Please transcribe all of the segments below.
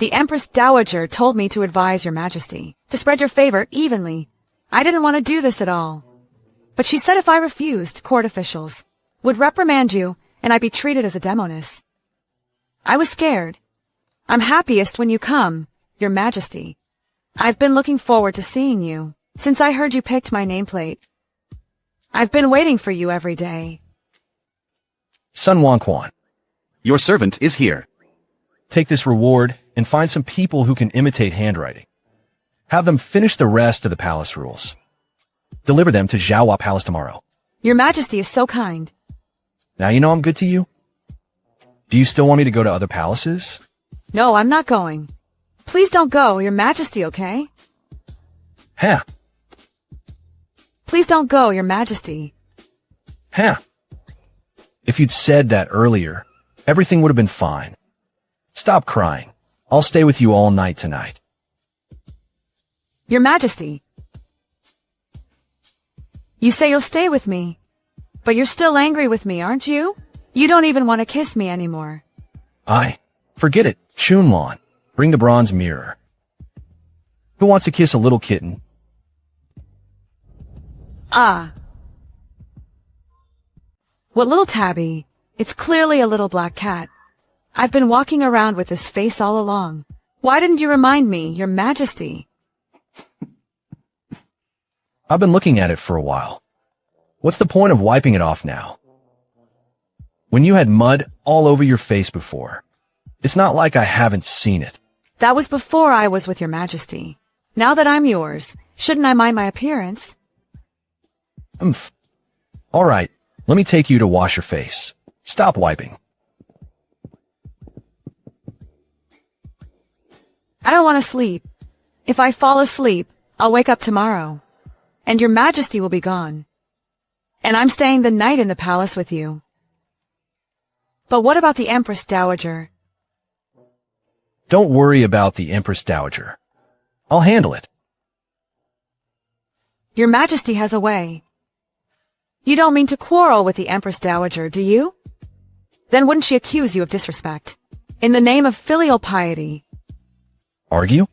The Empress Dowager told me to advise your majesty, to spread your favor evenly. I didn't want to do this at all. But she said if I refused, court officials would reprimand you, and I'd be treated as a demoness. I was scared. I'm happiest when you come, your majesty. I've been looking forward to seeing you, since I heard you picked my nameplate. I've been waiting for you every day. Sun Wangquan, Your servant is here. take this reward and find some people who can imitate handwriting. Have them finish the rest of the palace rules. Deliver them to Zhaohua Palace tomorrow. Your majesty is so kind. Now you know I'm good to you? Do you still want me to go to other palaces? No, I'm not going. Please don't go, your majesty, okay? Huh. Please don't go, your majesty. Huh. If you'd said that earlier, everything would have been fine. Stop crying. I'll stay with you all night tonight. Your majesty. You say you'll stay with me, but you're still angry with me, aren't you? You don't even want to kiss me anymore. Forget it, Chunlan. Bring the bronze mirror. Who wants to kiss a little kitten? Ah. What little tabby? It's clearly a little black cat. I've been walking around with this face all along. Why didn't you remind me, your majesty? I've been looking at it for a while. What's the point of wiping it off now? When you had mud all over your face before, it's not like I haven't seen it. That was before I was with your majesty. Now that I'm yours, shouldn't I mind my appearance? All right, let me take you to wash your face. Stop wiping. I don't want to sleep. If I fall asleep, I'll wake up tomorrow. And your majesty will be gone. And I'm staying the night in the palace with you. But what about the Empress Dowager? Don't worry about the Empress Dowager. I'll handle it. Your majesty has a way. You don't mean to quarrel with the Empress Dowager, do you? Then wouldn't she accuse you of disrespect? In the name of filial piety. Argue?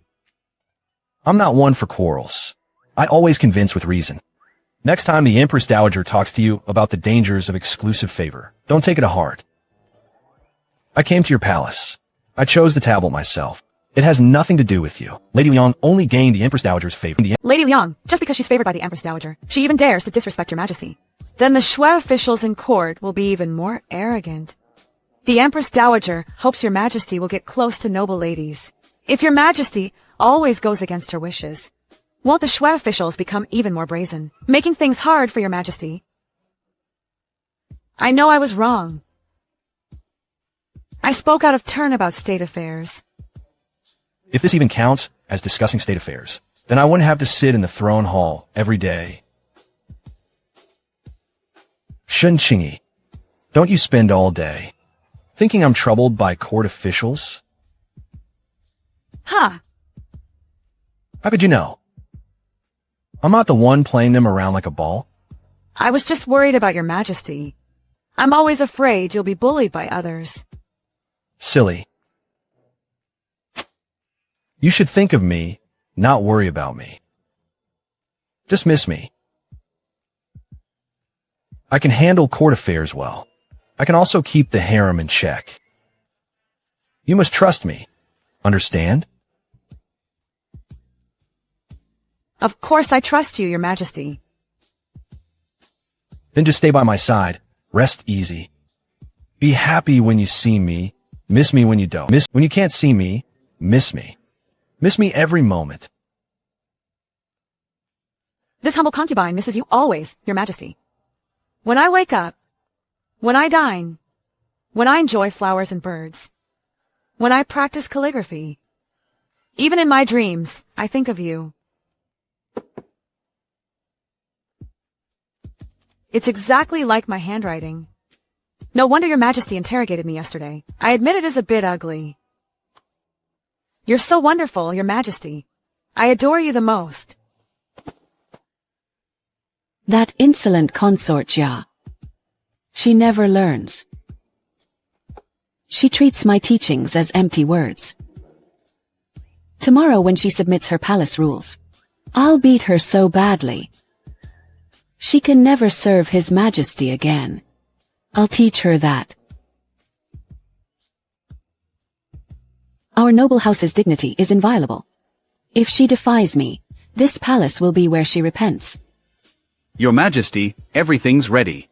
I'm not one for quarrels. I always convince with reason. Next time the Empress Dowager talks to you about the dangers of exclusive favor, don't take it to heart. I came to your palace. I chose the tablet myself. It has nothing to do with you. Lady Liang only gained the Empress Dowager's favor. Lady Liang, just because she's favored by the Empress Dowager, she even dares to disrespect your majesty. Then the Shui officials in court will be even more arrogant. The Empress Dowager hopes your majesty will get close to noble ladies. If your majesty always goes against her wishes, won't the Shui officials become even more brazen, making things hard for your majesty? I know I was wrong. I spoke out of turn about state affairs. If this even counts as discussing state affairs, then I wouldn't have to sit in the throne hall every day. Shen Qingyi, don't you spend all day thinking I'm troubled by court officials? Huh. How could you know? I'm not the one playing them around like a ball. I was just worried about your majesty. I'm always afraid you'll be bullied by others. Silly. You should think of me, not worry about me. Dismiss me. I can handle court affairs well. I can also keep the harem in check. You must trust me. Understand? Of course I trust you, your majesty. Then just stay by my side. Rest easy. Be happy when you see me. Miss me when you don't. When you can't see me, miss me. Miss me every moment. This humble concubine misses you always, your majesty. When I wake up, when I dine, when I enjoy flowers and birds, when I practice calligraphy, even in my dreams, I think of you. It's exactly like my handwriting. No wonder your majesty interrogated me yesterday. I admit it is a bit ugly. You're so wonderful, your majesty. I adore you the most. That insolent consort Jia. She never learns. She treats my teachings as empty words. Tomorrow when she submits her palace rules, I'll beat her so badly. She can never serve His Majesty again. I'll teach her that. Our noble house's dignity is inviolable. If she defies me, this palace will be where she repents. Your Majesty, everything's ready.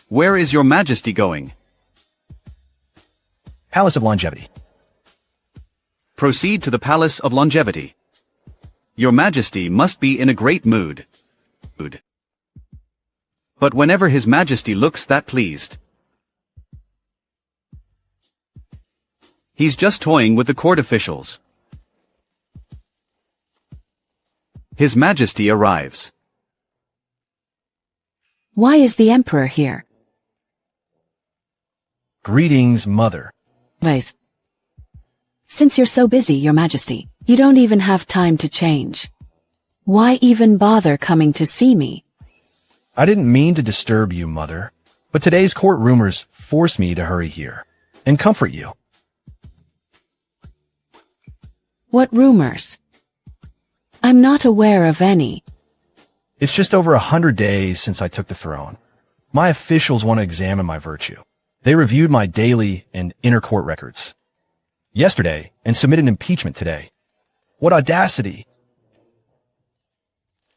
Where is your Majesty going? Palace of Longevity. Proceed to the Palace of Longevity. Your Majesty must be in a great mood. But whenever His Majesty looks that pleased, he's just toying with the court officials. His Majesty arrives. Why is the Emperor here? Greetings, Mother. Wait. Since you're so busy, Your Majesty, you don't even have time to change. Why even bother coming to see me? I didn't mean to disturb you, Mother, but today's court rumors force me to hurry here and comfort you. What rumors? I'm not aware of any. It's just over 100 days since I took the throne. My officials want to examine my virtue. They reviewed my daily and inter-court records yesterday and submitted an impeachment today. What audacity!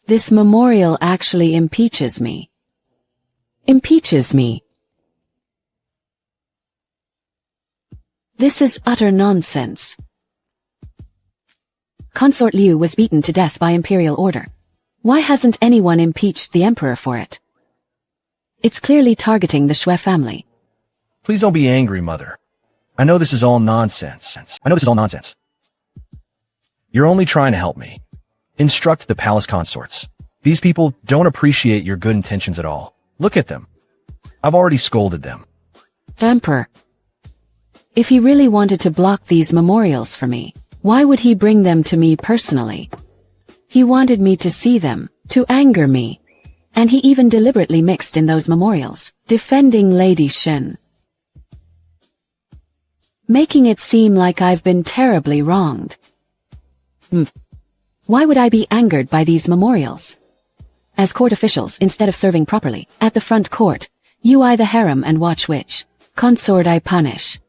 This memorial actually impeaches me. Impeaches me. This is utter nonsense. Consort Liu was beaten to death by imperial order. Why hasn't anyone impeached the emperor for it? It's clearly targeting the Shui family. Please don't be angry, Mother. I know this is all nonsense. You're only trying to help me. Instruct the palace consorts. These people don't appreciate your good intentions at all. Look at them. I've already scolded them. Emperor, if he really wanted to block these memorials for me, why would he bring them to me personally? He wanted me to see them, to anger me. And he even deliberately mixed in those memorials, defending Lady Shen, making it seem like I've been terribly wronged. Why would I be angered by these memorials? As court officials, instead of serving properly, at the front court, you eye the harem and watch which consort I punish.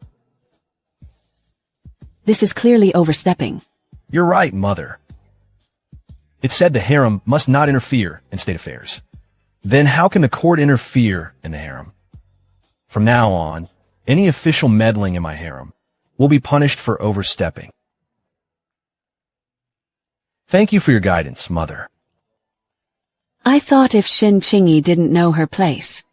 This is clearly overstepping. You're right, Mother. It said the harem must not interfere in state affairs. Then how can the court interfere in the harem? From now on, any official meddling in my harem will be punished for overstepping. Thank you for your guidance, Mother. I thought if Shen Qingyi didn't know her place,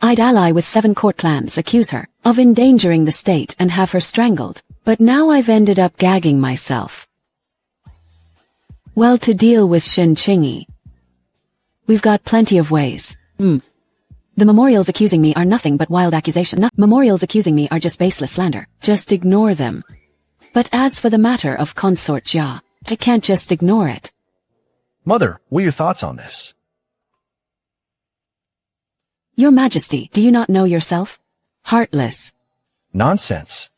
I'd ally with 7 court clans, accuse her of endangering the state and have her strangled, but now I've ended up gagging myself. Well, to deal with Shen Qingyi, we've got plenty of ways. The memorials accusing me are nothing but wild accusation. Memorials accusing me are just baseless slander. Just ignore them. But as for the matter of Consort Jia, I can't just ignore it. Mother, what are your thoughts on this? Your Majesty, do you not know yourself? Heartless. Nonsense.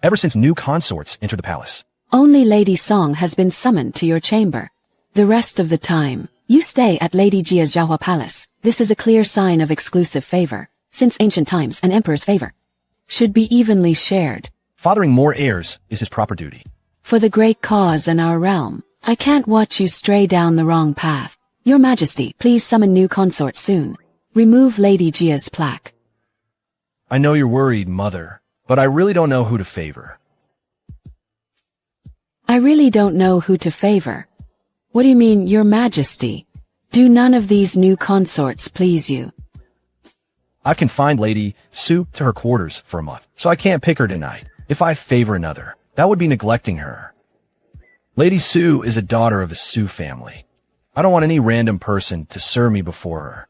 Ever since new consorts entered the palace, Only Lady Song has been summoned to your chamber. The rest of the time, you stay at Lady Jia's Jiahua Palace. This is a clear sign of exclusive favor. Since ancient times, an emperor's favor should be evenly shared. fathering more heirs is his proper duty. For the great cause in our realm, I can't watch you stray down the wrong path. Your Majesty, please summon new consorts soon. Remove Lady Jia's plaque. I know you're worried, Mother, but I really don't know who to favor. I really don't know who to favor. What do you mean, Your Majesty? Do none of these new consorts please you? I've confined Lady Su to her quarters for a month, so I can't pick her tonight. If I favor another, that would be neglecting her. Lady Su is a daughter of the Su family. I don't want any random person to serve me before her.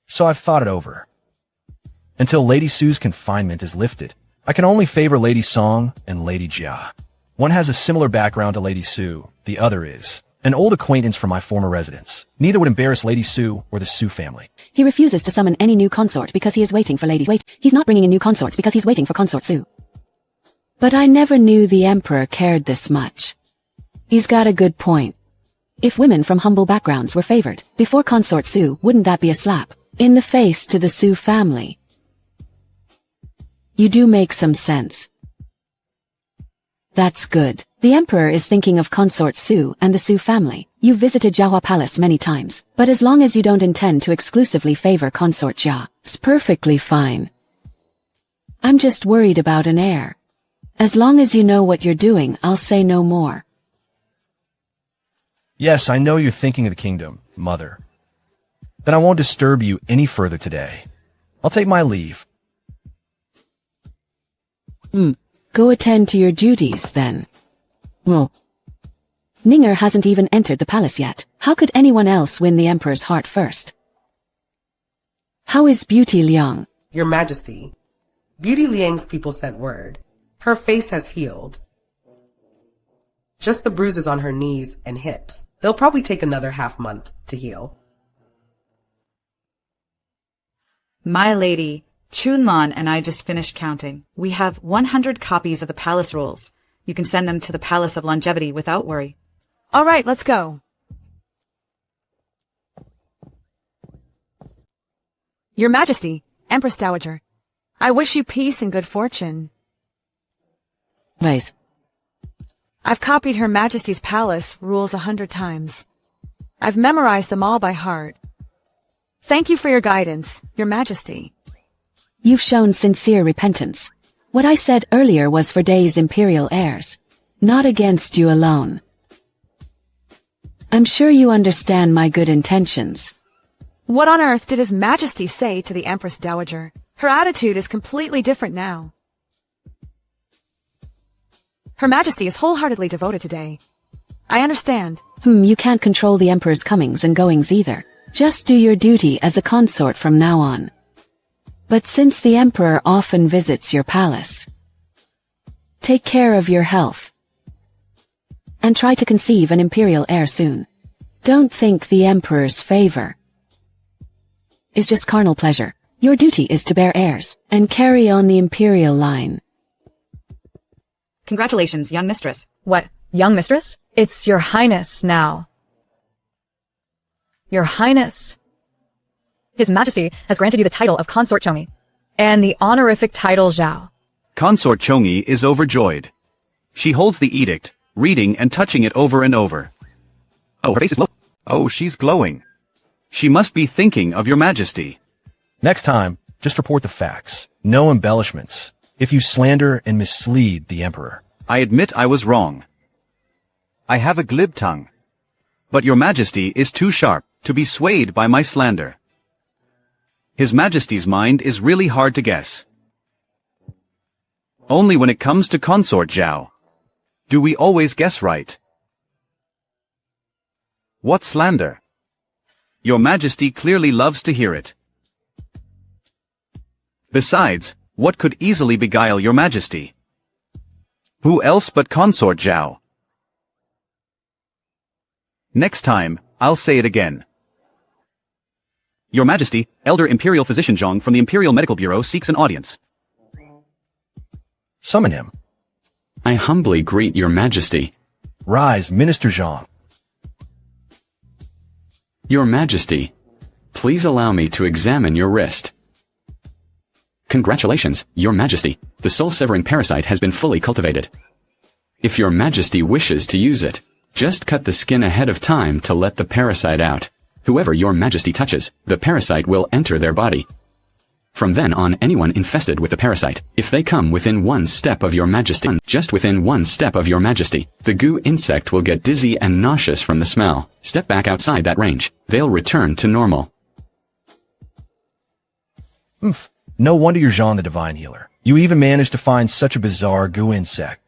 So I've thought it over. Until Lady Su's confinement is lifted, I can only favor Lady Song and Lady Jia. One has a similar background to Lady Su, the other is an old acquaintance from my former residence. Neither would embarrass Lady Su or the Su family. He refuses to summon any new consort because he is waiting for Lady Wait. He's not bringing in new consorts because he's waiting for Consort Su. But I never knew the emperor cared this much. He's got a good point. If women from humble backgrounds were favored before Consort Su, wouldn't that be a slap in the face to the Su family? You do make some sense. That's good. The emperor is thinking of Consort Su and the Su family. You've visited Jiahua Palace many times, but as long as you don't intend to exclusively favor Consort Jia, it's perfectly fine. I'm just worried about an heir. As long as you know what you're doing, I'll say no more. Yes, I know you're thinking of the kingdom, Mother. Then I won't disturb you any further today. I'll take my leave. Go attend to your duties, then. Well, Ninger hasn't even entered the palace yet. How could anyone else win the emperor's heart first? How is Beauty Liang? Your Majesty, Beauty Liang's people sent word. Her face has healed. Just the bruises on her knees and hips. They'll probably take another half-month to heal. My lady, Chunlan and I just finished counting. We have 100 copies of the palace rolls. You can send them to the Palace of Longevity without worry. All right, let's go. Your Majesty, Empress Dowager, I wish you peace and good fortune. Ways. I've copied Her Majesty's palace rules 100 times. I've memorized them all by heart. Thank you for your guidance, Your Majesty. You've shown sincere repentance. What I said earlier was for Day's imperial heirs, not against you alone. I'm sure you understand my good intentions. What on earth did His Majesty say to the Empress Dowager? Her attitude is completely different now. Her Majesty is wholeheartedly devoted to Day. I understand. You can't control the Emperor's comings and goings either. Just do your duty as a consort from now on. But since the Emperor often visits your palace, take care of your health. And try to conceive an imperial heir soon. Don't think the Emperor's favor is just carnal pleasure. Your duty is to bear heirs and carry on the imperial line. Congratulations, young mistress. What, young mistress? It's Your Highness now. Your Highness. His Majesty has granted you the title of Consort Chongyi and the honorific title Zhao. Consort Chongyi is overjoyed. She holds the edict, reading and touching it over and over. Oh, her face is low. Oh, she's glowing. She must be thinking of Your Majesty. Next time, just report the facts. No embellishments. If you slander and mislead the emperor. I admit I was wrong. I have a glib tongue. But Your Majesty is too sharp to be swayed by my slander. His Majesty's mind is really hard to guess. Only when it comes to Consort Zhao do we always guess right. What slander? Your Majesty clearly loves to hear it. Besides, what could easily beguile Your Majesty? Who else but Consort Zhao? Next time, I'll say it again. Your Majesty, Elder Imperial Physician Zhang from the Imperial Medical Bureau seeks an audience. Summon him. I humbly greet Your Majesty. Rise, Minister Zhang. Your Majesty, please allow me to examine your wrist. Congratulations, Your Majesty. The soul-severing parasite has been fully cultivated. If Your Majesty wishes to use it, just cut the skin ahead of time to let the parasite out. Whoever Your Majesty touches, the parasite will enter their body. From then on, anyone infested with the parasite, if they come within 1 step of Your Majesty, just within 1 step of Your Majesty, the goo insect will get dizzy and nauseous from the smell. Step back outside that range. They'll return to normal. No wonder you're Zhang the Divine Healer. You even managed to find such a bizarre goo insect.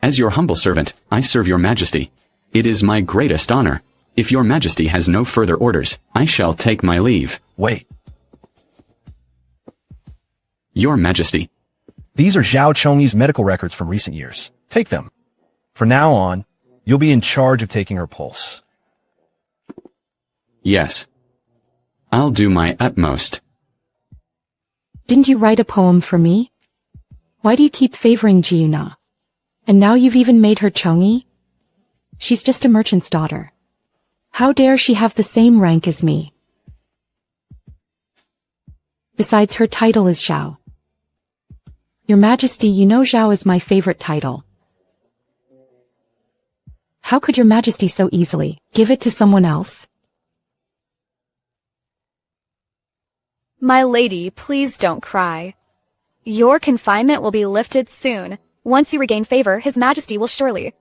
As your humble servant, I serve Your Majesty. It is my greatest honor. If Your Majesty has no further orders, I shall take my leave. Wait. Your Majesty. These are Zhao Chongyi's medical records from recent years. Take them. From now on, you'll be in charge of taking her pulse. Yes. I'll do my utmost. Didn't you write a poem for me? Why do you keep favoring Jiuna? And now you've even made her Qingyi? She's just a merchant's daughter. How dare she have the same rank as me? Besides, her title is Zhao. Your Majesty, you know Zhao is my favorite title. How could your Majesty so easily give it to someone else? My lady, please don't cry. Your confinement will be lifted soon. Once you regain favor, His Majesty will surely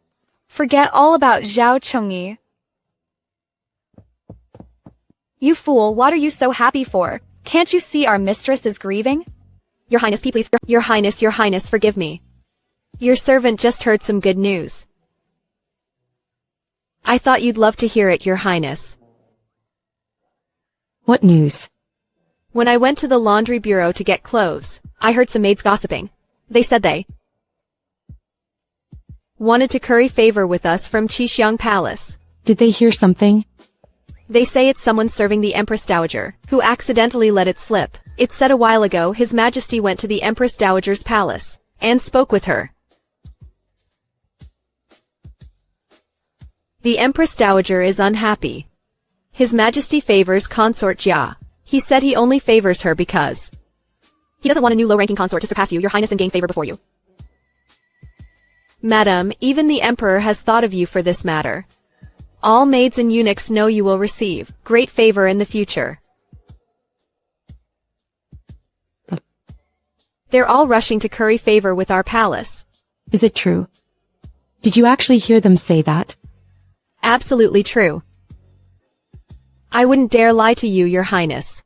forget all about Zhao Qingyi. You fool, what are you so happy for? Can't you see our mistress is grieving? Your Highness, please, Your Highness, forgive me. Your servant just heard some good news. I thought you'd love to hear it, Your Highness. What news? When I went to the laundry bureau to get clothes, I heard some maids gossiping. They said they wanted to curry favor with us from Qixiang Palace. Did they hear something? They say it's someone serving the Empress Dowager, who accidentally let it slip. It said a while ago His Majesty went to the Empress Dowager's palace and spoke with her. The Empress Dowager is unhappy. His Majesty favors consort Jia. He said he only favors her because he doesn't want a new low-ranking consort to surpass you, Your Highness, and gain favor before you. Madam, even the Emperor has thought of you for this matter. All maids and eunuchs know you will receive great favor in the future. They're all rushing to curry favor with our palace. Is it true? Did you actually hear them say that? Absolutely true. I wouldn't dare lie to you, Your Highness.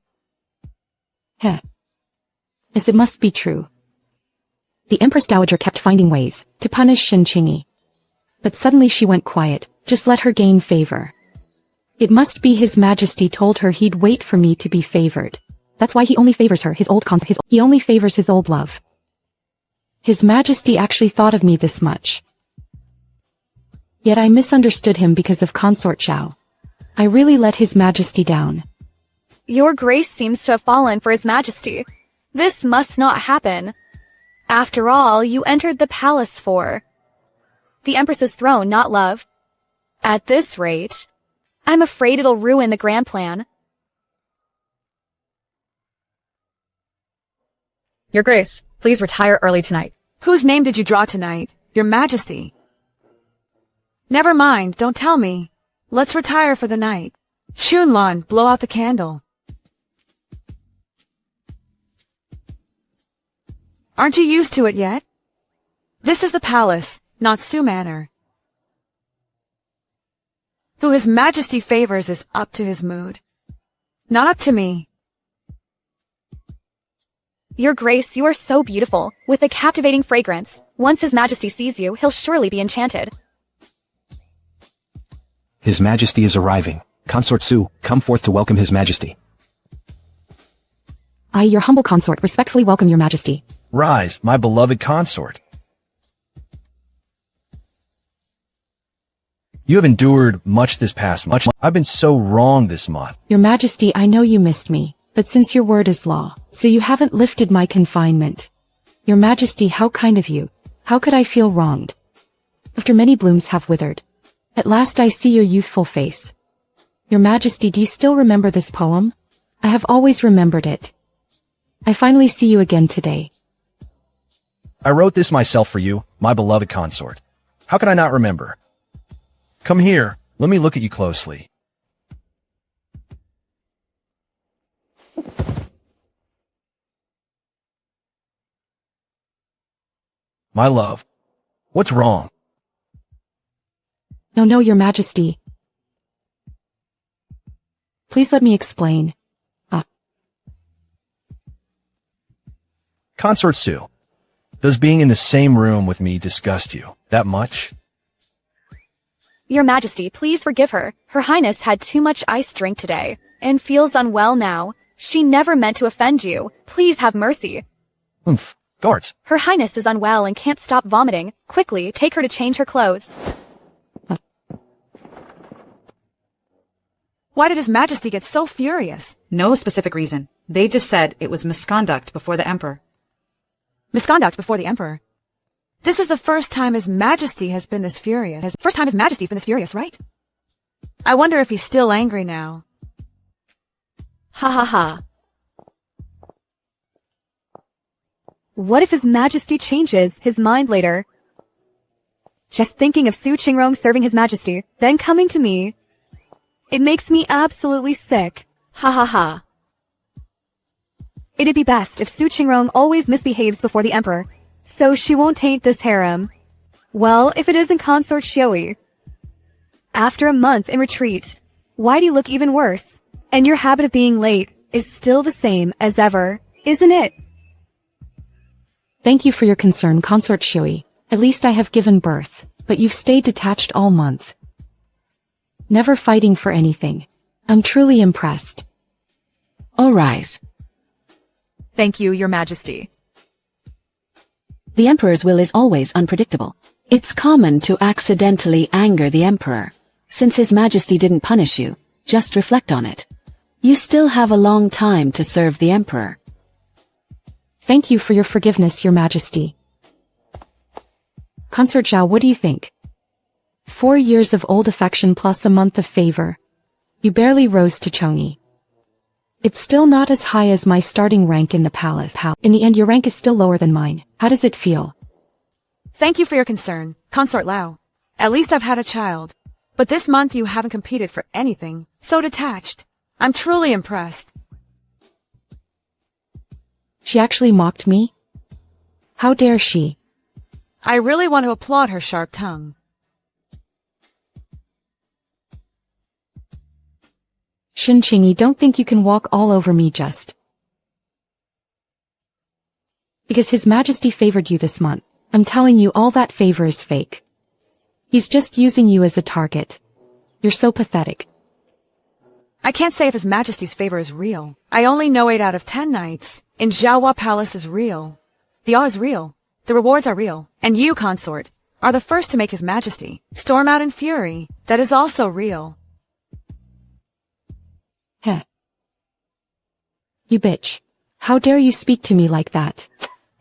Heh. Yes, it must be true. The Empress Dowager kept finding ways to punish Shen Qingyi. But suddenly she went quiet. Just let her gain favor. It must be His Majesty told her he'd wait for me to be favored. That's why he only favors her, he only favors his old love. His Majesty actually thought of me this much. Yet I misunderstood him because of Consort Zhao. I really let His Majesty down. Your Grace seems to have fallen for His Majesty. This must not happen. After all, you entered the palace for the Empress's throne, not love. At this rate, I'm afraid it'll ruin the grand plan. Your Grace, please retire early tonight. Whose name did you draw tonight? Your Majesty. Never mind, don't tell me. Let's retire for the night. Xunlan, blow out the candle. Aren't you used to it yet? This is the palace, not Su Manor. Who His Majesty favors is up to his mood. Not up to me. Your Grace, you are so beautiful, with a captivating fragrance. Once His Majesty sees you, he'll surely be enchanted. His Majesty is arriving. Consort Su, come forth to welcome His Majesty. I, your humble consort, respectfully welcome Your Majesty. Rise, my beloved consort. You have endured much this past month. I've been so wrong this month. Your Majesty, I know you missed me, but since your word is law, so you haven't lifted my confinement. Your Majesty, how kind of you. How could I feel wronged? After many blooms have withered, at last I see your youthful face. Your Majesty, do you still remember this poem? I have always remembered it. I finally see you again today. I wrote this myself for you, my beloved consort. How could I not remember? Come here, let me look at you closely. My love, what's wrong? No, Your Majesty. Please let me explain. Consort Su, does being in the same room with me disgust you that much? Your Majesty, please forgive her. Her Highness had too much iced drink today, and feels unwell now. She never meant to offend you. Please have mercy. Guards. Her Highness is unwell and can't stop vomiting. Quickly, take her to change her clothes. Why did His Majesty get so furious? No specific reason. They just said it was misconduct before the Emperor. Misconduct before the Emperor? This is the first time His Majesty has been this furious. First time His Majesty's been this furious, right? I wonder if he's still angry now. Ha ha ha. What if His Majesty changes his mind later? Just thinking of Su Qingrong serving His Majesty, then coming to me. It makes me absolutely sick. Ha ha ha. It'd be best if Su Qingrong always misbehaves before the Emperor, so she won't taint this harem. Well, if it isn't Consort Xiui. After a month in retreat, why do you look even worse? And your habit of being late is still the same as ever, isn't it? Thank you for your concern, Consort Xiui. At least I have given birth, but you've stayed detached all month. Never fighting for anything. I'm truly impressed. All rise. Thank you, Your Majesty. The Emperor's will is always unpredictable. It's common to accidentally anger the Emperor. Since His Majesty didn't punish you, just reflect on it. You still have a long time to serve the Emperor. Thank you for your forgiveness, Your Majesty. Consort Zhao, what do you think? 4 years of old affection plus a month of favor. You barely rose to Qingyi. It's still not as high as my starting rank in the palace. In the end, your rank is still lower than mine. How does it feel? Thank you for your concern, Consort Lao. At least I've had a child. But this month you haven't competed for anything. So detached. I'm truly impressed. She actually mocked me? How dare she? I really want to applaud her sharp tongue. Shen Qingyi, don't think you can walk all over me just because His Majesty favored you this month. I'm telling you, all that favor is fake. He's just using you as a target. You're so pathetic. I can't say if His Majesty's favor is real. I only know 8 out of 10 nights in Zhaohua Palace is real. The awe is real. The rewards are real. And you, Consort, are the first to make His Majesty storm out in fury. That is also real. Heh. You bitch. How dare you speak to me like that?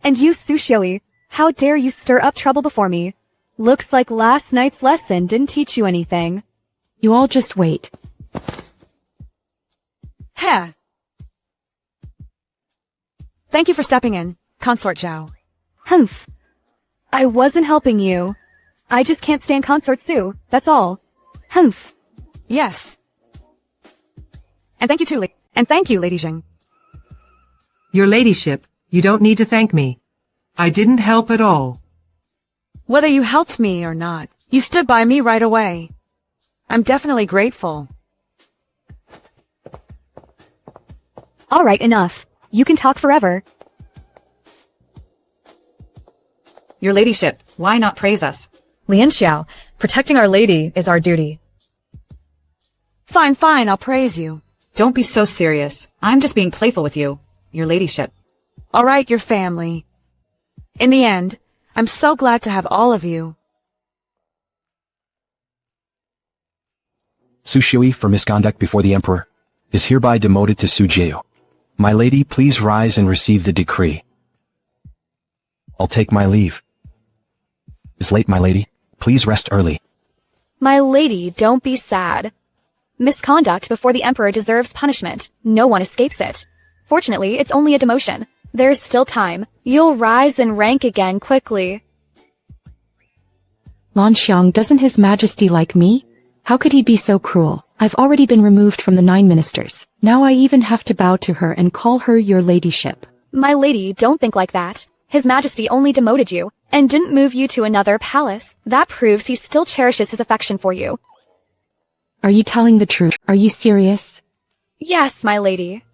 And you, Su Xiui, how dare you stir up trouble before me? Looks like last night's lesson didn't teach you anything. You all just wait. Heh. Thank you for stepping in, Consort Zhao. Humph. I wasn't helping you. I just can't stand Consort Su, that's all. Humph. Yes. And thank you too, thank you, Lady Jing. Your ladyship, you don't need to thank me. I didn't help at all. Whether you helped me or not, you stood by me right away. I'm definitely grateful. All right, enough. You can talk forever. Your ladyship, why not praise us? Lian Xiao, protecting our lady is our duty. Fine, I'll praise you. Don't be so serious. I'm just being playful with you, your ladyship. All right, your family. In the end, I'm so glad to have all of you. Su Xiui, for misconduct before the Emperor, is hereby demoted to Su Jiu. My lady, please rise and receive the decree. I'll take my leave. It's late, my lady. Please rest early. My lady, don't be sad. Misconduct before the Emperor deserves punishment. No one escapes it. Fortunately, it's only a demotion. There's still time. You'll rise in rank again quickly. Lan Xiang, doesn't His Majesty like me? How could he be so cruel? I've already been removed from the 9 ministers. Now I even have to bow to her and call her your ladyship. My lady, don't think like that. His Majesty only demoted you, and didn't move you to another palace. That proves he still cherishes his affection for you. Are you telling the truth? Are you serious? Yes, my lady.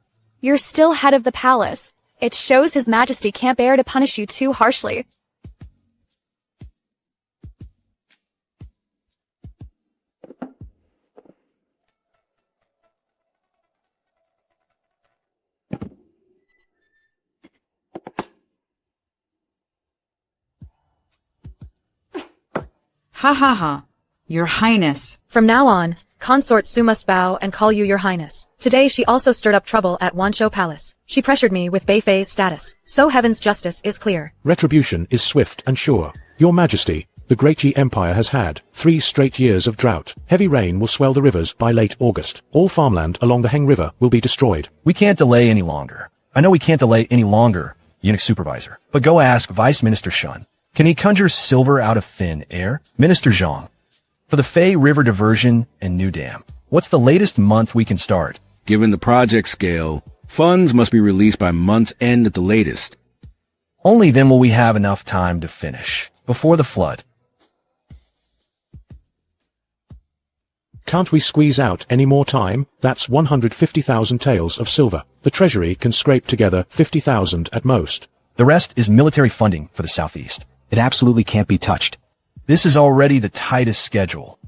You're still head of the palace. It shows His Majesty can't bear to punish you too harshly. Ha ha ha. Your Highness. From now on, Consort Su must bow and call you Your Highness. Today she also stirred up trouble at Wanshou Palace. She pressured me with Beifei's status. So heaven's justice is clear. Retribution is swift and sure. Your Majesty, the Great Yi Empire has had 3 straight years of drought. Heavy rain will swell the rivers by late August. All farmland along the Heng River will be destroyed. We can't delay any longer. I know we can't delay any longer, Eunuch Supervisor. But go ask Vice Minister Shen. Can he conjure silver out of thin air? Minister Zhang. For the Fei River diversion and new dam, what's the latest month we can start? Given the project scale, funds must be released by month's end at the latest. Only then will we have enough time to finish, before the flood. Can't we squeeze out any more time? That's 150,000 taels of silver. The Treasury can scrape together 50,000 at most. The rest is military funding for the Southeast. It absolutely can't be touched. This is already the tightest schedule.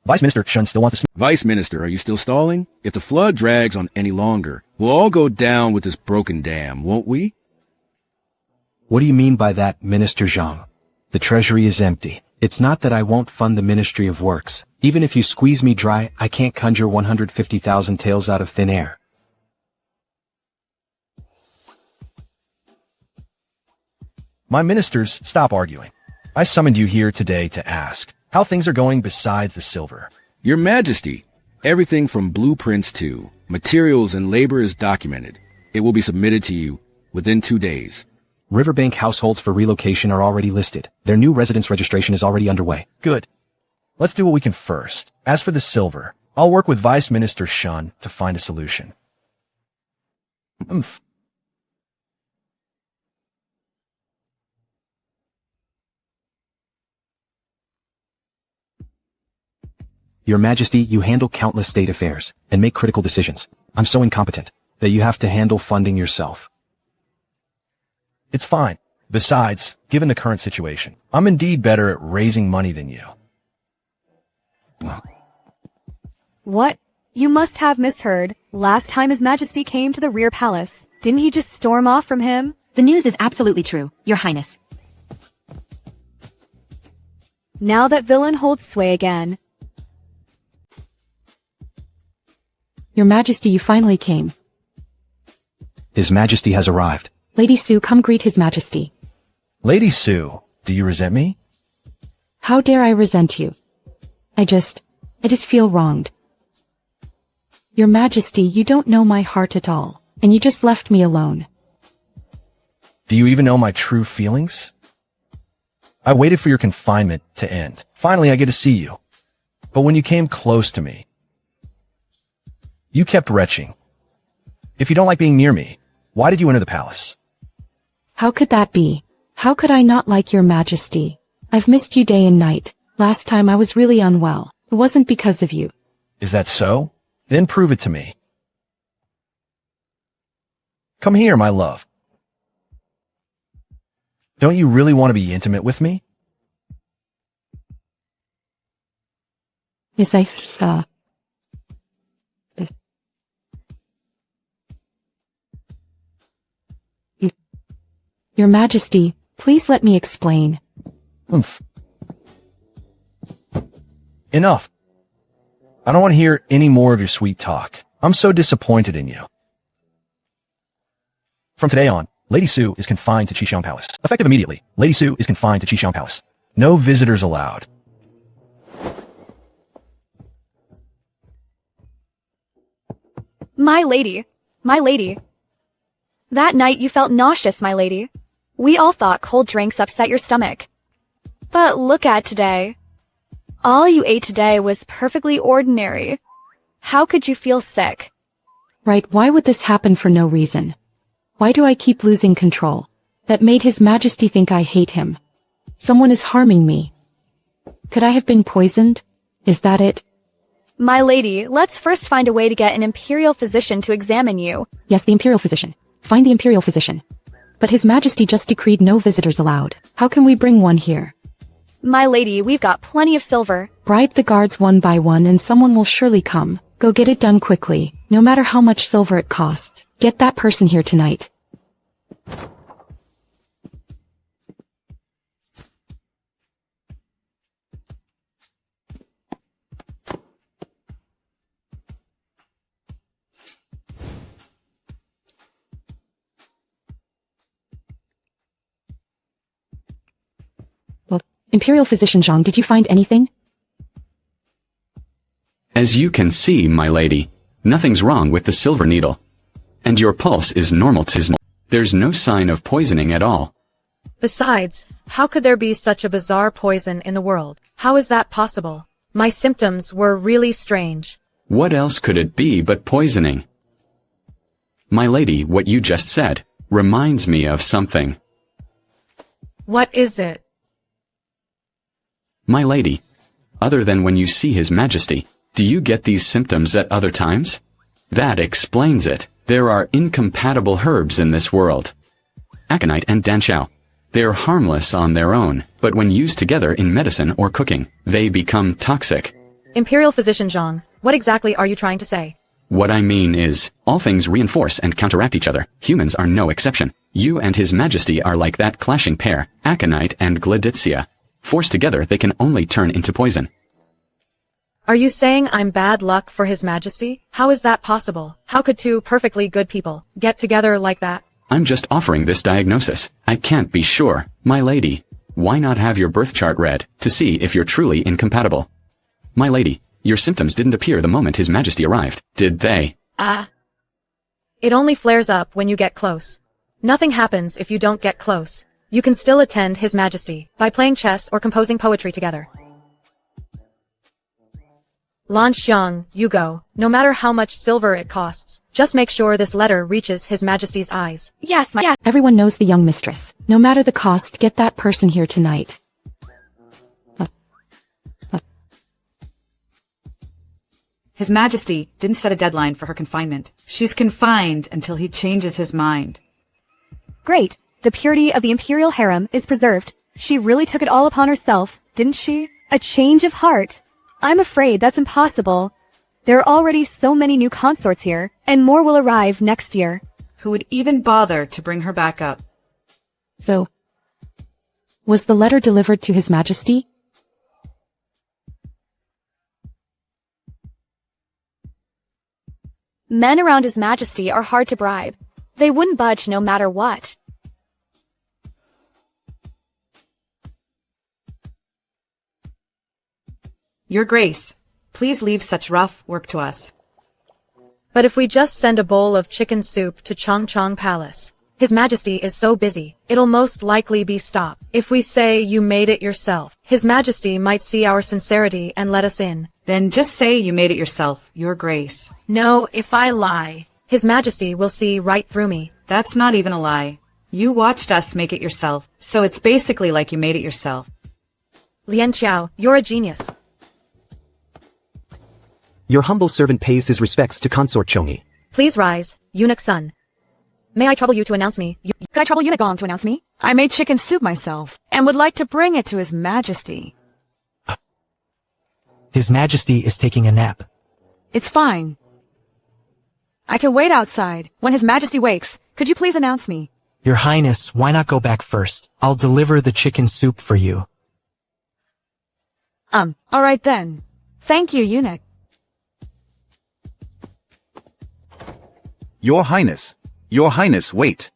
Vice Minister Shen still wants to... Vice Minister, are you still stalling? If the flood drags on any longer, we'll all go down with this broken dam, won't we? What do you mean by that, Minister Zhang? The treasury is empty. It's not that I won't fund the Ministry of Works. Even if you squeeze me dry, I can't conjure 150,000 taels out of thin air. My ministers, stop arguing. I summoned you here today to ask how things are going besides the silver. Your Majesty, everything from blueprints to materials and labor is documented. It will be submitted to you within 2 days. Riverbank households for relocation are already listed. Their new residence registration is already underway. Good. Let's do what we can first. As for the silver, I'll work with Vice Minister Shen to find a solution. Your Majesty, you handle countless state affairs and make critical decisions. I'm so incompetent that you have to handle funding yourself. It's fine. Besides, given the current situation, I'm indeed better at raising money than you. What? You must have misheard. Last time His Majesty came to the rear palace, didn't he just storm off from him? The news is absolutely true, Your Highness. Now that villain holds sway again. Your Majesty, you finally came. His Majesty has arrived. Lady Su, come greet His Majesty. Lady Su, do you resent me? How dare I resent you? I just feel wronged. Your Majesty, you don't know my heart at all, and you just left me alone. Do you even know my true feelings? I waited for your confinement to end. Finally, I get to see you. But when you came close to me, you kept retching. If you don't like being near me, why did you enter the palace? How could that be? How could I not like Your Majesty? I've missed you day and night. Last time I was really unwell. It wasn't because of you. Is that so? Then prove it to me. Come here, my love. Don't you really want to be intimate with me? Yes, Your Majesty, please let me explain. Enough. I don't want to hear any more of your sweet talk. I'm so disappointed in you. From today on, Lady Su is confined to Qishan Palace. Effective immediately, Lady Su is confined to Qishan Palace. No visitors allowed. My lady. My lady. That night you felt nauseous, my lady. We all thought cold drinks upset your stomach. But look at today. All you ate today was perfectly ordinary. How could you feel sick? Right, why would this happen for no reason? Why do I keep losing control? That made His Majesty think I hate him. Someone is harming me. Could I have been poisoned? Is that it? My lady, let's first find a way to get an imperial physician to examine you. Yes, the imperial physician. Find the imperial physician. But His Majesty just decreed no visitors allowed. How can we bring one here? My lady, we've got plenty of silver. Bribe the guards one by one and someone will surely come. Go get it done quickly, no matter how much silver it costs. Get that person here tonight. Imperial Physician Zhang, did you find anything? As you can see, my lady, nothing's wrong with the silver needle. And your pulse is normal too. There's no sign of poisoning at all. Besides, how could there be such a bizarre poison in the world? How is that possible? My symptoms were really strange. What else could it be but poisoning? My lady, what you just said reminds me of something. What is it? My lady, other than when you see His Majesty, do you get these symptoms at other times? That explains it. There are incompatible herbs in this world. Aconite and danchao. They're harmless on their own, but when used together in medicine or cooking, they become toxic. Imperial Physician Zhang, what exactly are you trying to say? What I mean is, all things reinforce and counteract each other. Humans are no exception. You and His Majesty are like that clashing pair, aconite and gleditsia. Forced together, they can only turn into poison. Are you saying I'm bad luck for His Majesty? How is that possible? How could two perfectly good people get together like that? I'm just offering this diagnosis. I can't be sure. My lady, why not have your birth chart read to see if you're truly incompatible? My lady, your symptoms didn't appear the moment His Majesty arrived, did they? It only flares up when you get close. Nothing happens if you don't get close. You can still attend His Majesty by playing chess or composing poetry together. Lan Xiang, you go. No matter how much silver it costs, just make sure this letter reaches His Majesty's eyes. Yes, Everyone knows the young mistress. No matter the cost, get that person here tonight. His Majesty didn't set a deadline for her confinement. She's confined until he changes his mind. Great. The purity of the imperial harem is preserved. She really took it all upon herself, didn't she? A change of heart. I'm afraid that's impossible. There are already so many new consorts here, and more will arrive next year. Who would even bother to bring her back up? So, was the letter delivered to His Majesty? Men around His Majesty are hard to bribe. They wouldn't budge no matter what. Your Grace, please leave such rough work to us. But if we just send a bowl of chicken soup to Chongchong Palace, His Majesty is so busy, it'll most likely be stopped. If we say you made it yourself, His Majesty might see our sincerity and let us in. Then just say you made it yourself, Your Grace. No, if I lie, His Majesty will see right through me. That's not even a lie. You watched us make it yourself, so it's basically like you made it yourself. Lian Xiao, you're a genius. Your humble servant pays his respects to Consort Qingyi. Please rise, eunuch son. May I trouble you to announce me? Could I trouble eunuch Gong to announce me? I made chicken soup myself, and would like to bring it to His Majesty. His Majesty is taking a nap. It's fine. I can wait outside. When His Majesty wakes, could you please announce me? Your Highness, why not go back first? I'll deliver the chicken soup for you. All right then. Thank you, eunuch. Your Highness, wait.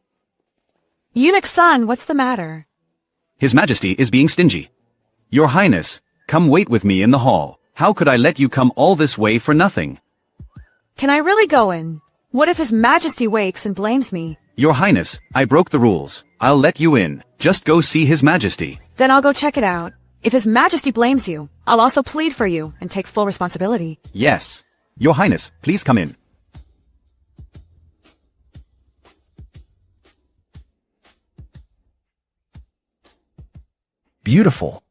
Eunuch son, what's the matter? His Majesty is being stingy. Your Highness, come wait with me in the hall. How could I let you come all this way for nothing? Can I really go in? What if His Majesty wakes and blames me? Your Highness, I broke the rules. I'll let you in. Just go see His Majesty. Then I'll go check it out. If His Majesty blames you, I'll also plead for you and take full responsibility. Yes. Your Highness, please come in. Beautiful.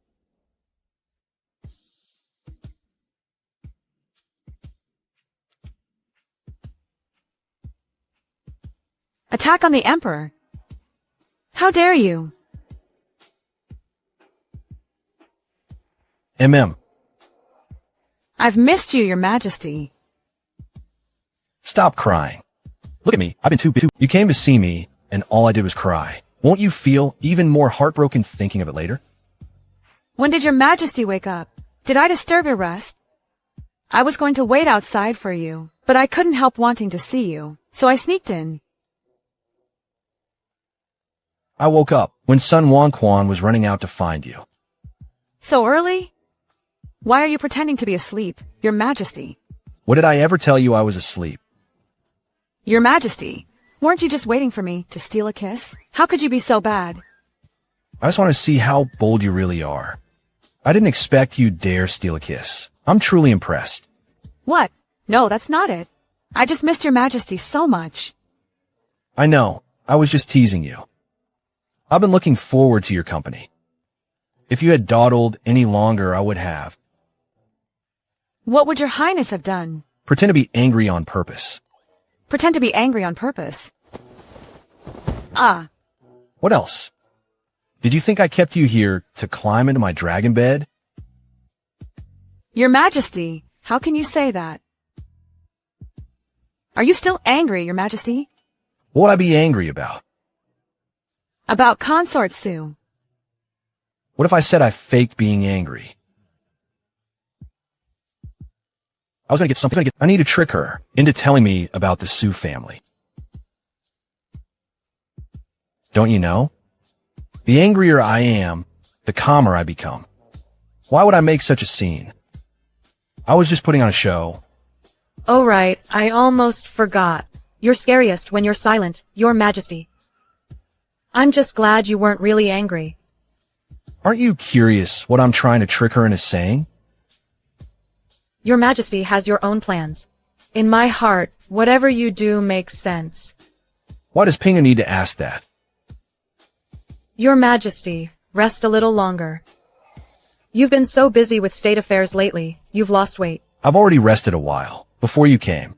Attack on the Emperor. How dare you? I've missed you, Your Majesty. Stop crying. Look at me. I've been too busy. You came to see me, and all I did was cry. Won't you feel even more heartbroken thinking of it later? When did Your Majesty wake up? Did I disturb your rest? I was going to wait outside for you, but I couldn't help wanting to see you, so I sneaked in. I woke up when Sun Wanquan was running out to find you. So early? Why are you pretending to be asleep, Your Majesty? What did I ever tell you I was asleep? Your Majesty, weren't you just waiting for me to steal a kiss? How could you be so bad? I just want to see how bold you really are. I didn't expect you'd dare steal a kiss. I'm truly impressed. What? No, that's not it. I just missed Your Majesty so much. I know. I was just teasing you. I've been looking forward to your company. If you had dawdled any longer, I would have. What would Your Highness have done? Pretend to be angry on purpose. Pretend to be angry on purpose. Ah. What else? Did you think I kept you here to climb into my dragon bed? Your Majesty, how can you say that? Are you still angry, Your Majesty? What would I be angry about? About Consort Sue. What if I said I faked being angry? I was gonna get something. I need to trick her into telling me about the Sue family. Don't you know? The angrier I am, the calmer I become. Why would I make such a scene? I was just putting on a show. Oh right, I almost forgot. You're scariest when you're silent, Your Majesty. I'm just glad you weren't really angry. Aren't you curious what I'm trying to trick her into saying? Your Majesty has your own plans. In my heart, whatever you do makes sense. Why does Pinga need to ask that? Your Majesty, rest a little longer. You've been so busy with state affairs lately, you've lost weight. I've already rested a while, before you came.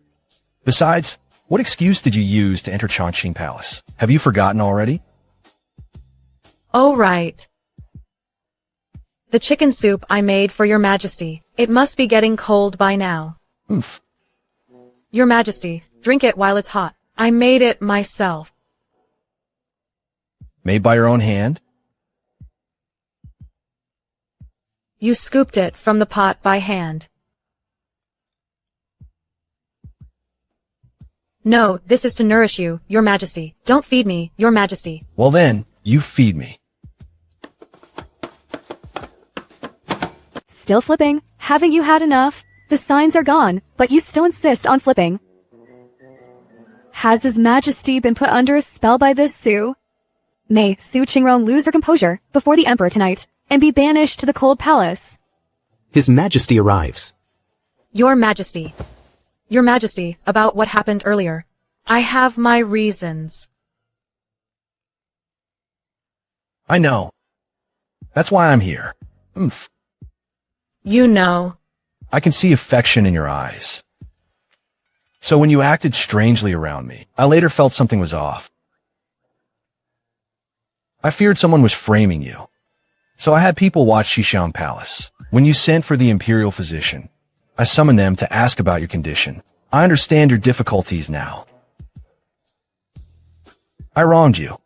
Besides, what excuse did you use to enter Chongqing Palace? Have you forgotten already? Oh right. The chicken soup I made for Your Majesty. It must be getting cold by now. Oof. Your Majesty, drink it while it's hot. I made it myself. Made by your own hand? You scooped it from the pot by hand. No, this is to nourish you, Your Majesty. Don't feed me, Your Majesty. Well then, you feed me. Still flipping? Haven't you had enough? The signs are gone, but you still insist on flipping. Has His Majesty been put under a spell by this Sue? May Su Qingrong lose her composure before the Emperor tonight and be banished to the cold palace. His Majesty arrives. Your Majesty. Your Majesty, about what happened earlier. I have my reasons. I know. That's why I'm here. Oomph. You know. I can see affection in your eyes. So when you acted strangely around me, I later felt something was off. I feared someone was framing you. So I had people watch Xishan Palace. When you sent for the imperial physician, I summoned them to ask about your condition. I understand your difficulties now. I wronged you.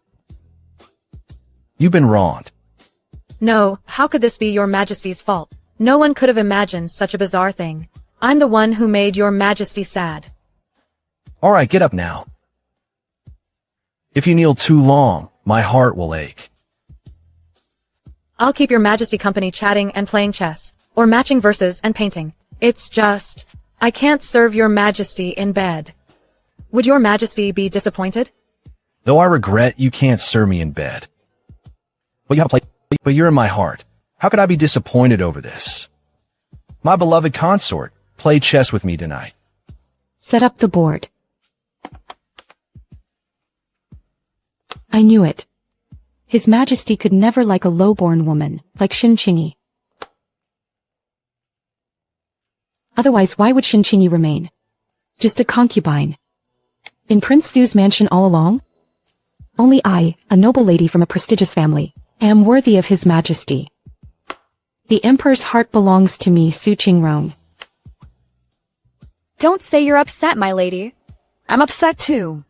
You've been wronged. No, how could this be Your Majesty's fault? No one could have imagined such a bizarre thing. I'm the one who made Your Majesty sad. All right, get up now. If you kneel too long, my heart will ache. I'll keep Your Majesty company chatting and playing chess, or matching verses and painting. It's just, I can't serve Your Majesty in bed. Would Your Majesty be disappointed? Though I regret you can't serve me in bed. But you're in my heart. How could I be disappointed over this? My beloved consort, play chess with me tonight. Set up the board. I knew it. His Majesty could never like a low-born woman, like Shen Qingyi. Otherwise, why would Shen Qingyi remain? Just a concubine. In Prince Su's mansion all along? Only I, a noble lady from a prestigious family, am worthy of His Majesty. The Emperor's heart belongs to me, Su Qingrong. Don't say you're upset, my lady. I'm upset too.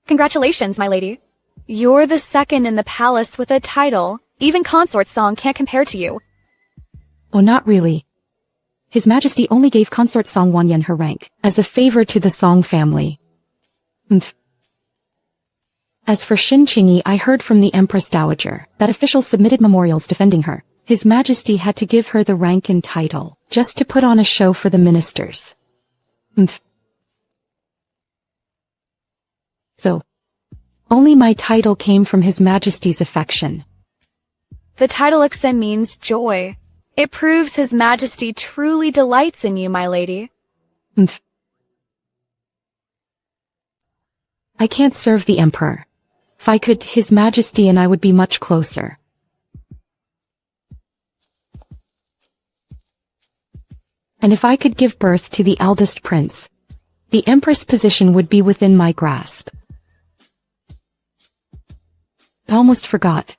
Congratulations, my lady. You're the second in the palace with a title. Even Consort Song can't compare to you. Oh, not really. His Majesty only gave Consort Song Wanyan her rank, as a favor to the Song family. As for Shen Qingyi, I heard from the Empress Dowager that officials submitted memorials defending her. His Majesty had to give her the rank and title, just to put on a show for the ministers. So, only my title came from His Majesty's affection. The title Ixen means joy. It proves His Majesty truly delights in you, my lady. I can't serve the Emperor. If I could, His Majesty and I would be much closer. And if I could give birth to the eldest prince, the Empress position would be within my grasp. I almost forgot.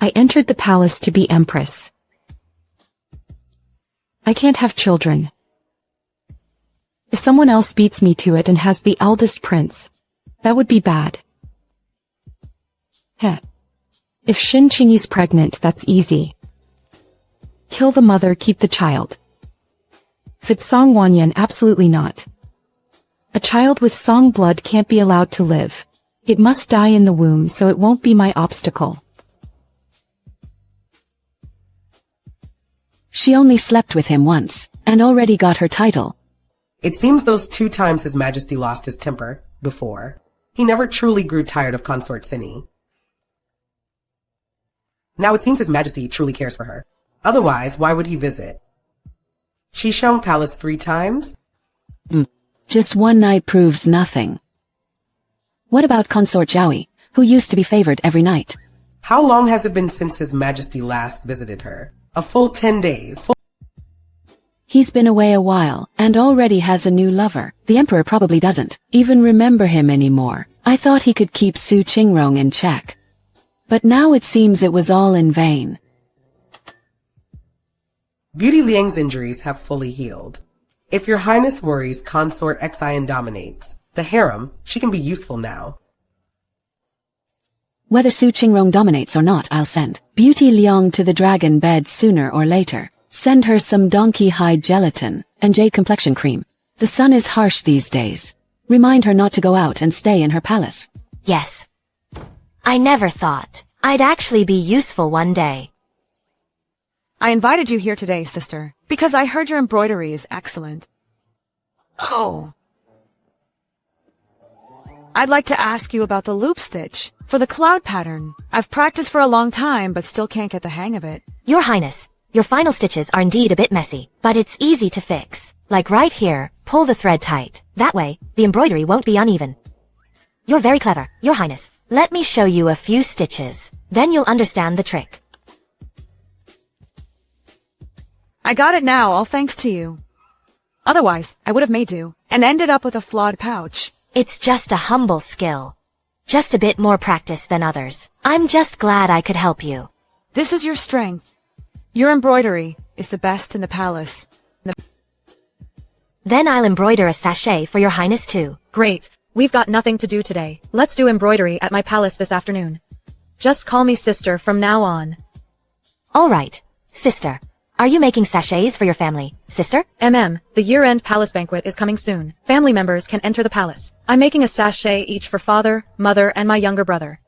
I entered the palace to be Empress. I can't have children. If someone else beats me to it and has the eldest prince, that would be bad. If Shen Qingyi's pregnant, that's easy. Kill the mother, keep the child. If it's Song Wanyan, absolutely not. A child with Song blood can't be allowed to live. It must die in the womb, so it won't be my obstacle. She only slept with him once, and already got her title. It seems those 2 times His Majesty lost his temper, before, he never truly grew tired of Consort Cinny. Now it seems His Majesty truly cares for her. Otherwise, why would he visit? She's shown palace 3 times? Just one night proves nothing. What about Consort Jowie, who used to be favored every night? How long has it been since His Majesty last visited her? A full 10 days. He's been away a while, and already has a new lover. The Emperor probably doesn't even remember him anymore. I thought he could keep Su Qingrong in check. But now it seems it was all in vain. Beauty Liang's injuries have fully healed. If Your Highness worries Consort Xian dominates the harem, she can be useful now. Whether Su Qingrong dominates or not, I'll send Beauty Liang to the dragon bed sooner or later. Send her some donkey hide gelatin and jade complexion cream. The sun is harsh these days. Remind her not to go out and stay in her palace. Yes. I never thought I'd actually be useful one day. I invited you here today, sister, because I heard your embroidery is excellent. Oh. I'd like to ask you about the loop stitch for the cloud pattern. I've practiced for a long time, but still can't get the hang of it. Your Highness, your final stitches are indeed a bit messy, but it's easy to fix. Like right here, pull the thread tight. That way, the embroidery won't be uneven. You're very clever, Your Highness. Let me show you a few stitches. Then you'll understand the trick. I got it now, all thanks to you. Otherwise, I would have made do, and ended up with a flawed pouch. It's just a humble skill. Just a bit more practice than others. I'm just glad I could help you. This is your strength. Your embroidery is the best in the palace. Then I'll embroider a sachet for Your Highness too. Great. We've got nothing to do today. Let's do embroidery at my palace this afternoon. Just call me sister from now on. All right, sister. Are you making sachets for your family, sister? The year-end palace banquet is coming soon. Family members can enter the palace. I'm making a sachet each for father, mother, and my younger brother.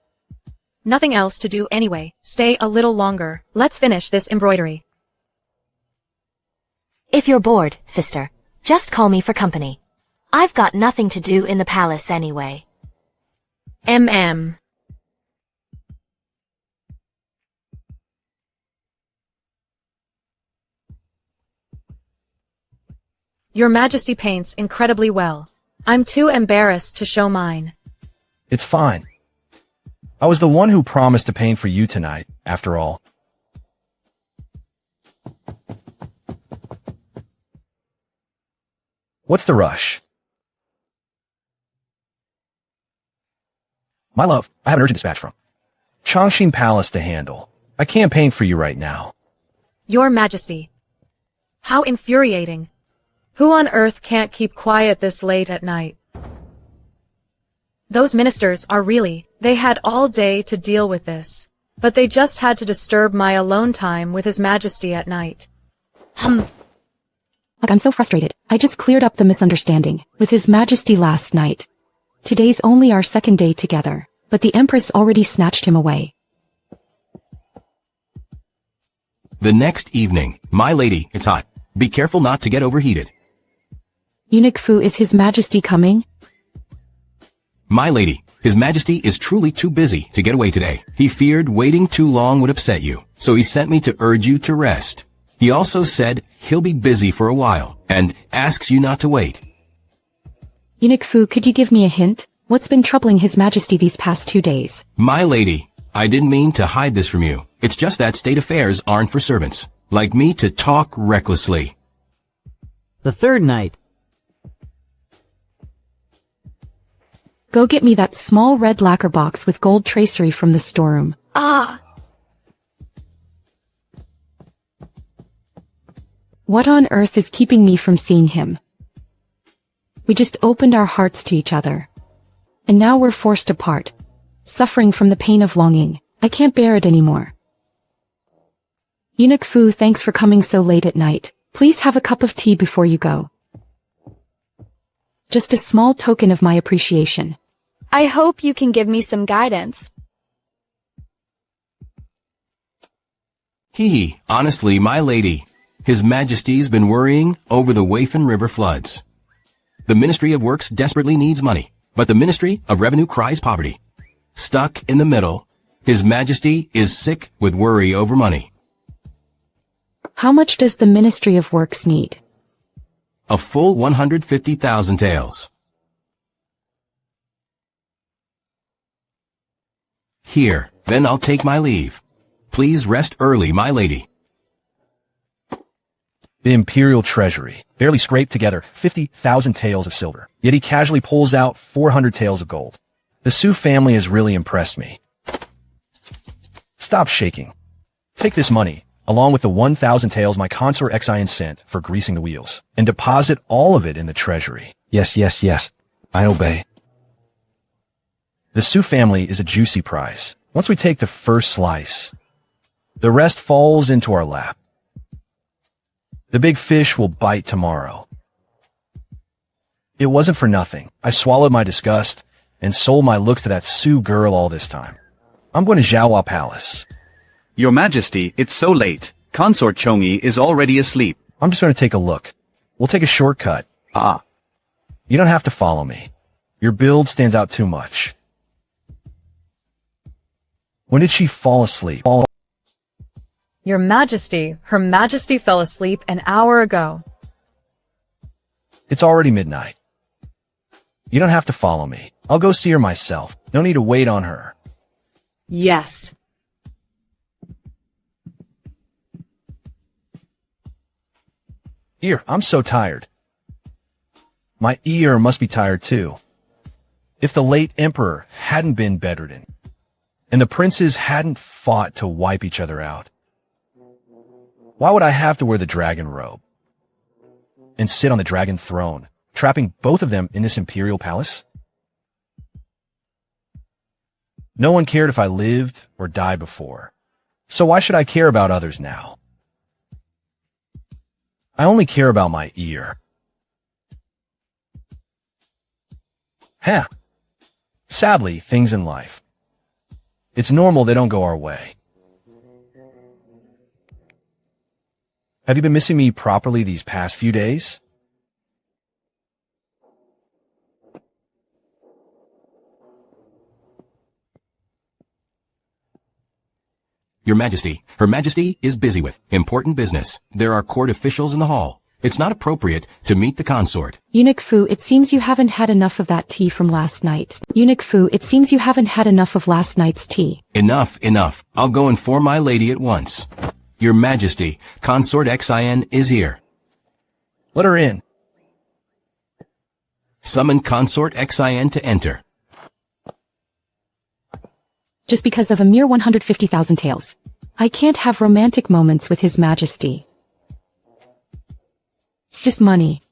Nothing else to do anyway. Stay a little longer. Let's finish this embroidery. If you're bored, sister, just call me for company. I've got nothing to do in the palace anyway. Your Majesty paints incredibly well. I'm too embarrassed to show mine. It's fine. I was the one who promised to paint for you tonight, after all. What's the rush? My love, I have an urgent dispatch from Chongqing Palace to handle. I can't paint for you right now. Your Majesty. How infuriating. Who on earth can't keep quiet this late at night? Those ministers are they had all day to deal with this. But they just had to disturb my alone time with His Majesty at night. Look, I'm so frustrated. I just cleared up the misunderstanding with His Majesty last night. Today's only our second day together, but the Empress already snatched him away. The next evening, my lady, it's hot. Be careful not to get overheated. Eunuch Fu, is His Majesty coming? My lady, His Majesty is truly too busy to get away today. He feared waiting too long would upset you, so he sent me to urge you to rest. He also said he'll be busy for a while, and asks you not to wait. Eunuch Fu, could you give me a hint? What's been troubling His Majesty these past 2 days? My lady, I didn't mean to hide this from you. It's just that state affairs aren't for servants, like me, to talk recklessly. The third night. Go get me that small red lacquer box with gold tracery from the storeroom. Ah! What on earth is keeping me from seeing him? We just opened our hearts to each other. And now we're forced apart, suffering from the pain of longing. I can't bear it anymore. Eunuch Fu, thanks for coming so late at night. Please have a cup of tea before you go. Just a small token of my appreciation. I hope you can give me some guidance. Honestly, my lady, His Majesty's been worrying over the Waifan River floods. The Ministry of Works desperately needs money, but the Ministry of Revenue cries poverty. Stuck in the middle, His Majesty is sick with worry over money. How much does the Ministry of Works need? A full 150,000 taels. Here, then I'll take my leave. Please rest early, my lady. The Imperial Treasury barely scraped together 50,000 taels of silver, yet he casually pulls out 400 taels of gold. The Su family has really impressed me. Stop shaking. Take this money, along with the 1,000 taels my consort Xian sent for greasing the wheels, and deposit all of it in the treasury. Yes, yes, yes. I obey. The Su family is a juicy prize. Once we take the first slice, the rest falls into our lap. The big fish will bite tomorrow. It wasn't for nothing. I swallowed my disgust and sold my looks to that Su girl all this time. I'm going to Zhaohua Palace. Your Majesty, it's so late. Consort Qingyi is already asleep. I'm just going to take a look. We'll take a shortcut. Ah. You don't have to follow me. Your build stands out too much. When did she fall asleep? Your Majesty, Her Majesty fell asleep an hour ago. It's already midnight. You don't have to follow me. I'll go see her myself. No need to wait on her. Yes. Ear, I'm so tired. My ear must be tired too. If the late emperor hadn't been bedridden, and the princes hadn't fought to wipe each other out, why would I have to wear the dragon robe and sit on the dragon throne, trapping both of them in this imperial palace? No one cared if I lived or died before, so why should I care about others now? I only care about my ear. Huh. Sadly, things in life. It's normal they don't go our way. Have you been missing me properly these past few days? Your Majesty, Her Majesty is busy with important business. There are court officials in the hall. It's not appropriate to meet the consort. Eunuch Fu, it seems you haven't had enough of that tea from last night. Eunuch Fu, it seems you haven't had enough of last night's tea. Enough, enough. I'll go inform my lady at once. Your Majesty, Consort Xian is here. Let her in. Summon Consort Xian to enter. Just because of a mere 150,000 taels. I can't have romantic moments with His Majesty. It's just money.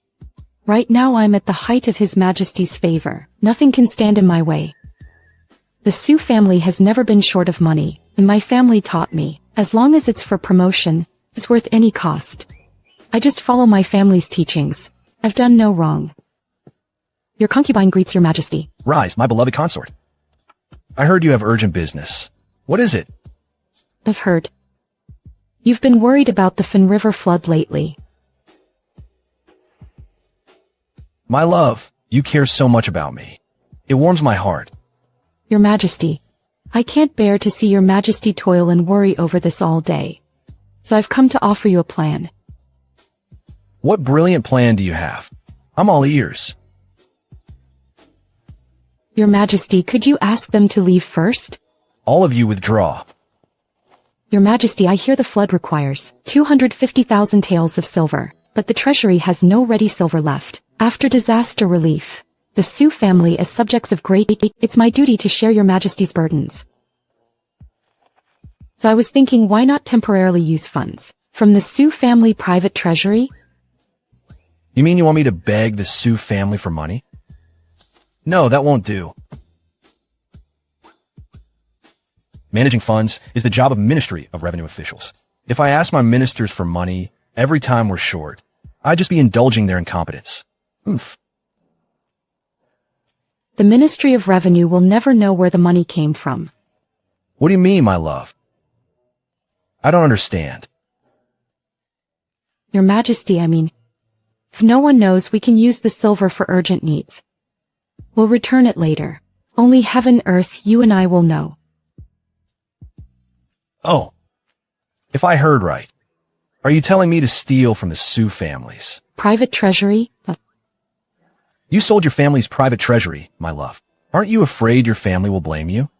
Right now I'm at the height of His Majesty's favor. Nothing can stand in my way. The Su family has never been short of money, and my family taught me, as long as it's for promotion, it's worth any cost. I just follow my family's teachings. I've done no wrong. Your concubine greets Your Majesty. Rise, my beloved consort. I heard you have urgent business. What is it? I've heard. You've been worried about the Fen River flood lately. My love, you care so much about me. It warms my heart. Your Majesty, I can't bear to see your Majesty toil and worry over this all day. So I've come to offer you a plan. What brilliant plan do you have? I'm all ears. Your Majesty, could you ask them to leave first? All of you withdraw. Your Majesty, I hear the flood requires 250,000 taels of silver, but the treasury has no ready silver left. After disaster relief, the Su family as subjects of great, it's my duty to share your Majesty's burdens. So I was thinking, why not temporarily use funds from the Su family private treasury? You mean you want me to beg the Su family for money? No, that won't do. Managing funds is the job of Ministry of Revenue officials. If I ask my ministers for money every time we're short, I'd just be indulging their incompetence. Oof. The Ministry of Revenue will never know where the money came from. What do you mean, my love? I don't understand. Your Majesty, I mean, if no one knows, we can use the silver for urgent needs. We'll return it later. Only heaven, earth, you and I will know. Oh, if I heard right, are you telling me to steal from the Su families? Private treasury? You sold your family's private treasury, my love. Aren't you afraid your family will blame you?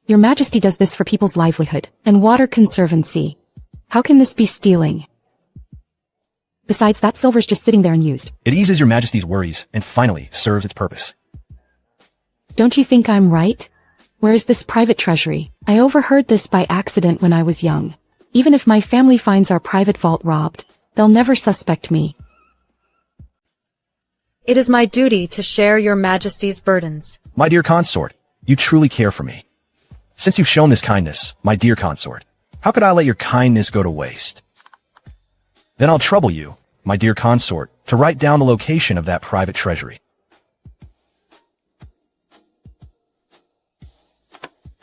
Your Majesty does this for people's livelihood and water conservancy. How can this be stealing? Besides, that silver's just sitting there unused. It eases your Majesty's worries and finally serves its purpose. Don't you think I'm right? Where is this private treasury? I overheard this by accident when I was young. Even if my family finds our private vault robbed, they'll never suspect me. It is my duty to share your Majesty's burdens. My dear consort, you truly care for me. Since you've shown this kindness, my dear consort, how could I let your kindness go to waste? Then I'll trouble you, my dear consort, to write down the location of that private treasury.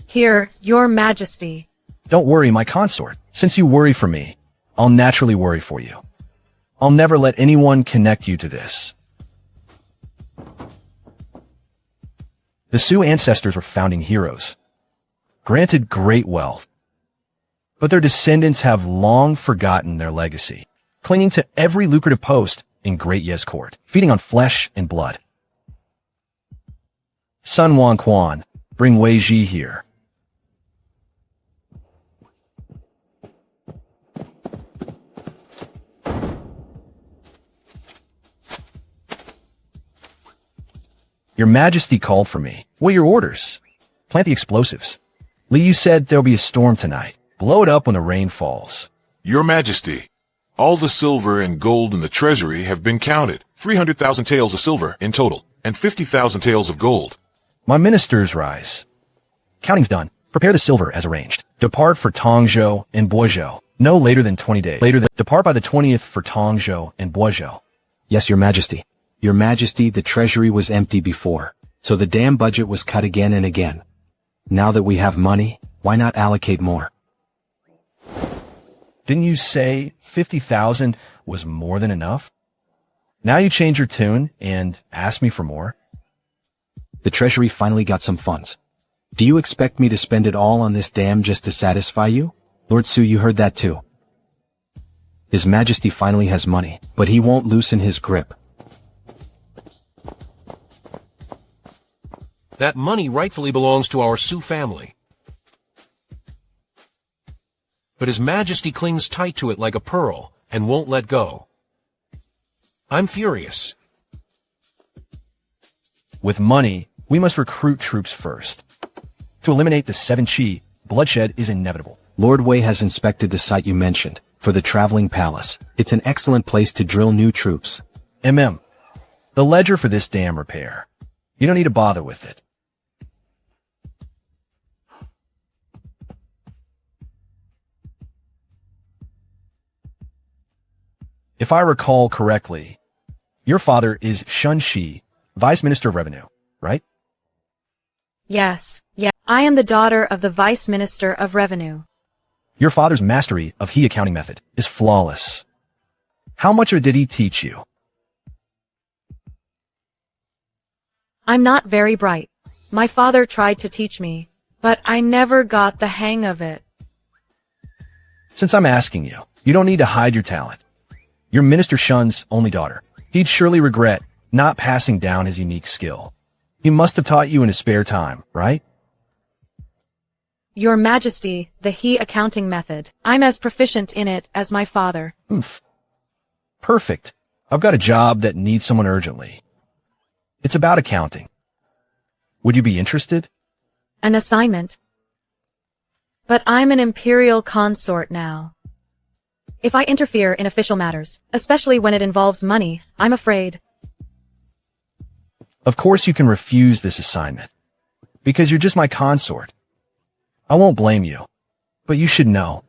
Here, your Majesty. Don't worry, my consort. Since you worry for me, I'll naturally worry for you. I'll never let anyone connect you to this. The Su ancestors were founding heroes, granted great wealth, but their descendants have long forgotten their legacy, clinging to every lucrative post in Great Ye's court, feeding on flesh and blood. Sun Wan Quan, bring Wei Ji here. Your Majesty called for me. What are your orders? Plant the explosives. Li Yu said there'll be a storm tonight. Blow it up when the rain falls. Your Majesty, all the silver and gold in the treasury have been counted. 300,000 taels of silver in total, and 50,000 taels of gold. My ministers rise. Counting's done. Prepare the silver as arranged. Depart for Tongzhou and Boizhou. No later than 20 days. Depart by the 20th for Tongzhou and Boizhou. Yes, Your Majesty. Your Majesty, the treasury was empty before, so the dam budget was cut again and again. Now that we have money, why not allocate more? Didn't you say 50,000 was more than enough? Now you change your tune and ask me for more? The treasury finally got some funds. Do you expect me to spend it all on this dam just to satisfy you? Lord Su, you heard that too. His Majesty finally has money, but he won't loosen his grip. That money rightfully belongs to our Su family. But His Majesty clings tight to it like a pearl and won't let go. I'm furious. With money, we must recruit troops first. To eliminate the 7 Qi, bloodshed is inevitable. Lord Wei has inspected the site you mentioned, for the traveling palace. It's an excellent place to drill new troops. The ledger for this dam repair. You don't need to bother with it. If I recall correctly, your father is Shen Qingyi, Vice Minister of Revenue, right? Yes. I am the daughter of the Vice Minister of Revenue. Your father's mastery of he accounting method is flawless. How much did he teach you? I'm not very bright. My father tried to teach me, but I never got the hang of it. Since I'm asking you, you don't need to hide your talent. You're Minister Shen's only daughter. He'd surely regret not passing down his unique skill. He must have taught you in his spare time, right? Your Majesty, the he accounting method. I'm as proficient in it as my father. Oof. Perfect. I've got a job that needs someone urgently. It's about accounting. Would you be interested? An assignment. But I'm an imperial consort now. If I interfere in official matters, especially when it involves money, I'm afraid. Of course you can refuse this assignment, because you're just my consort. I won't blame you, but you should know.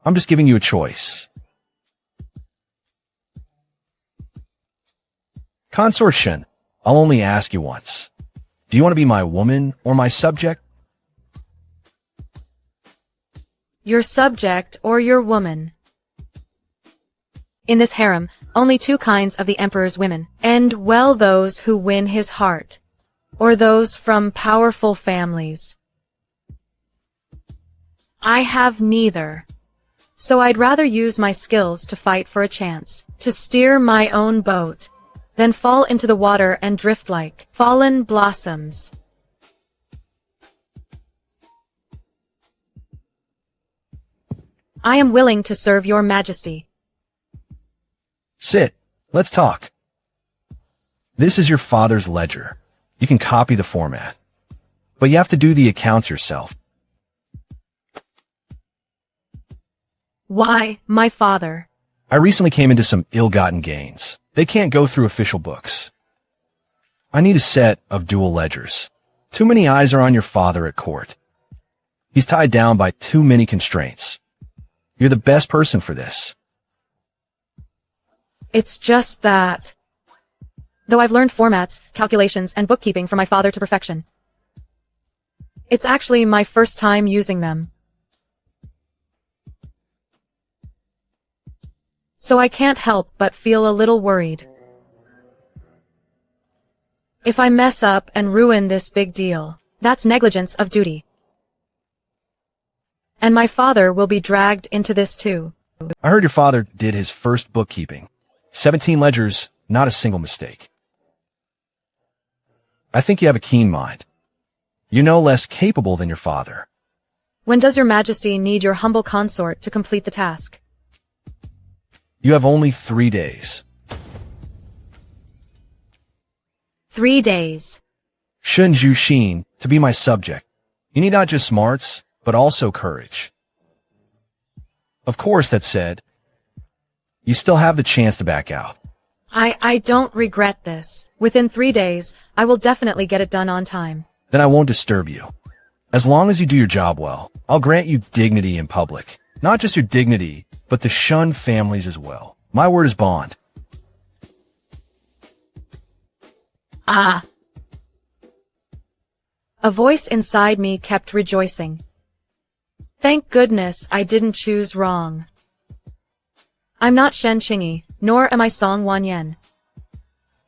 I'm just giving you a choice. Consort Shen, I'll only ask you once. Do you want to be my woman or my subject? Your subject or your woman. In this harem, only two kinds of the emperor's women, and well those who win his heart, or those from powerful families. I have neither. So I'd rather use my skills to fight for a chance, to steer my own boat, than fall into the water and drift like fallen blossoms. I am willing to serve your Majesty. Sit. Let's talk. This is your father's ledger. You can copy the format, but you have to do the accounts yourself. Why, my father? I recently came into some ill-gotten gains. They can't go through official books. I need a set of dual ledgers. Too many eyes are on your father at court. He's tied down by too many constraints. You're the best person for this. It's just that. Though I've learned formats, calculations, and bookkeeping from my father to perfection, it's actually my first time using them. So I can't help but feel a little worried. If I mess up and ruin this big deal, that's negligence of duty. And my father will be dragged into this too. I heard your father did his first bookkeeping. 17 ledgers, not a single mistake. I think you have a keen mind. You're no less capable than your father. When does your Majesty need your humble consort to complete the task? You have only 3 days. 3 days. Shen Qingyi, to be my subject, you need not just smarts, but also courage. Of course, that said, you still have the chance to back out. I don't regret this. Within 3 days, I will definitely get it done on time. Then I won't disturb you. As long as you do your job well, I'll grant you dignity in public. Not just your dignity, but the Shen families as well. My word is bond. Ah! A voice inside me kept rejoicing. Thank goodness I didn't choose wrong. I'm not Shen Qingyi, nor am I Song Wanyan.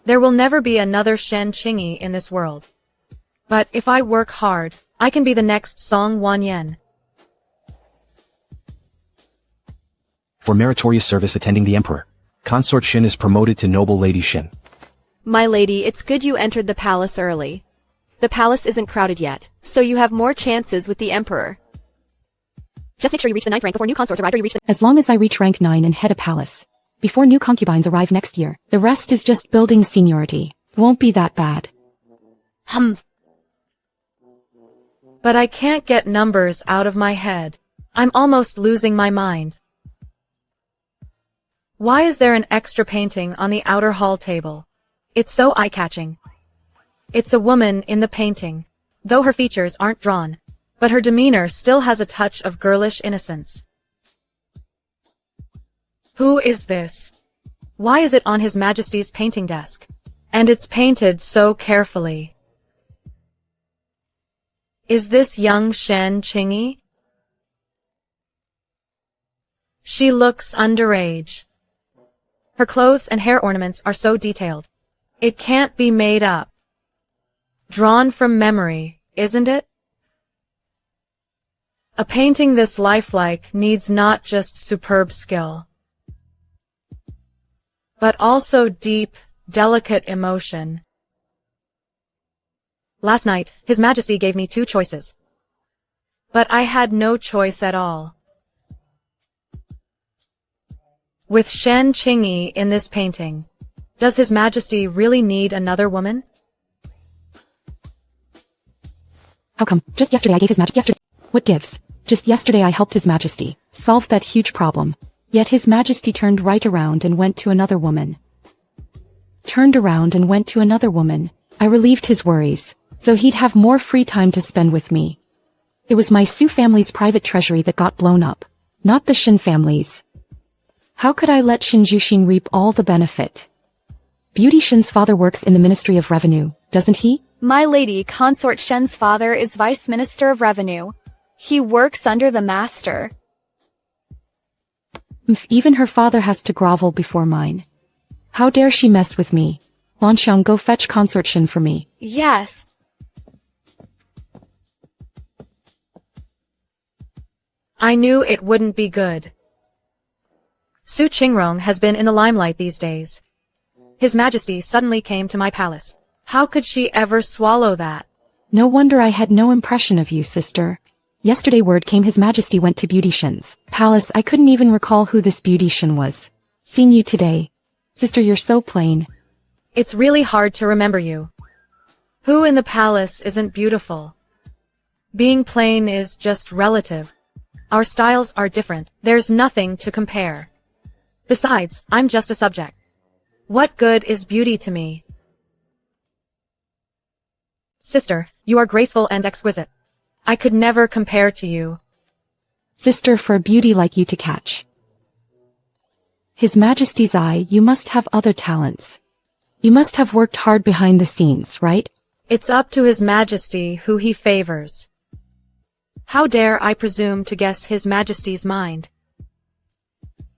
There will never be another Shen Qingyi in this world. But if I work hard, I can be the next Song Wanyan. For meritorious service attending the Emperor, Consort Shen is promoted to Noble Lady Shen. My lady, it's good you entered the palace early. The palace isn't crowded yet, so you have more chances with the Emperor. Just make sure you reach the 9th rank before new consorts arrive or you reach the— As long as I reach rank 9 and head a palace, before new concubines arrive next year, the rest is just building seniority. Won't be that bad. But I can't get numbers out of my head. I'm almost losing my mind. Why is there an extra painting on the outer hall table? It's so eye-catching. It's a woman in the painting, though her features aren't drawn, but her demeanor still has a touch of girlish innocence. Who is this? Why is it on His Majesty's painting desk? And it's painted so carefully. Is this young Shen Qingyi? She looks underage. Her clothes and hair ornaments are so detailed. It can't be made up. Drawn from memory, isn't it? A painting this lifelike needs not just superb skill, but also deep, delicate emotion. Last night, His Majesty gave me 2 choices. But I had no choice at all. With Shen Qingyi in this painting, does His Majesty really need another woman? How come? Just yesterday I gave His Majesty What gives? Just yesterday I helped His Majesty solve that huge problem. Yet His Majesty turned right around and went to another woman. I relieved his worries, so he'd have more free time to spend with me. It was my Su family's private treasury that got blown up, not the Shen family's. How could I let Shen Qingyi reap all the benefit? Beauty Shen's father works in the Ministry of Revenue, doesn't he? My lady, Consort Shen's father is Vice Minister of Revenue. He works under the master. Even her father has to grovel before mine. How dare she mess with me? Lanxiang, go fetch Consort Shen for me. Yes. I knew it wouldn't be good. Su Qingrong has been in the limelight these days. His Majesty suddenly came to my palace. How could she ever swallow that? No wonder I had no impression of you, sister. Yesterday word came His Majesty went to Beauty Shen's palace. I couldn't even recall who this Beauty Shen was. Seeing you today. Sister, you're so plain. It's really hard to remember you. Who in the palace isn't beautiful? Being plain is just relative. Our styles are different. There's nothing to compare. Besides, I'm just a subject. What good is beauty to me? Sister, you are graceful and exquisite. I could never compare to you. Sister, for a beauty like you to catch His Majesty's eye, you must have other talents. You must have worked hard behind the scenes, right? It's up to His Majesty who he favors. How dare I presume to guess His Majesty's mind?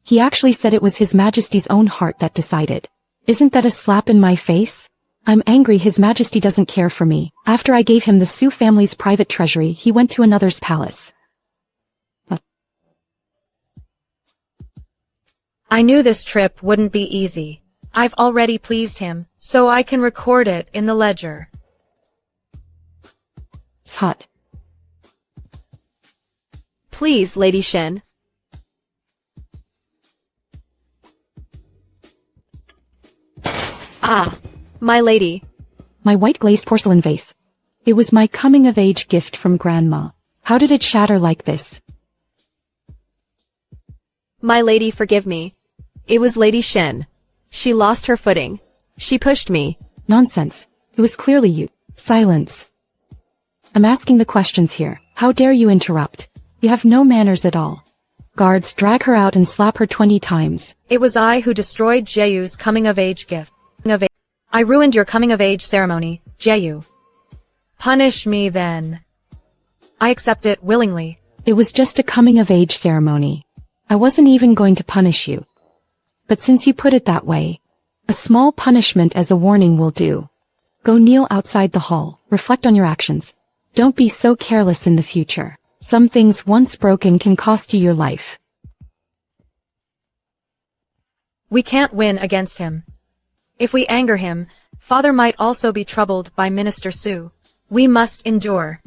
He actually said it was His Majesty's own heart that decided. Isn't that a slap in my face? I'm angry His Majesty doesn't care for me. After I gave him the Su family's private treasury, he went to another's palace. I knew this trip wouldn't be easy. I've already pleased him, so I can record it in the ledger. It's hot. Please, Lady Shen. Ah, my lady. My white glazed porcelain vase. It was my coming-of-age gift from Grandma. How did it shatter like this? My lady, forgive me. It was Lady Shen. She lost her footing. She pushed me. Nonsense. It was clearly you. Silence. I'm asking the questions here. How dare you interrupt? You have no manners at all. Guards, drag her out and slap her 20 times. It was I who destroyed Jieyu's coming-of-age gift. I ruined your coming-of-age ceremony, Jieyu. Punish me then. I accept it willingly. It was just a coming-of-age ceremony. I wasn't even going to punish you. But since you put it that way, a small punishment as a warning will do. Go kneel outside the hall, reflect on your actions. Don't be so careless in the future. Some things once broken can cost you your life. We can't win against him. If we anger him, Father might also be troubled by Minister Su. We must endure.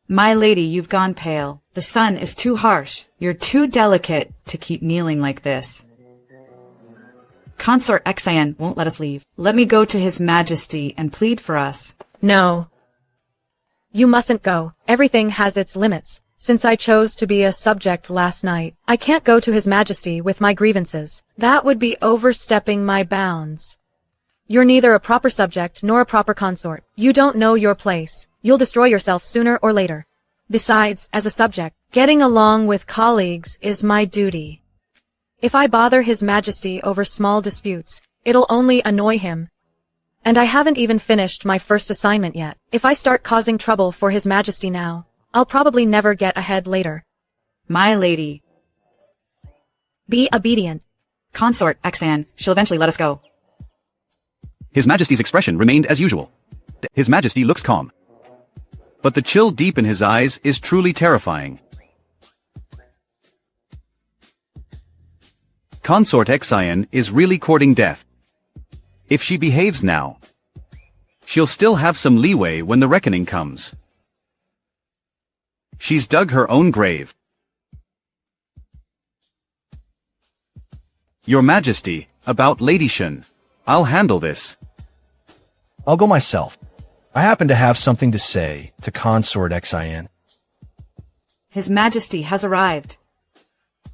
My lady, you've gone pale. The sun is too harsh. You're too delicate to keep kneeling like this. Consort Xian won't let us leave. Let me go to His Majesty and plead for us. No. You mustn't go. Everything has its limits. Since I chose to be a subject last night, I can't go to His Majesty with my grievances. That would be overstepping my bounds. You're neither a proper subject nor a proper consort. You don't know your place. You'll destroy yourself sooner or later. Besides, as a subject, getting along with colleagues is my duty. If I bother His Majesty over small disputes, it'll only annoy him. And I haven't even finished my first assignment yet. If I start causing trouble for His Majesty now, I'll probably never get ahead later. My lady, Be obedient. Consort Xan, she'll eventually let us go. His Majesty's expression remained as usual. His Majesty looks calm. But the chill deep in his eyes is truly terrifying. Consort Xian is really courting death. If she behaves now, she'll still have some leeway when the reckoning comes. She's dug her own grave. Your Majesty, about Lady Shen. I'll handle this. I'll go myself. I happen to have something to say to Consort Xian. His Majesty has arrived.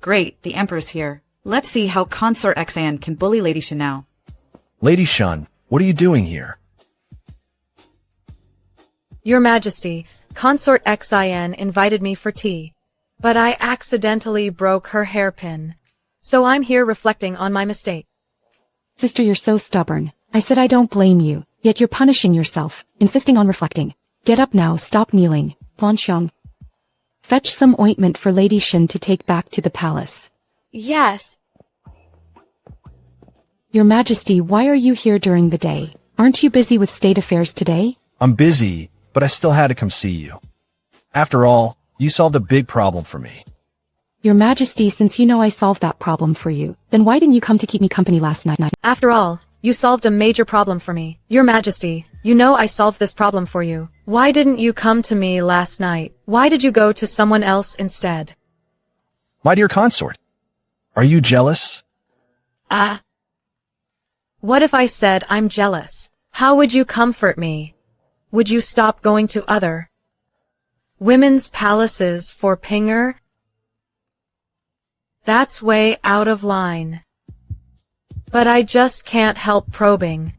Great, the Emperor's here. Let's see how Consort Xian can bully Lady Shen now. Lady Shen, what are you doing here? Your Majesty, Consort Xian invited me for tea. But I accidentally broke her hairpin. So I'm here reflecting on my mistake. Sister, you're so stubborn. I said I don't blame you, yet you're punishing yourself, insisting on reflecting. Get up now, stop kneeling. Planxiang. Fetch some ointment for Lady Shen to take back to the palace. Yes. Your Majesty, why are you here during the day? Aren't you busy with state affairs today? I'm busy, but I still had to come see you. After all, you solved a big problem for me. Your Majesty, since you know I solved that problem for you, then why didn't you come to keep me company last night? After all, you solved a major problem for me. Your Majesty, you know I solved this problem for you. Why didn't you come to me last night? Why did you go to someone else instead? My dear consort, are you jealous? What if I said I'm jealous? How would you comfort me? Would you stop going to other women's palaces for Pinger? That's way out of line. But I just can't help probing.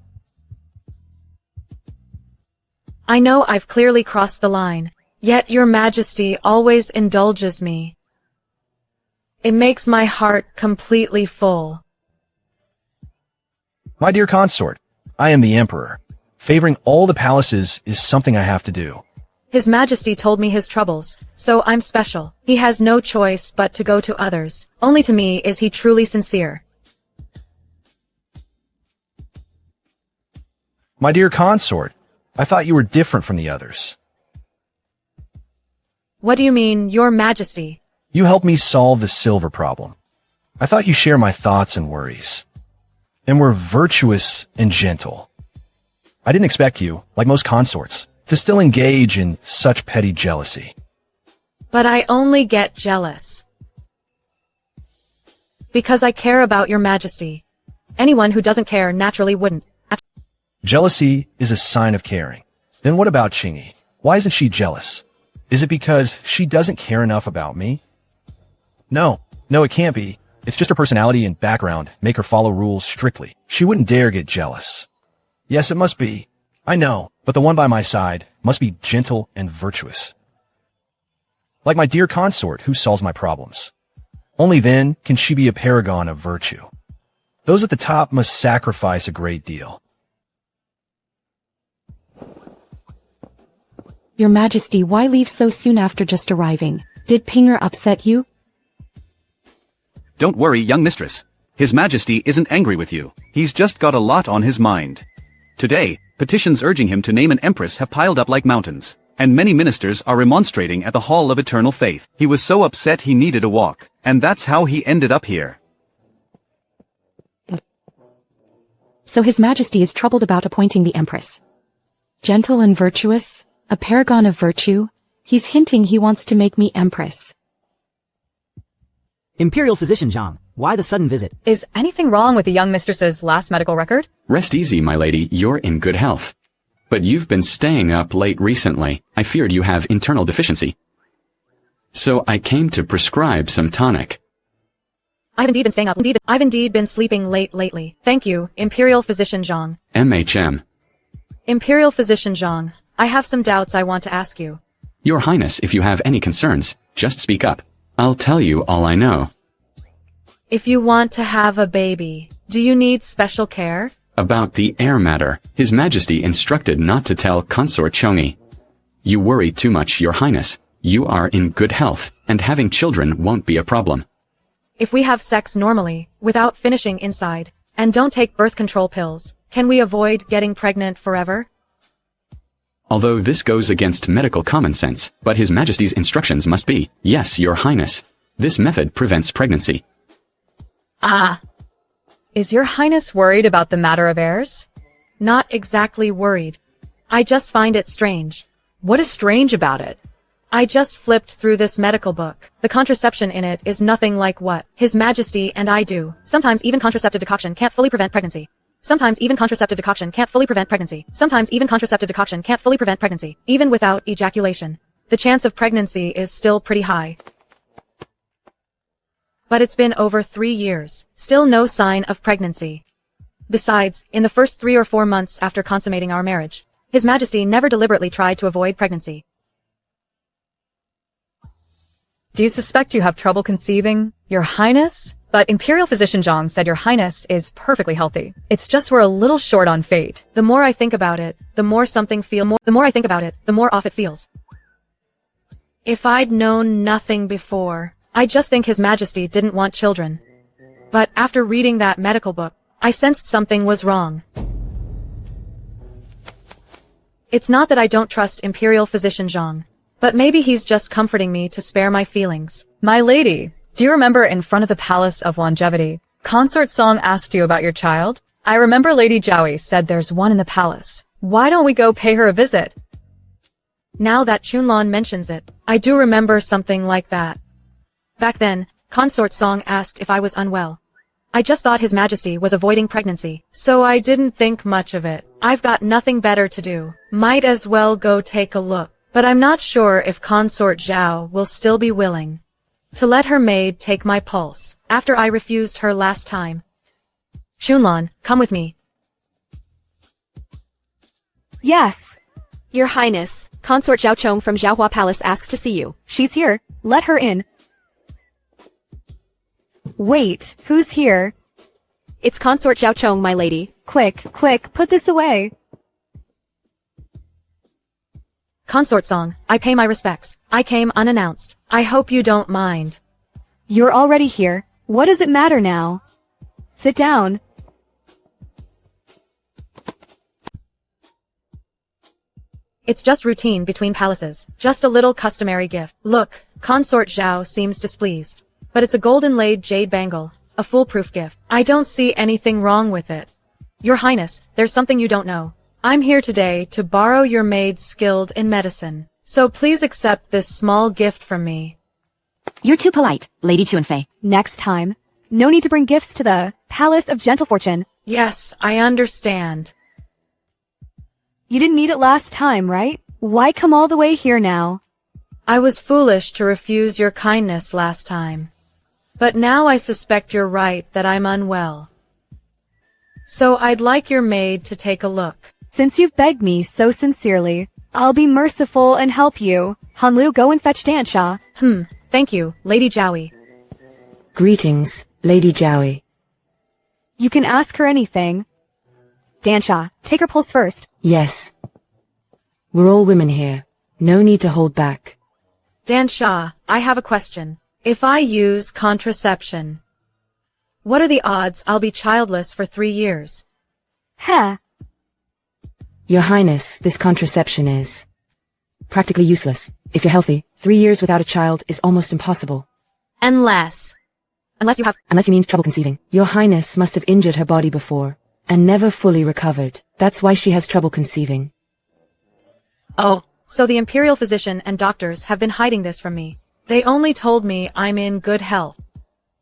I know I've clearly crossed the line, yet your Majesty always indulges me. It makes my heart completely full. My dear consort, I am the Emperor. Favoring all the palaces is something I have to do. His Majesty told me his troubles, so I'm special. He has no choice but to go to others. Only to me is he truly sincere. My dear consort, I thought you were different from the others. What do you mean, Your Majesty? You helped me solve the silver problem. I thought you shared my thoughts and worries, and were virtuous and gentle. I didn't expect you, like most consorts, to still engage in such petty jealousy. But I only get jealous because I care about Your Majesty. Anyone who doesn't care naturally wouldn't. Jealousy is a sign of caring. Then what about Qingyi? Why isn't she jealous? Is it because she doesn't care enough about me? No, it can't be. It's just her personality and background make her follow rules strictly. She wouldn't dare get jealous. Yes, it must be. I know, but the one by my side must be gentle and virtuous. Like my dear consort who solves my problems. Only then can she be a paragon of virtue. Those at the top must sacrifice a great deal. Your Majesty, why leave so soon after just arriving? Did Pinger upset you? Don't worry, young mistress. His Majesty isn't angry with you. He's just got a lot on his mind. Today, petitions urging him to name an empress have piled up like mountains, and many ministers are remonstrating at the Hall of Eternal Faith. He was so upset he needed a walk, and that's how he ended up here. So His Majesty is troubled about appointing the empress. Gentle and virtuous, a paragon of virtue, he's hinting he wants to make me empress. Imperial Physician Zhang, why the sudden visit? Is anything wrong with the young mistress's last medical record? Rest easy, my lady, you're in good health. But you've been staying up late recently. I feared you have internal deficiency. So I came to prescribe some tonic. I've indeed been staying up. I've indeed been sleeping late lately. Thank you, Imperial Physician Zhang. MHM. Imperial Physician Zhang, I have some doubts I want to ask you. Your Highness, if you have any concerns, just speak up. I'll tell you all I know. If you want to have a baby, do you need special care? About the heir matter, His Majesty instructed not to tell Consort Qingyi. You worry too much, Your Highness. You are in good health, and having children won't be a problem. If we have sex normally, without finishing inside, and don't take birth control pills, can we avoid getting pregnant forever? Although this goes against medical common sense, but His Majesty's instructions must be, yes, Your Highness. This method prevents pregnancy. Is Your Highness worried about the matter of heirs? Not exactly worried. I just find it strange. What is strange about it? I just flipped through this medical book. The contraception in it is nothing like what His Majesty and I do. Sometimes even contraceptive decoction can't fully prevent pregnancy. Sometimes even contraceptive decoction can't fully prevent pregnancy. Sometimes even contraceptive decoction can't fully prevent pregnancy. Even without ejaculation, the chance of pregnancy is still pretty high. But it's been over 3 years. Still no sign of pregnancy. Besides, in the first 3 or 4 months after consummating our marriage, His Majesty never deliberately tried to avoid pregnancy. Do you suspect you have trouble conceiving, Your Highness? But Imperial Physician Zhang said Your Highness is perfectly healthy. It's just we're a little short on fate. The more I think about it, the more I think about it, the more off it feels. If I'd known nothing before, I just think His Majesty didn't want children. But after reading that medical book, I sensed something was wrong. It's not that I don't trust Imperial Physician Zhang, but maybe he's just comforting me to spare my feelings. My lady, do you remember in front of the Palace of Longevity, Consort Song asked you about your child? I remember Lady Jowie said there's one in the palace. Why don't we go pay her a visit? Now that Chunlan mentions it, I do remember something like that. Back then, Consort Song asked if I was unwell. I just thought His Majesty was avoiding pregnancy, so I didn't think much of it. I've got nothing better to do. Might as well go take a look. But I'm not sure if Consort Zhao will still be willing to let her maid take my pulse after I refused her last time. Chunlan, come with me. Yes. Your Highness, Consort Zhao Chong from Zhaohua Palace asks to see you. She's here. Let her in. Wait, who's here? It's Consort Zhao Chong, my lady. Quick, quick, put this away. Consort Song, I pay my respects. I came unannounced. I hope you don't mind. You're already here. What does it matter now? Sit down. It's just routine between palaces. Just a little customary gift. Look, Consort Zhao seems displeased. But it's a golden-laid jade bangle. A foolproof gift. I don't see anything wrong with it. Your Highness, there's something you don't know. I'm here today to borrow your maid skilled in medicine. So please accept this small gift from me. You're too polite, Lady Chuanfei. Next time. No need to bring gifts to the Palace of Gentle Fortune. Yes, I understand. You didn't need it last time, right? Why come all the way here now? I was foolish to refuse your kindness last time. But now I suspect you're right that I'm unwell. So I'd like your maid to take a look. Since you've begged me so sincerely, I'll be merciful and help you. Hanlu, go and fetch Dansha. Thank you, Lady Jowie. Greetings, Lady Jowie. You can ask her anything. Dansha, take her pulse first. Yes. We're all women here. No need to hold back. Dansha, I have a question. If I use contraception, what are the odds I'll be childless for 3 years? Heh. Your Highness, this contraception is practically useless. If you're healthy, 3 years without a child is almost impossible. Unless you mean trouble conceiving. Your Highness must have injured her body before, and never fully recovered. That's why she has trouble conceiving. Oh, so the Imperial physician and doctors have been hiding this from me. They only told me I'm in good health.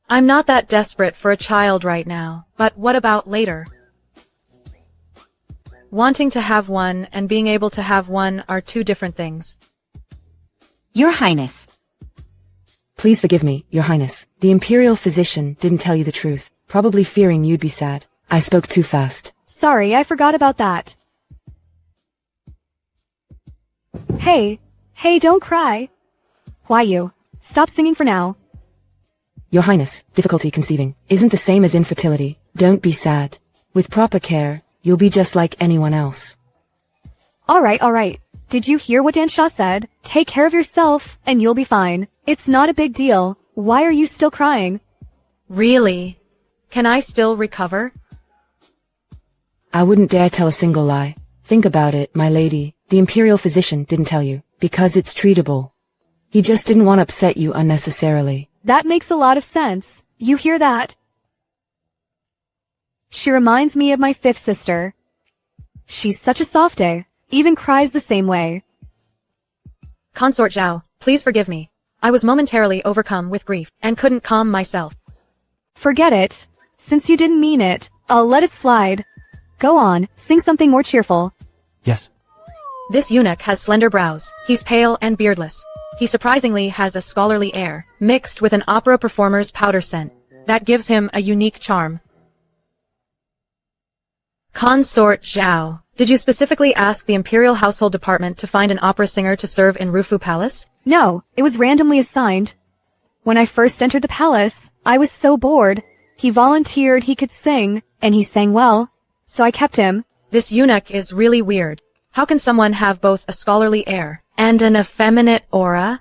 I'm not that desperate for a child right now, but what about later? Wanting to have one and being able to have one are two different things. Your Highness. Please forgive me, Your Highness. The Imperial physician didn't tell you the truth, probably fearing you'd be sad. I spoke too fast. Sorry, I forgot about that. Hey, don't cry. Why you? Stop singing for now. Your Highness, difficulty conceiving isn't the same as infertility. Don't be sad. With proper care, you'll be just like anyone else. Alright. Did you hear what Dansha said? Take care of yourself, and you'll be fine. It's not a big deal. Why are you still crying? Really? Can I still recover? I wouldn't dare tell a single lie. Think about it, my lady. The imperial physician didn't tell you, because it's treatable. He just didn't want to upset you unnecessarily. That makes a lot of sense. You hear that? She reminds me of my fifth sister. She's such a softie, even cries the same way. Consort Zhao, please forgive me. I was momentarily overcome with grief, and couldn't calm myself. Forget it. Since you didn't mean it, I'll let it slide. Go on, sing something more cheerful. Yes. This eunuch has slender brows. He's pale and beardless. He surprisingly has a scholarly air, mixed with an opera performer's powder scent. That gives him a unique charm. Consort Zhao, did you specifically ask the Imperial Household Department to find an opera singer to serve in Rufu Palace? No, it was randomly assigned. When I first entered the palace, I was so bored. He volunteered he could sing, and he sang well, so I kept him. This eunuch is really weird. How can someone have both a scholarly air and an effeminate aura?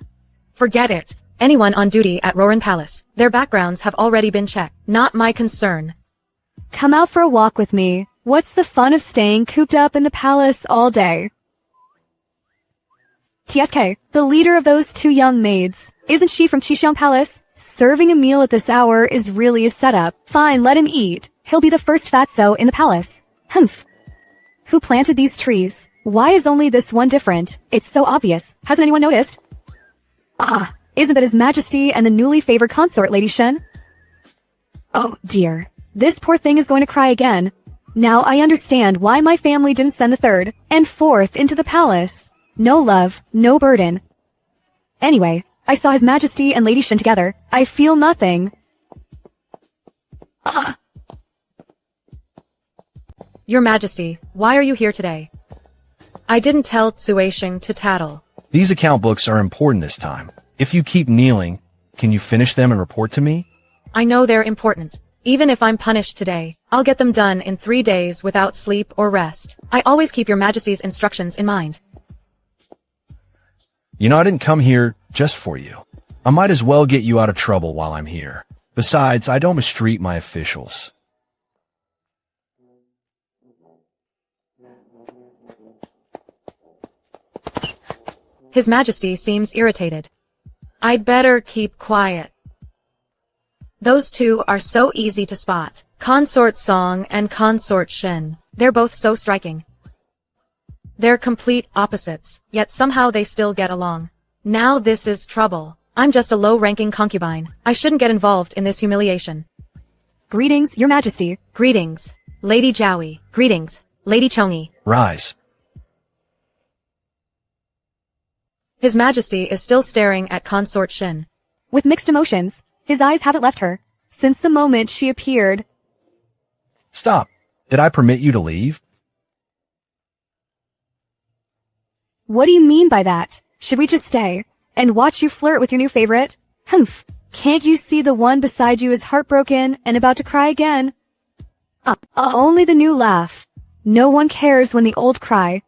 Forget it. Anyone on duty at Roran Palace, their backgrounds have already been checked. Not my concern. Come out for a walk with me. What's the fun of staying cooped up in the palace all day? TSK, the leader of those two young maids. Isn't she from Qishan Palace? Serving a meal at this hour is really a setup. Fine, let him eat. He'll be the first fatso in the palace. Humph. Who planted these trees? Why is only this one different? It's so obvious. Hasn't anyone noticed? Ah, isn't that His Majesty and the newly favored consort, Lady Shen? Oh dear. This poor thing is going to cry again. Now I understand why my family didn't send the third and fourth into the palace. No love, no burden. Anyway, I saw His Majesty and Lady Shen together. I feel nothing. Your Majesty, why are you here today? I didn't tell Tsueshing to tattle. These account books are important this time. If you keep kneeling, can you finish them and report to me? I know they're important. Even if I'm punished today, I'll get them done in 3 days without sleep or rest. I always keep your Majesty's instructions in mind. You know, I didn't come here just for you. I might as well get you out of trouble while I'm here. Besides, I don't mistreat my officials. His Majesty seems irritated. I'd better keep quiet. Those two are so easy to spot. Consort Song and Consort Shen. They're both so striking. They're complete opposites, yet somehow they still get along. Now this is trouble. I'm just a low-ranking concubine. I shouldn't get involved in this humiliation. Greetings, Your Majesty. Greetings, Lady Jowie. Greetings, Lady Qingyi. Rise. His Majesty is still staring at Consort Shen. With mixed emotions, his eyes haven't left her since the moment she appeared. Stop. Did I permit you to leave? What do you mean by that? Should we just stay and watch you flirt with your new favorite? Humph. Can't you see the one beside you is heartbroken and about to cry again? Only the new laugh. No one cares when the old cry.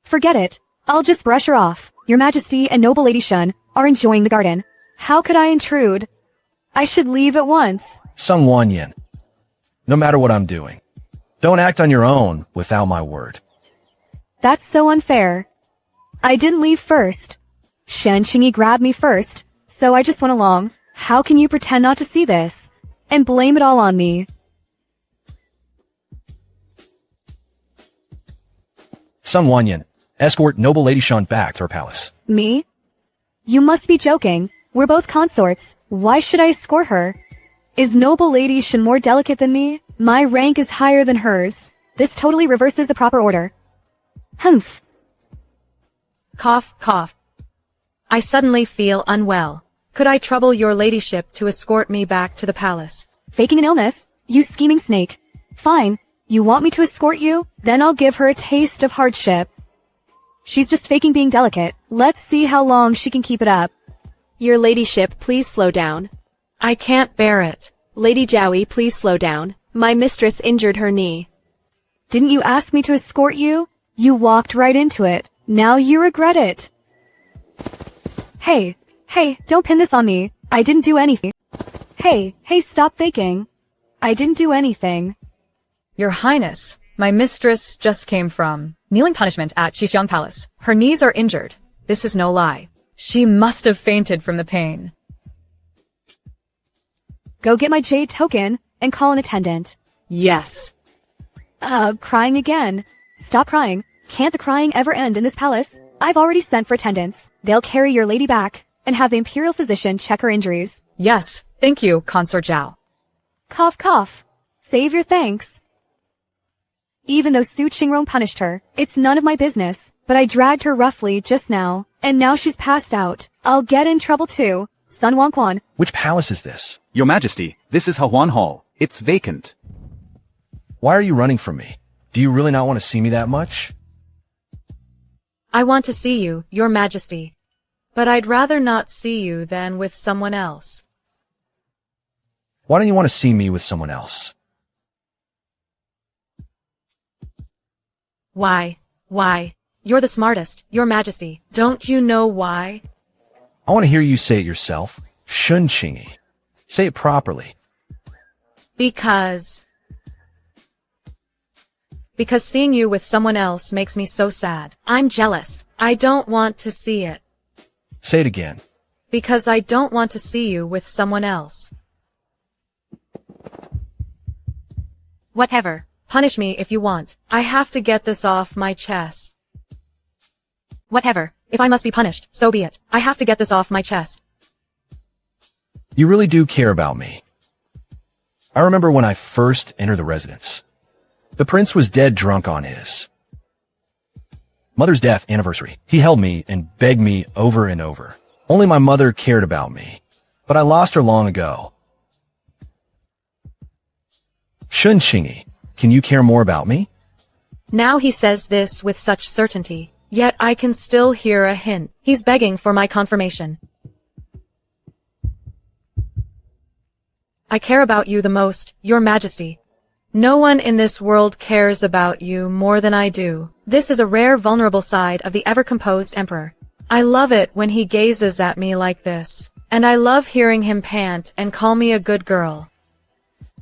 Forget it. I'll just brush her off. Your Majesty and noble Lady Shen are enjoying the garden. How could I intrude? I should leave at once. Sung Wanyan. No matter what I'm doing, don't act on your own without my word. That's so unfair. I didn't leave first. Shen Qingyi grabbed me first, so I just went along. How can you pretend not to see this and blame it all on me? Sung Wanyan, escort noble Lady Shen back to her palace. Me? You must be joking. We're both consorts. Why should I escort her? Is noble Lady Shen more delicate than me? My rank is higher than hers. This totally reverses the proper order. Humph. Cough, cough. I suddenly feel unwell. Could I trouble your ladyship to escort me back to the palace? Faking an illness? You scheming snake. Fine. You want me to escort you? Then I'll give her a taste of hardship. She's just faking being delicate. Let's see how long she can keep it up. Your ladyship, please slow down. I can't bear it. Lady Jowie, please slow down. My mistress injured her knee. Didn't you ask me to escort you? You walked right into it. Now you regret it. Hey, don't pin this on me. I didn't do anything. Hey, stop faking. I didn't do anything. Your Highness, my mistress just came from kneeling punishment at Xixiang Palace. Her knees are injured. This is no lie. She must have fainted from the pain. Go get my jade token and call an attendant. Yes. Crying again. Stop crying. Can't the crying ever end in this palace? I've already sent for attendants. They'll carry your lady back and have the imperial physician check her injuries. Yes, thank you, Consort Zhao. Cough, cough. Save your thanks. Even though Su Qingrong punished her, it's none of my business, but I dragged her roughly just now, and now she's passed out. I'll get in trouble too. Sun Wangquan. Which palace is this? Your Majesty, this is Hahuan Hall. It's vacant. Why are you running from me? Do you really not want to see me that much? I want to see you, Your Majesty. But I'd rather not see you than with someone else. Why don't you want to see me with someone else? Why? You're the smartest, Your Majesty. Don't you know why? I want to hear you say it yourself. Shen Qingyi. Say it properly. Because seeing you with someone else makes me so sad. I'm jealous. I don't want to see it. Say it again. Because I don't want to see you with someone else. Whatever. Punish me if you want. I have to get this off my chest. Whatever. If I must be punished, so be it. I have to get this off my chest. You really do care about me. I remember when I first entered the residence. The prince was dead drunk on his mother's death anniversary. He held me and begged me over and over. Only my mother cared about me, but I lost her long ago. Shen Qingyi, can you care more about me? Now he says this with such certainty, yet I can still hear a hint. He's begging for my confirmation. I care about you the most, Your Majesty. No one in this world cares about you more than I do. This is a rare vulnerable side of the ever-composed emperor. I love it when he gazes at me like this, and I love hearing him pant and call me a good girl.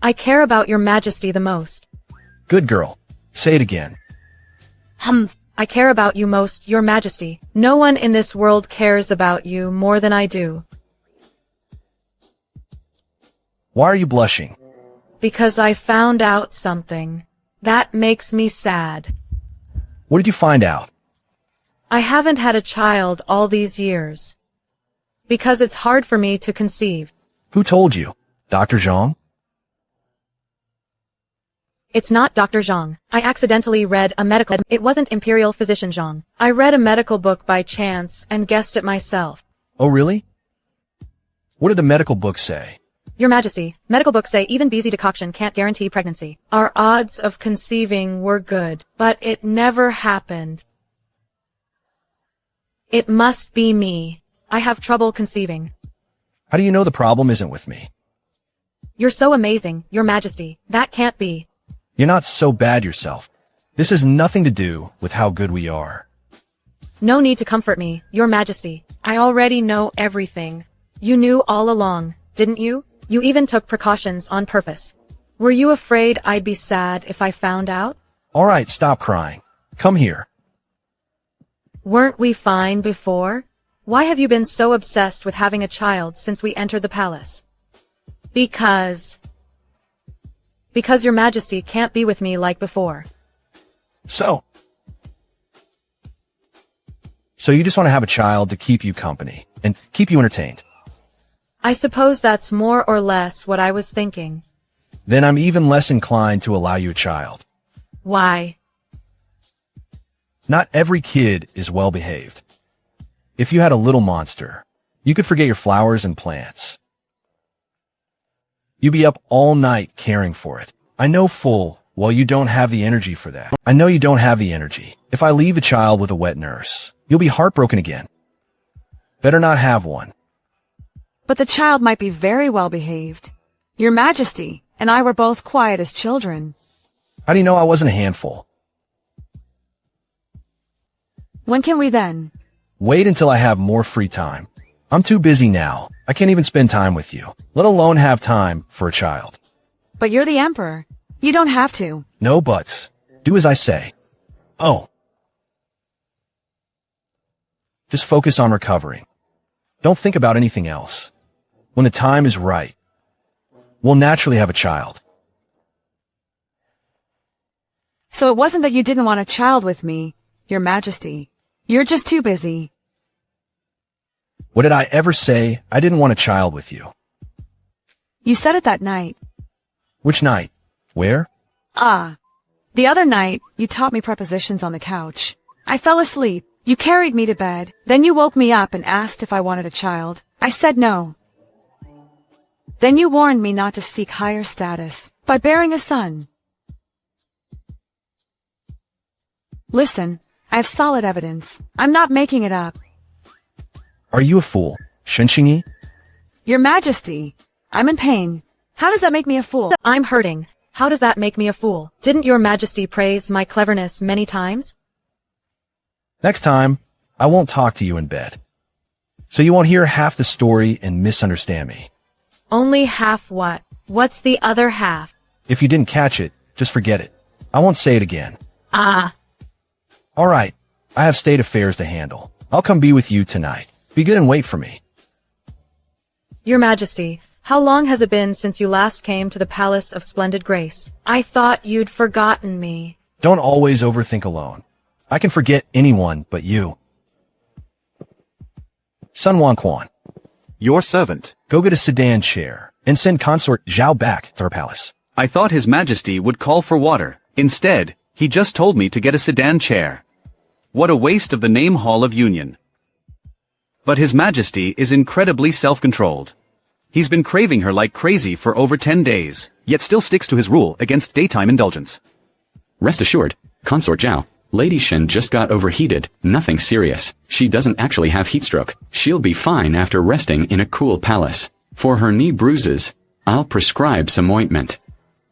I care about Your Majesty the most. Good girl. Say it again. I care about you most, Your Majesty. No one in this world cares about you more than I do. Why are you blushing? Because I found out something. That makes me sad. What did you find out? I haven't had a child all these years. Because it's hard for me to conceive. Who told you? Dr. Zhang? It's not Dr. Zhang. I accidentally read a medical... It wasn't Imperial Physician Zhang. I read a medical book by chance and guessed it myself. Oh, really? What did the medical book say? Your Majesty, medical books say even BZ decoction can't guarantee pregnancy. Our odds of conceiving were good, but it never happened. It must be me. I have trouble conceiving. How do you know the problem isn't with me? You're so amazing, Your Majesty. That can't be. You're not so bad yourself. This has nothing to do with how good we are. No need to comfort me, Your Majesty. I already know everything. You knew all along, didn't you? You even took precautions on purpose. Were you afraid I'd be sad if I found out? All right, stop crying. Come here. Weren't we fine before? Why have you been so obsessed with having a child since we entered the palace? Because Your Majesty can't be with me like before. So you just want to have a child to keep you company and keep you entertained. I suppose that's more or less what I was thinking. Then I'm even less inclined to allow you a child. Why? Not every kid is well behaved. If you had a little monster, you could forget your flowers and plants. You'd be up all night caring for it. I know full well you don't have the energy for that. I know you don't have the energy. If I leave a child with a wet nurse, you'll be heartbroken again. Better not have one. But the child might be very well behaved. Your Majesty and I were both quiet as children. How do you know I wasn't a handful? When can we then? Wait until I have more free time. I'm too busy now. I can't even spend time with you, let alone have time for a child. But you're the emperor. You don't have to. No buts. Do as I say. Oh. Just focus on recovering. Don't think about anything else. When the time is right, we'll naturally have a child. So it wasn't that you didn't want a child with me, Your Majesty. You're just too busy. What did I ever say? I didn't want a child with you. You said it that night. Which night? Where? The other night, you taught me prepositions on the couch. I fell asleep. You carried me to bed. Then you woke me up and asked if I wanted a child. I said no. Then you warned me not to seek higher status by bearing a son. Listen, I have solid evidence. I'm not making it up. Are you a fool, Shen Qingyi? Your Majesty, I'm in pain. How does that make me a fool? I'm hurting. How does that make me a fool? Didn't Your Majesty praise my cleverness many times? Next time, I won't talk to you in bed. So you won't hear half the story and misunderstand me. Only half what? What's the other half? If you didn't catch it, just forget it. I won't say it again. All right, I have state affairs to handle. I'll come be with you tonight. Be good and wait for me. Your Majesty, how long has it been since you last came to the Palace of Splendid Grace? I thought you'd forgotten me. Don't always overthink alone. I can forget anyone but you. Sun Quan. Your servant. Go get a sedan chair and send Consort Zhao back to our palace. I thought His Majesty would call for water. Instead, he just told me to get a sedan chair. What a waste of the name Hall of Union. But His Majesty is incredibly self-controlled. He's been craving her like crazy for over 10 days, yet still sticks to his rule against daytime indulgence. Rest assured, Consort Zhao, Lady Shen just got overheated, nothing serious. She doesn't actually have heat stroke. She'll be fine after resting in a cool palace. For her knee bruises, I'll prescribe some ointment.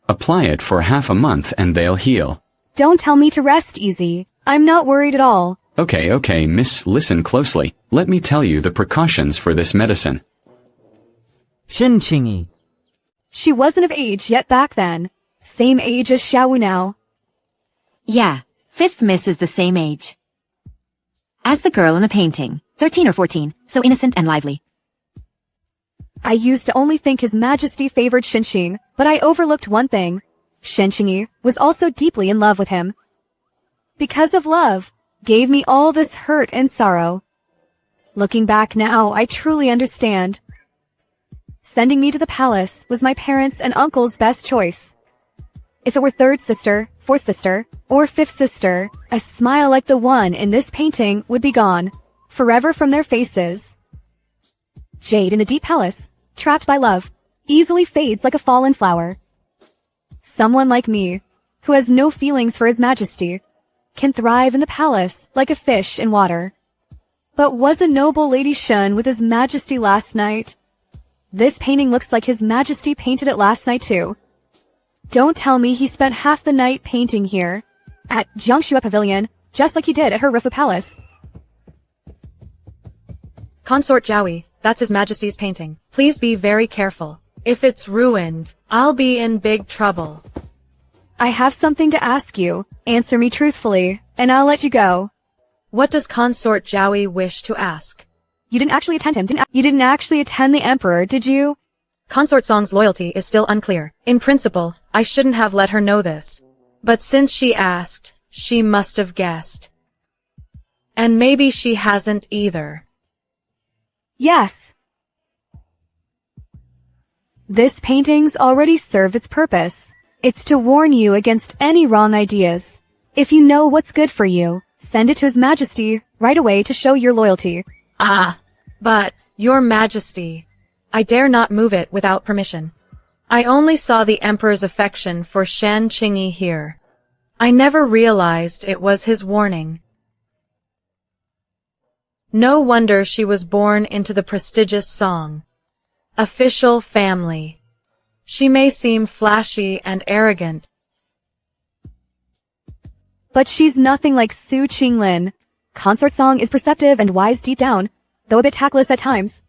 Apply it for half a month and they'll heal. Don't tell me to rest easy. I'm not worried at all. Okay, miss, listen closely. Let me tell you the precautions for this medicine. Shen Qingyi. She wasn't of age yet back then. Same age as Xiaowu now. Yeah, 5th Miss is the same age as the girl in the painting, 13 or 14, so innocent and lively. I used to only think His Majesty favored Shenxing, but I overlooked one thing. Shen Qingyi was also deeply in love with him. Because of love, gave me all this hurt and sorrow. Looking back now, I truly understand. Sending me to the palace was my parents' and uncle's best choice. If it were 3rd sister, 4th sister, or 5th sister, a smile like the one in this painting would be gone, forever from their faces. Jade in the deep palace, trapped by love, easily fades like a fallen flower. Someone like me, who has no feelings for His Majesty, can thrive in the palace like a fish in water. But was a noble Lady Shen with His Majesty last night? This painting looks like His Majesty painted it last night too. Don't tell me he spent half the night painting here, at Jiangxue Pavilion, just like he did at her roof of palace. Consort Zhaoyi, that's His Majesty's painting. Please be very careful. If it's ruined, I'll be in big trouble. I have something to ask you. Answer me truthfully, and I'll let you go. What does Consort Zhaoyi wish to ask? You didn't actually attend him, You didn't actually attend the Emperor, did you? Consort Song's loyalty is still unclear. In principle, I shouldn't have let her know this. But since she asked, she must have guessed. And maybe she hasn't either. Yes. This painting's already served its purpose. It's to warn you against any wrong ideas. If you know what's good for you, send it to His Majesty right away to show your loyalty. But, Your Majesty, I dare not move it without permission. I only saw the Emperor's affection for Shen Qingyi here. I never realized it was his warning. No wonder she was born into the prestigious Song. Official family. She may seem flashy and arrogant. But she's nothing like Su Qinglin. Consort Song is perceptive and wise deep down, though a bit tactless at times.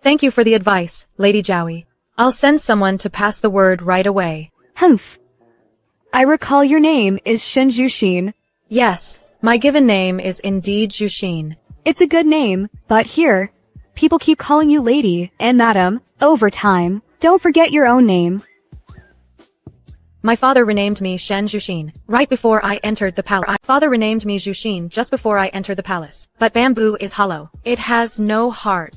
Thank you for the advice, Lady Jowie. I'll send someone to pass the word right away. Humph. I recall your name is Shen Qingyi. Yes, my given name is indeed Jushin. It's a good name, but here, people keep calling you lady and madam over time. Don't forget your own name. My father renamed me Shen Jushin right before I entered the palace. My father renamed me Jushin just before I entered the palace. But bamboo is hollow. It has no heart.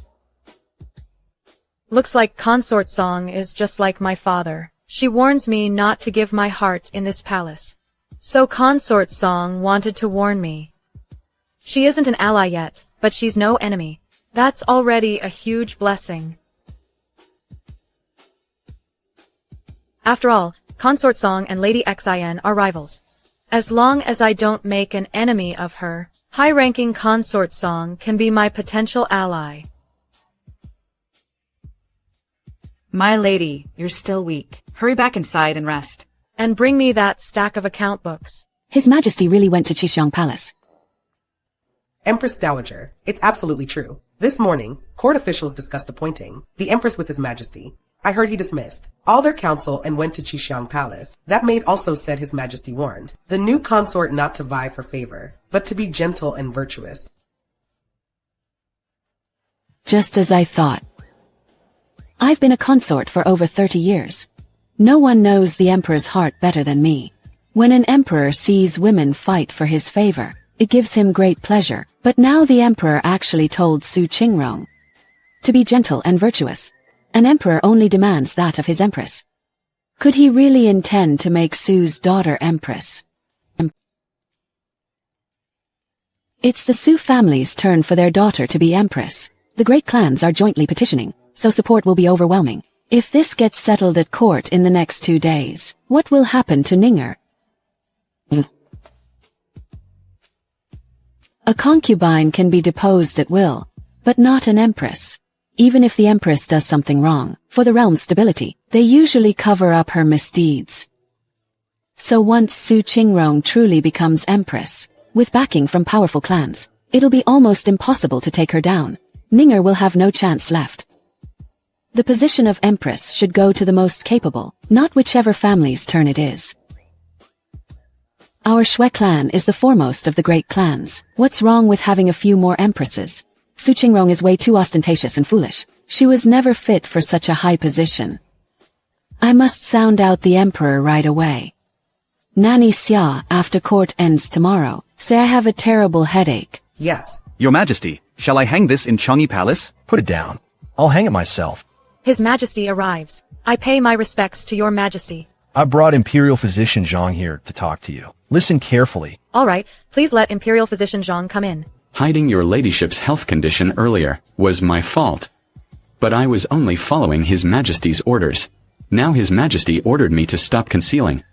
Looks like Consort Song is just like my father. She warns me not to give my heart in this palace. So Consort Song wanted to warn me. She isn't an ally yet, but she's no enemy. That's already a huge blessing. After all, Consort Song and Lady Xin are rivals. As long as I don't make an enemy of her, high-ranking Consort Song can be my potential ally. My lady, you're still weak. Hurry back inside and rest. And bring me that stack of account books. His Majesty really went to Qishang Palace. Empress Dowager, it's absolutely true. This morning, court officials discussed appointing the Empress with His Majesty. I heard he dismissed all their council and went to Qishang Palace. That maid also said His Majesty warned the new consort not to vie for favor, but to be gentle and virtuous. Just as I thought. I've been a consort for over 30 years. No one knows the emperor's heart better than me. When an emperor sees women fight for his favor, it gives him great pleasure. But now the emperor actually told Su Qingrong to be gentle and virtuous. An emperor only demands that of his empress. Could he really intend to make Su's daughter empress? It's the Su family's turn for their daughter to be empress. The great clans are jointly petitioning, so support will be overwhelming. If this gets settled at court in the next 2 days, what will happen to Ninger? A concubine can be deposed at will, but not an empress. Even if the empress does something wrong, for the realm's stability, they usually cover up her misdeeds. So once Su Qingrong truly becomes empress, with backing from powerful clans, it'll be almost impossible to take her down. Ninger will have no chance left. The position of empress should go to the most capable, not whichever family's turn it is. Our Shui clan is the foremost of the great clans. What's wrong with having a few more empresses? Su Qingrong is way too ostentatious and foolish. She was never fit for such a high position. I must sound out the emperor right away. Nani Xia, after court ends tomorrow, say I have a terrible headache. Yes. Your Majesty, shall I hang this in Qingyi Palace? Put it down. I'll hang it myself. His Majesty arrives. I pay my respects to your Majesty. I brought Imperial Physician Zhang here to talk to you. Listen carefully. All right, please let Imperial Physician Zhang come in. Hiding your ladyship's health condition earlier was my fault. But I was only following His Majesty's orders. Now His Majesty ordered me to stop concealing.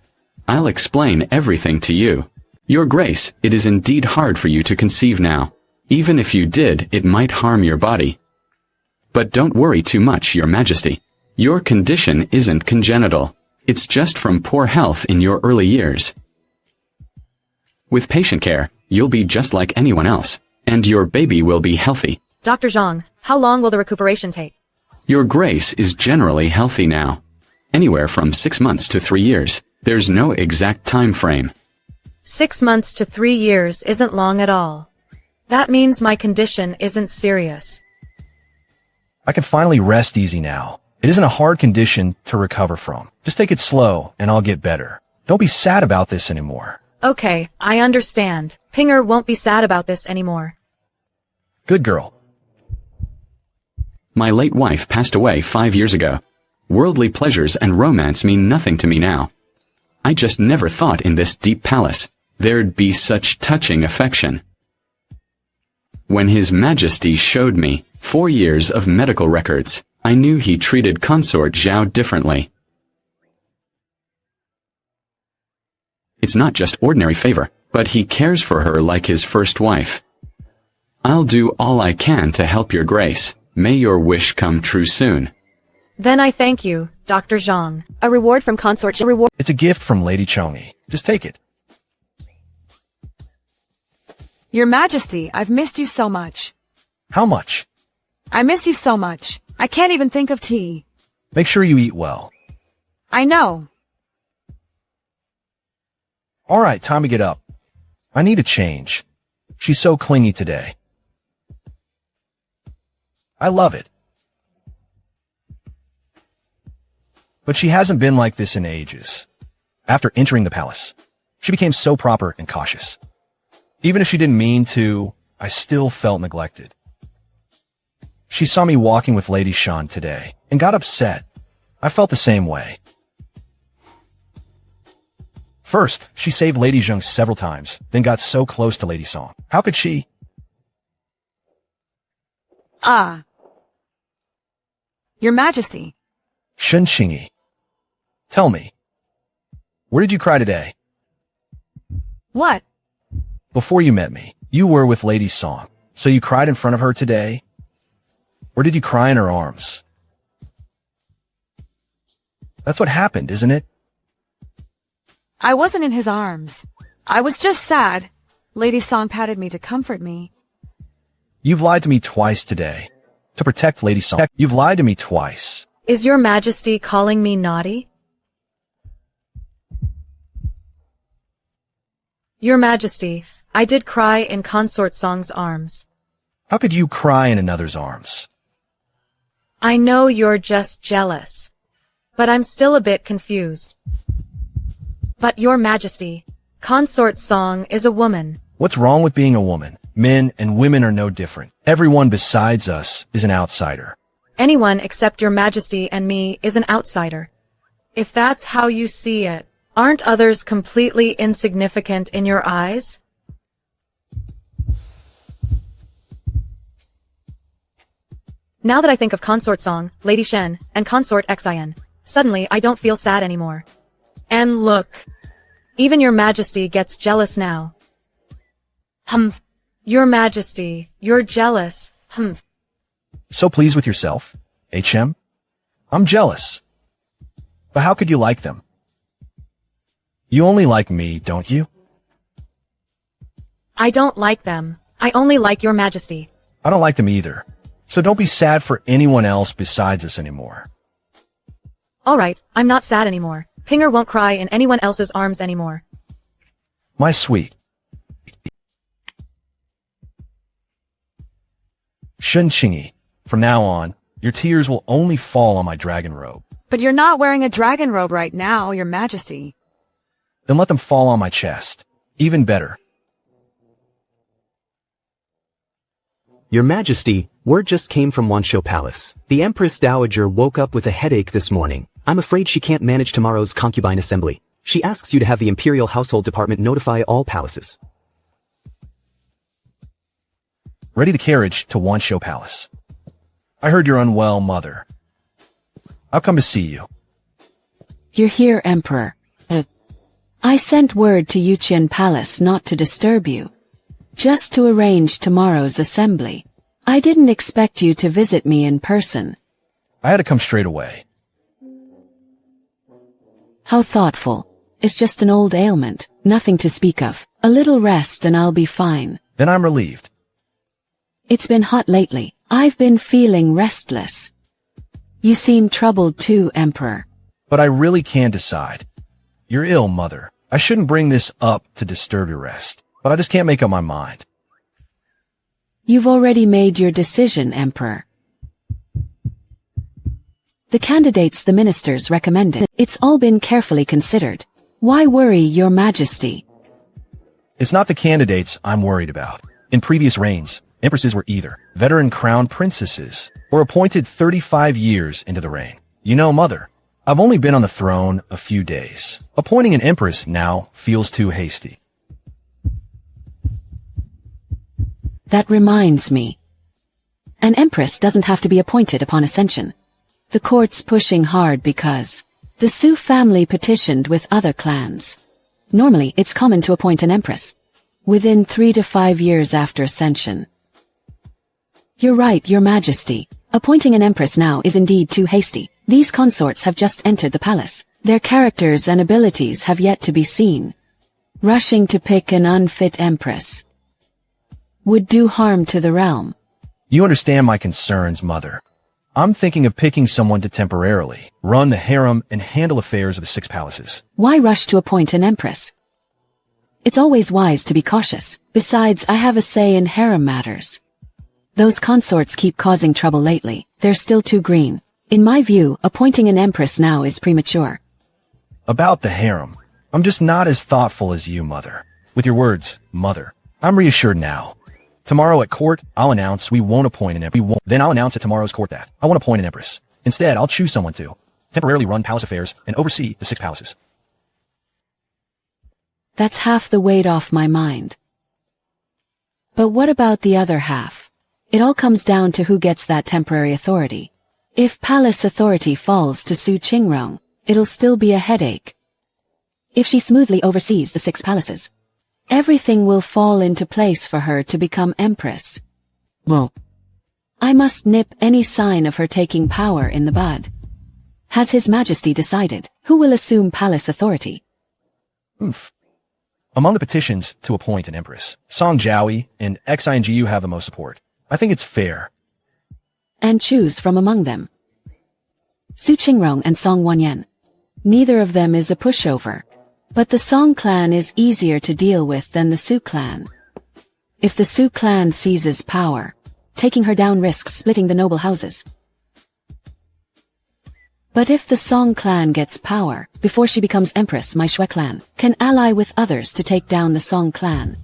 I'll explain everything to you. Your Grace, it is indeed hard for you to conceive now. Even if you did, it might harm your body. But don't worry too much, Your Majesty. Your condition isn't congenital. It's just from poor health in your early years. With patient care, you'll be just like anyone else, and your baby will be healthy. Dr. Zhang, how long will the recuperation take? Your Grace is generally healthy now. Anywhere from 6 months to 3 years. There's no exact time frame. 6 months to 3 years isn't long at all. That means my condition isn't serious. I can finally rest easy now. It isn't a hard condition to recover from. Just take it slow, and I'll get better. Don't be sad about this anymore. Okay, I understand. Pinger won't be sad about this anymore. Good girl. My late wife passed away 5 years ago. Worldly pleasures and romance mean nothing to me now. I just never thought in this deep palace there'd be such touching affection. When His Majesty showed me 4 years of medical records, I knew he treated Consort Zhao differently. It's not just ordinary favor, but he cares for her like his first wife. I'll do all I can to help Your Grace. May your wish come true soon. Then I thank you, Dr. Zhang. A reward from Consort Zhang. It's a gift from Lady Qingyi. Just take it. Your Majesty, I've missed you so much. How much? I miss you so much. I can't even think of tea. Make sure you eat well. I know. Alright, time to get up. I need a change. She's so clingy today. I love it. But she hasn't been like this in ages. After entering the palace, she became so proper and cautious. Even if she didn't mean to, I still felt neglected. She saw me walking with Lady Shen today and got upset. I felt the same way. First, she saved Lady Zheng several times, then got so close to Lady Song. How could she? Ah. Your Majesty. Shen Qingyi. Tell me, where did you cry today? What? Before you met me, you were with Lady Song, so you cried in front of her today? Or did you cry in her arms? That's what happened, isn't it? I wasn't in his arms. I was just sad. Lady Song patted me to comfort me. You've lied to me twice today. To protect Lady Song. You've lied to me twice. Is your Majesty calling me naughty? Your Majesty, I did cry in Consort Song's arms. How could you cry in another's arms? I know you're just jealous. But I'm still a bit confused. But Your Majesty, Consort Song is a woman. What's wrong with being a woman? Men and women are no different. Everyone besides us is an outsider. Anyone except Your Majesty and me is an outsider. If that's how you see it, aren't others completely insignificant in your eyes? Now that I think of Consort Song, Lady Shen, and Consort Xin, suddenly I don't feel sad anymore. And look, even Your Majesty gets jealous now. Humph. Your Majesty, you're jealous. Humph. So pleased with yourself, HM? I'm jealous. But how could you like them? You only like me, don't you? I don't like them. I only like Your Majesty. I don't like them either. So don't be sad for anyone else besides us anymore. Alright, I'm not sad anymore. Pinger won't cry in anyone else's arms anymore. My sweet. Shen Qingyi, from now on, your tears will only fall on my dragon robe. But you're not wearing a dragon robe right now, Your Majesty. Then let them fall on my chest. Even better. Your Majesty, word just came from Wanshou Palace. The Empress Dowager woke up with a headache this morning. I'm afraid she can't manage tomorrow's concubine assembly. She asks you to have the Imperial Household Department notify all palaces. Ready the carriage to Wanshou Palace. I heard you're unwell, Mother. I'll come to see you. You're here, Emperor. I sent word to Yuqian Palace not to disturb you. Just to arrange tomorrow's assembly. I didn't expect you to visit me in person. I had to come straight away. How thoughtful. It's just an old ailment, nothing to speak of. A little rest and I'll be fine. Then I'm relieved. It's been hot lately. I've been feeling restless. You seem troubled too, Emperor. But I really can't decide. You're ill, Mother. I shouldn't bring this up to disturb your rest, but I just can't make up my mind. You've already made your decision, Emperor. The candidates the ministers recommended. It's all been carefully considered. Why worry, Your Majesty? It's not the candidates I'm worried about. In previous reigns, empresses were either veteran crown princesses or appointed 35 years into the reign. You know, Mother, I've only been on the throne a few days. Appointing an empress now feels too hasty. That reminds me. An empress doesn't have to be appointed upon ascension. The court's pushing hard because the Su family petitioned with other clans. Normally, it's common to appoint an empress within 3 to 5 years after ascension. You're right, Your Majesty. Appointing an empress now is indeed too hasty. These consorts have just entered the palace. Their characters and abilities have yet to be seen. Rushing to pick an unfit empress would do harm to the realm. You understand my concerns, Mother. I'm thinking of picking someone to temporarily run the harem and handle affairs of the 6 palaces. Why rush to appoint an empress? It's always wise to be cautious. Besides, I have a say in harem matters. Those consorts keep causing trouble lately. They're still too green. In my view, appointing an empress now is premature. About the harem, I'm just not as thoughtful as you, Mother. With your words, Mother, I'm reassured now. Tomorrow at court, I'll announce we won't appoint an empress. Then I'll announce at tomorrow's court that I won't appoint an empress. Instead, I'll choose someone to temporarily run palace affairs and oversee the 6 palaces. That's half the weight off my mind. But what about the other half? It all comes down to who gets that temporary authority. If palace authority falls to Su Qingrong, it'll still be a headache. If she smoothly oversees the 6 palaces, everything will fall into place for her to become empress. Well, I must nip any sign of her taking power in the bud. Has His Majesty decided who will assume palace authority? Among the petitions to appoint an empress, Song Jiaoyi and Xingu have the most support. I think it's fair. And choose from among them. Su Qingrong and Song Wanyan. Neither of them is a pushover. But the Song clan is easier to deal with than the Su clan. If the Su clan seizes power, taking her down risks splitting the noble houses. But if the Song clan gets power, before she becomes empress, my Shui clan can ally with others to take down the Song clan.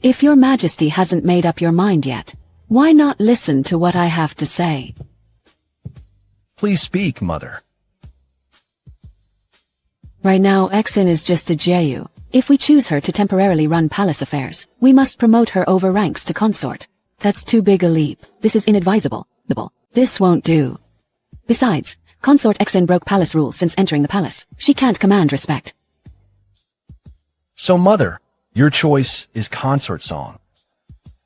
If your Majesty hasn't made up your mind yet, why not listen to what I have to say? Please speak, Mother. Right now, Exin is just a Jeyu. If we choose her to temporarily run palace affairs, we must promote her over ranks to consort. That's too big a leap. This is inadvisable. This won't do. Besides, Consort Exin broke palace rules since entering the palace. She can't command respect. So, Mother, your choice is Consort Song.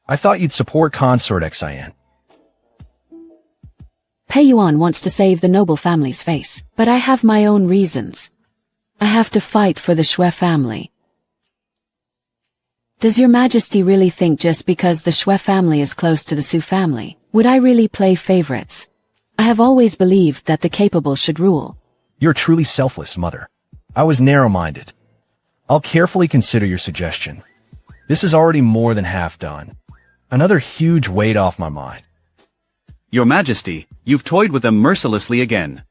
I thought you'd support Consort Xin. Pei Yuan wants to save the noble family's face, but I have my own reasons. I have to fight for the Shui family. Does your Majesty really think just because the Shui family is close to the Su family, would I really play favorites? I have always believed that the capable should rule. You're truly selfless, Mother. I was narrow-minded. I'll carefully consider your suggestion. This is already more than half done. Another huge weight off my mind. Your Majesty, you've toyed with them mercilessly again.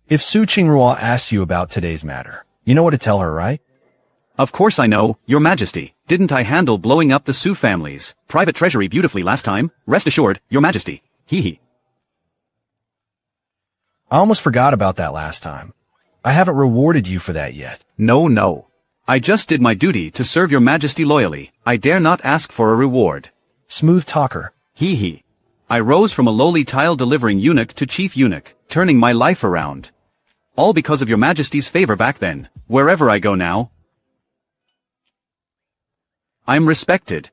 If Su Qingrua asks you about today's matter, you know what to tell her, right? Of course I know, Your Majesty. Didn't I handle blowing up the Su family's private treasury beautifully last time? Rest assured, Your Majesty. Hee hee. I almost forgot about that last time. I haven't rewarded you for that yet. No. I just did my duty to serve Your Majesty loyally. I dare not ask for a reward. Smooth talker. Hee hee. I rose from a lowly tile-delivering eunuch to chief eunuch, turning my life around. All because of Your Majesty's favor back then. Wherever I go now, I'm respected.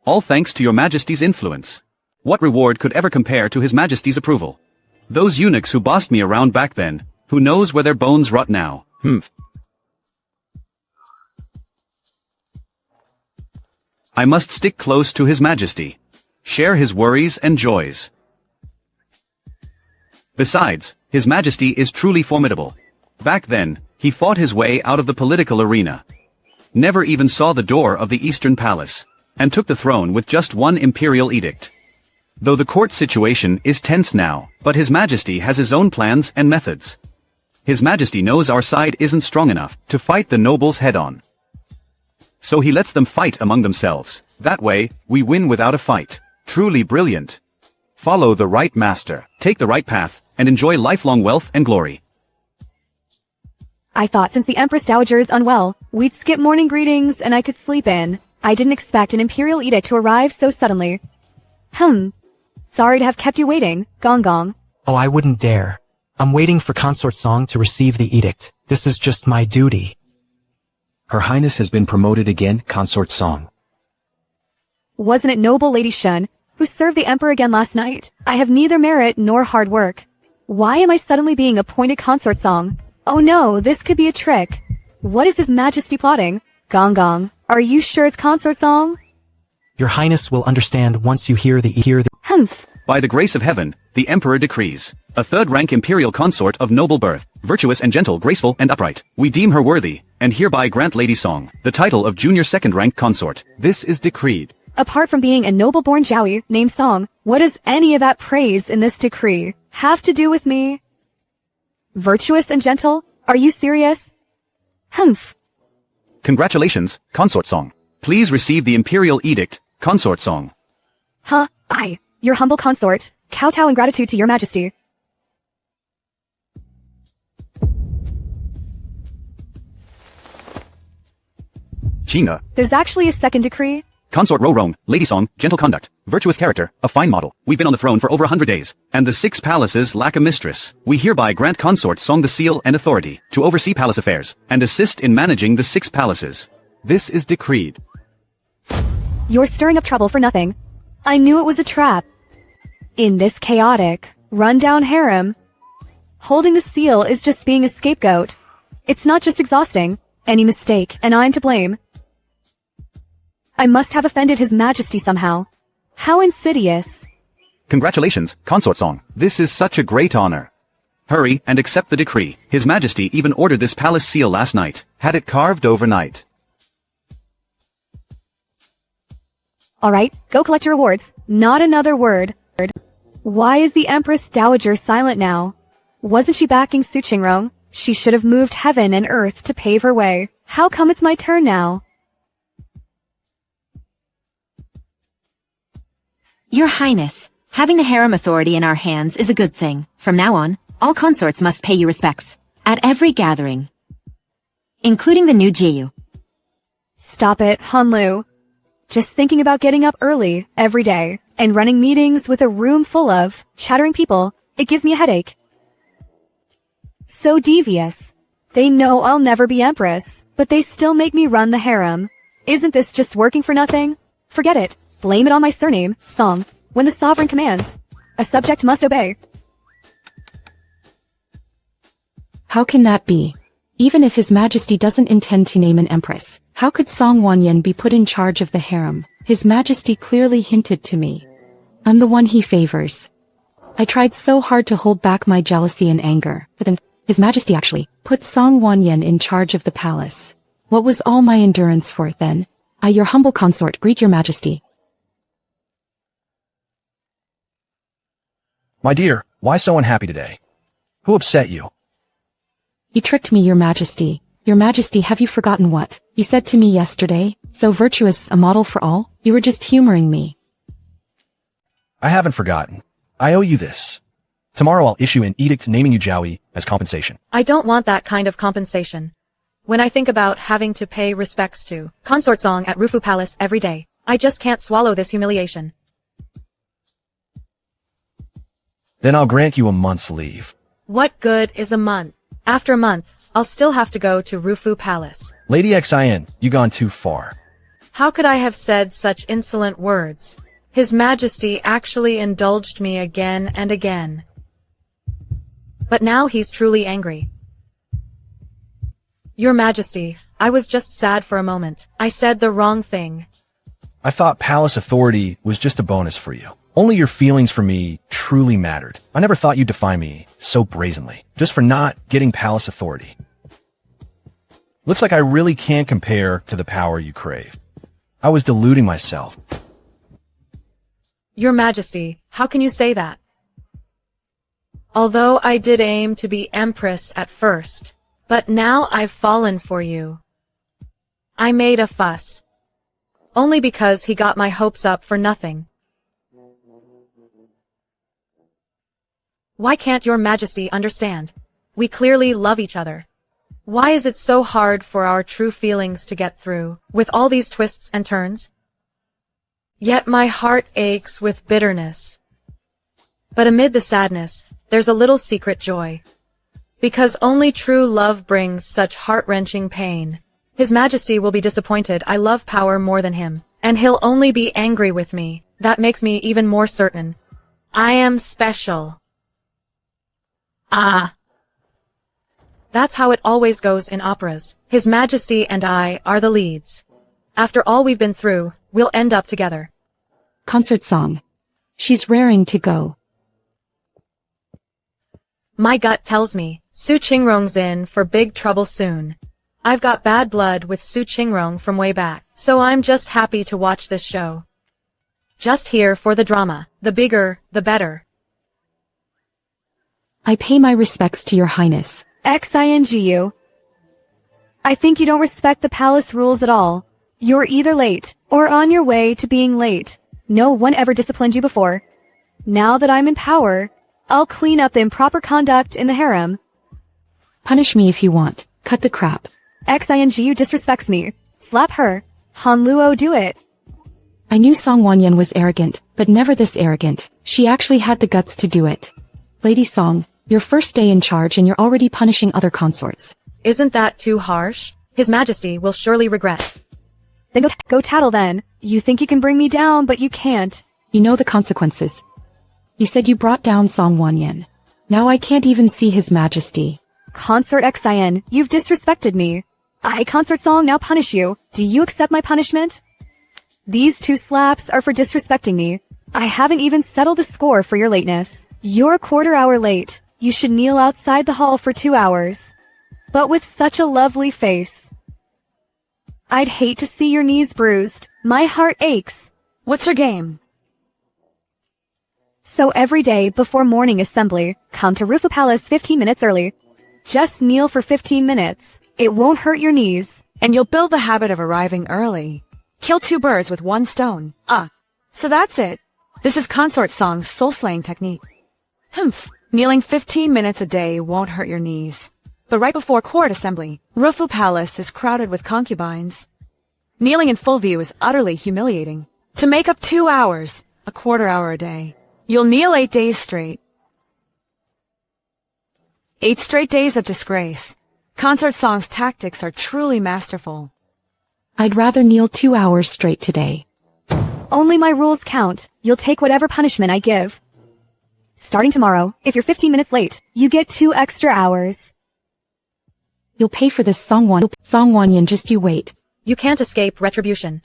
All thanks to Your Majesty's influence. What reward could ever compare to His Majesty's approval? Those eunuchs who bossed me around back then, who knows where their bones rot now? I must stick close to His Majesty. Share his worries and joys. Besides, His Majesty is truly formidable. Back then, he fought his way out of the political arena. Never even saw the door of the Eastern Palace, and took the throne with just one imperial edict. Though the court situation is tense now, but His Majesty has his own plans and methods. His Majesty knows our side isn't strong enough to fight the nobles head-on. So he lets them fight among themselves. That way, we win without a fight. Truly brilliant. Follow the right master, take the right path, and enjoy lifelong wealth and glory. I thought since the Empress Dowager is unwell, we'd skip morning greetings and I could sleep in. I didn't expect an imperial edict to arrive so suddenly. Sorry to have kept you waiting, Gong Gong. Oh, I wouldn't dare. I'm waiting for Consort Song to receive the edict. This is just my duty. Her Highness has been promoted again, Consort Song. Wasn't it noble Lady Shen, who served the Emperor again last night? I have neither merit nor hard work. Why am I suddenly being appointed Consort Song? Oh no, this could be a trick. What is His Majesty plotting? Gong Gong, are you sure it's Consort Song? Your Highness will understand once you hear the By the grace of heaven, the emperor decrees. A third-rank imperial consort of noble birth, virtuous and gentle, graceful and upright. We deem her worthy, and hereby grant Lady Song the title of junior second-rank consort. This is decreed. Apart from being a noble-born Jowie named Song, what does any of that praise in this decree have to do with me? Virtuous and gentle? Are you serious? Humph. Congratulations, Consort Song. Please receive the imperial edict, Consort Song. Huh? Your humble consort, kowtow in gratitude to your majesty. Gina. There's actually a second decree. Consort Rorong, Lady Song, gentle conduct, virtuous character, a fine model. We've been on the throne for over 100 days, and the 6 palaces lack a mistress. We hereby grant Consort Song the seal and authority to oversee palace affairs and assist in managing the 6 palaces. This is decreed. You're stirring up trouble for nothing. I knew it was a trap. In this chaotic, run-down harem, holding the seal is just being a scapegoat. It's not just exhausting. Any mistake, and I'm to blame. I must have offended His Majesty somehow. How insidious. Congratulations, Consort Song. This is such a great honor. Hurry and accept the decree. His Majesty even ordered this palace seal last night. Had it carved overnight. Alright, go collect your rewards. Not another word. Why is the Empress Dowager silent now? Wasn't she backing Su Qingrong? She should have moved heaven and earth to pave her way. How come it's my turn now? Your Highness, having the harem authority in our hands is a good thing. From now on, all consorts must pay you respects. At every gathering. Including the new Jiyu. Stop it, Hanlu. Just thinking about getting up early, every day, and running meetings with a room full of chattering people, it gives me a headache. So devious. They know I'll never be empress, but they still make me run the harem. Isn't this just working for nothing? Forget it. Blame it on my surname, Song. When the sovereign commands, a subject must obey. How can that be? Even if His Majesty doesn't intend to name an empress, how could Song Wanyan be put in charge of the harem? His Majesty clearly hinted to me. I'm the one he favors. I tried so hard to hold back my jealousy and anger, but then His Majesty actually put Song Wanyan in charge of the palace. What was all my endurance for then? I, your humble consort, greet your Majesty. My dear, why so unhappy today? Who upset you? You tricked me, your Majesty. Your Majesty, have you forgotten what you said to me yesterday? So virtuous, a model for all? You were just humoring me. I haven't forgotten. I owe you this. Tomorrow I'll issue an edict naming you Jowie as compensation. I don't want that kind of compensation. When I think about having to pay respects to Consort Song at Rufu Palace every day, I just can't swallow this humiliation. Then I'll grant you a month's leave. What good is a month? After a month, I'll still have to go to Rufu Palace. Lady Xin, you gone too far. How could I have said such insolent words? His Majesty actually indulged me again and again. But now he's truly angry. Your Majesty, I was just sad for a moment. I said the wrong thing. I thought palace authority was just a bonus for you. Only your feelings for me truly mattered. I never thought you'd defy me so brazenly, just for not getting palace authority. Looks like I really can't compare to the power you crave. I was deluding myself. Your Majesty, how can you say that? Although I did aim to be empress at first, but now I've fallen for you. I made a fuss. Only because he got my hopes up for nothing. Why can't your Majesty understand? We clearly love each other. Why is it so hard for our true feelings to get through, with all these twists and turns? Yet my heart aches with bitterness. But amid the sadness, there's a little secret joy. Because only true love brings such heart-wrenching pain. His Majesty will be disappointed. I love power more than him, and he'll only be angry with me. That makes me even more certain. I am special. Ah. That's how it always goes in operas. His Majesty and I are the leads. After all we've been through, we'll end up together. Consort Song. She's raring to go. My gut tells me, Su Qingrong's in for big trouble soon. I've got bad blood with Su Qingrong from way back, so I'm just happy to watch this show. Just here for the drama. The bigger, the better. I pay my respects to your highness. Xingyu. I think you don't respect the palace rules at all. You're either late, or on your way to being late. No one ever disciplined you before. Now that I'm in power, I'll clean up the improper conduct in the harem. Punish me if you want. Cut the crap. Xingyu disrespects me. Slap her. Han Luo, do it. I knew Song Wanyan was arrogant, but never this arrogant. She actually had the guts to do it. Lady Song, your first day in charge and you're already punishing other consorts. Isn't that too harsh? His Majesty will surely regret. Then go tattle then. You think you can bring me down, but you can't. You know the consequences. You said you brought down Song Wanyan. Now I can't even see His Majesty. Consort Xin, you've disrespected me. I, Consort Song, now punish you. Do you accept my punishment? These 2 slaps are for disrespecting me. I haven't even settled the score for your lateness. You're a quarter hour late. You should kneel outside the hall for 2 hours. But with such a lovely face. I'd hate to see your knees bruised. My heart aches. What's your game? So every day before morning assembly, come to Rufu Palace 15 minutes early. Just kneel for 15 minutes. It won't hurt your knees. And you'll build the habit of arriving early. Kill 2 birds with 1 stone. So that's it. This is Consort Song's soul-slaying technique. Kneeling 15 minutes a day won't hurt your knees. But right before court assembly, Rufu Palace is crowded with concubines. Kneeling in full view is utterly humiliating. To make up 2 hours, a quarter hour a day, you'll kneel 8 days straight. 8 straight days of disgrace. Consort Song's tactics are truly masterful. I'd rather kneel 2 hours straight today. Only my rules count. You'll take whatever punishment I give. Starting tomorrow, if you're 15 minutes late, you get 2 extra hours. You'll pay for this, Song Wanyan, just you wait. You can't escape retribution.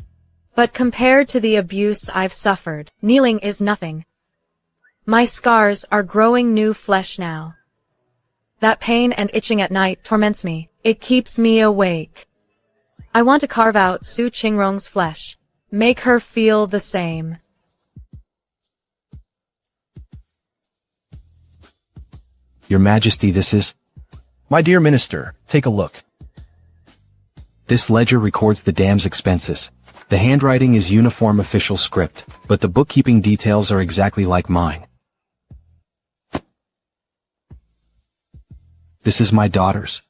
But compared to the abuse I've suffered, kneeling is nothing. My scars are growing new flesh now. That pain and itching at night torments me. It keeps me awake. I want to carve out Su Qingrong's flesh. Make her feel the same. Your Majesty, this is... My dear Minister, take a look. This ledger records the dam's expenses. The handwriting is uniform official script, but the bookkeeping details are exactly like mine. This is my daughter's.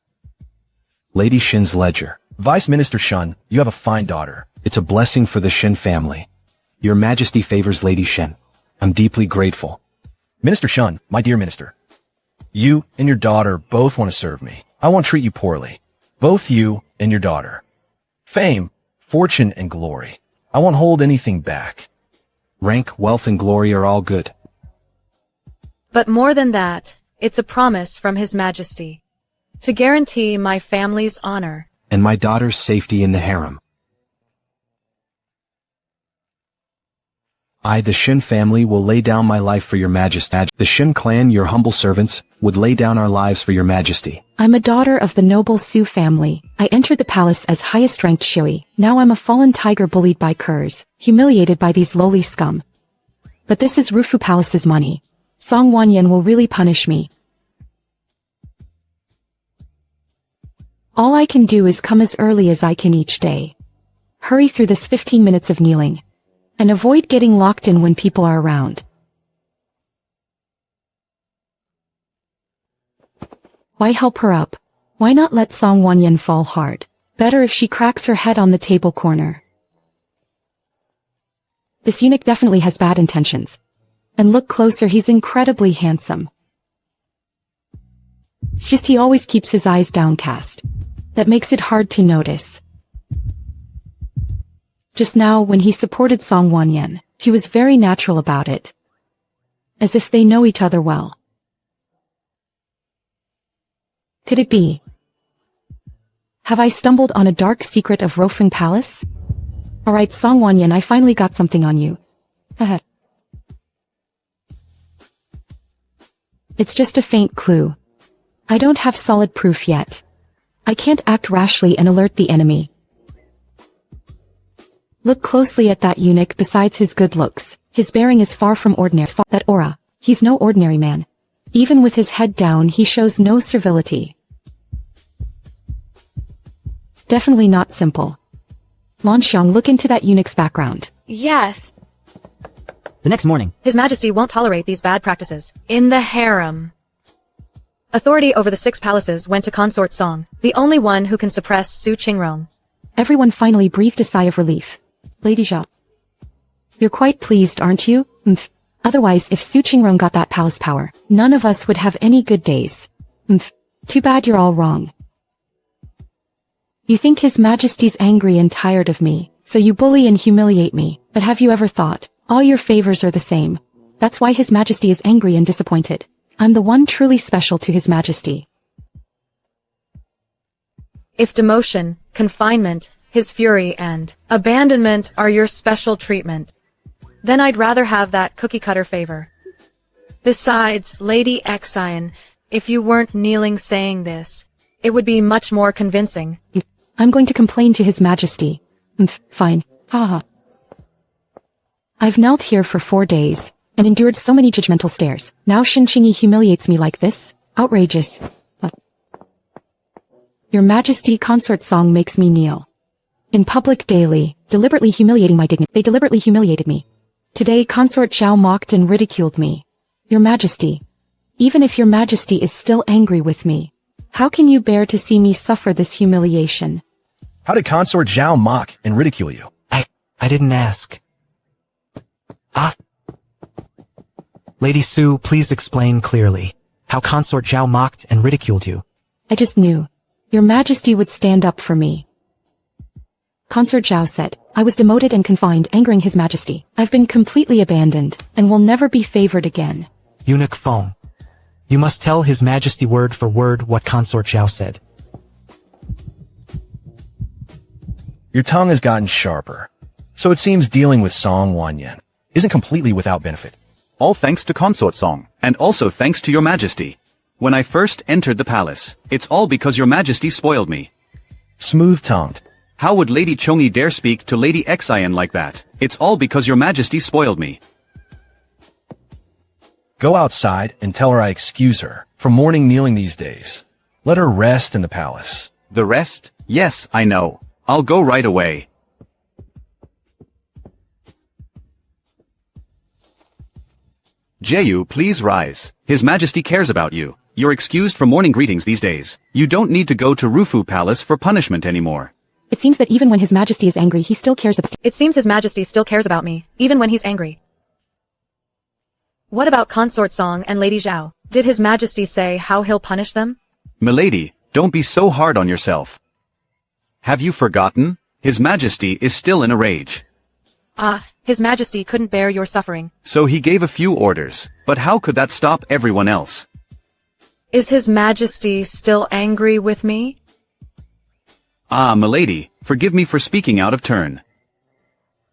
Lady Shen's ledger. Vice Minister Shen, you have a fine daughter. It's a blessing for the Shen family. Your Majesty favors Lady Shen. I'm deeply grateful. Minister Shen, my dear minister. You and your daughter both want to serve me. I won't treat you poorly. Both you and your daughter. Fame, fortune, and glory. I won't hold anything back. Rank, wealth, and glory are all good. But more than that, it's a promise from His Majesty. To guarantee my family's honor. And my daughter's safety in the harem. I, the Shen family, will lay down my life for your Majesty. The Shen clan, your humble servants, would lay down our lives for your Majesty. I'm a daughter of the noble Su family. I entered the palace as highest-ranked Shui. Now I'm a fallen tiger bullied by curs, humiliated by these lowly scum. But this is Rufu Palace's money. Song Wanyan will really punish me. All I can do is come as early as I can each day. Hurry through this 15 minutes of kneeling. And avoid getting locked in when people are around. Why help her up? Why not let Song Wanyan fall hard? Better if she cracks her head on the table corner. This eunuch definitely has bad intentions. And look closer, he's incredibly handsome. It's just he always keeps his eyes downcast. That makes it hard to notice. Just now, when he supported Song Wanyan, he was very natural about it. As if they know each other well. Could it be? Have I stumbled on a dark secret of Rofeng Palace? Alright, Song Wanyan, I finally got something on you. It's just a faint clue. I don't have solid proof yet. I can't act rashly and alert the enemy. Look closely at that eunuch. Besides his good looks, his bearing is far from ordinary. That aura. He's no ordinary man. Even with his head down, he shows no servility. Definitely not simple. Lan Xiang, look into that eunuch's background. Yes. The next morning, His Majesty won't tolerate these bad practices. In the harem. Authority over the 6 palaces went to Consort Song, the only one who can suppress Su Qingrong. Everyone finally breathed a sigh of relief. Lady Zhao. You're quite pleased, aren't you? Otherwise, if Su Qingrong got that palace power, none of us would have any good days. Too bad you're all wrong. You think His Majesty's angry and tired of me, so you bully and humiliate me, but have you ever thought, all your favors are the same? That's why His Majesty is angry and disappointed. I'm the one truly special to His Majesty. If demotion, confinement, his fury and abandonment are your special treatment, then I'd rather have that cookie-cutter favor. Besides, Lady Xian, if you weren't kneeling saying this, it would be much more convincing. I'm going to complain to His Majesty. Fine. Haha. I've knelt here for 4 days, and endured so many judgmental stares. Now Shen Qingyi humiliates me like this? Outrageous. Your Majesty, Consort Song makes me kneel. In public daily, deliberately humiliating my dignity. They deliberately humiliated me. Today Consort Zhao mocked and ridiculed me. Your Majesty, even if Your Majesty is still angry with me, how can you bear to see me suffer this humiliation? How did Consort Zhao mock and ridicule you? I didn't ask. Lady Su, please explain clearly how Consort Zhao mocked and ridiculed you. I just knew. Your Majesty would stand up for me. Consort Zhao said, I was demoted and confined, angering His Majesty. I've been completely abandoned, and will never be favored again. Eunuch Feng, you must tell His Majesty word for word what Consort Zhao said. Your tongue has gotten sharper, so it seems dealing with Song Wanyan isn't completely without benefit. All thanks to Consort Song, and also thanks to Your Majesty. When I first entered the palace, it's all because Your Majesty spoiled me. Smooth-tongued. How would Lady Chongyi dare speak to Lady Xian like that? It's all because Your Majesty spoiled me. Go outside and tell her I excuse her for morning kneeling these days. Let her rest in the palace. The rest? Yes, I know. I'll go right away. Jeyu, please rise. His Majesty cares about you. You're excused from morning greetings these days. You don't need to go to Rufu Palace for punishment anymore. It seems that even when His Majesty is angry, he still cares about— It seems His Majesty still cares about me, even when he's angry. What about Consort Song and Lady Zhao? Did His Majesty say how he'll punish them? Milady, don't be so hard on yourself. Have you forgotten? His Majesty is still in a rage. His Majesty couldn't bear your suffering. So he gave a few orders, but how could that stop everyone else? Is His Majesty still angry with me? Milady, forgive me for speaking out of turn.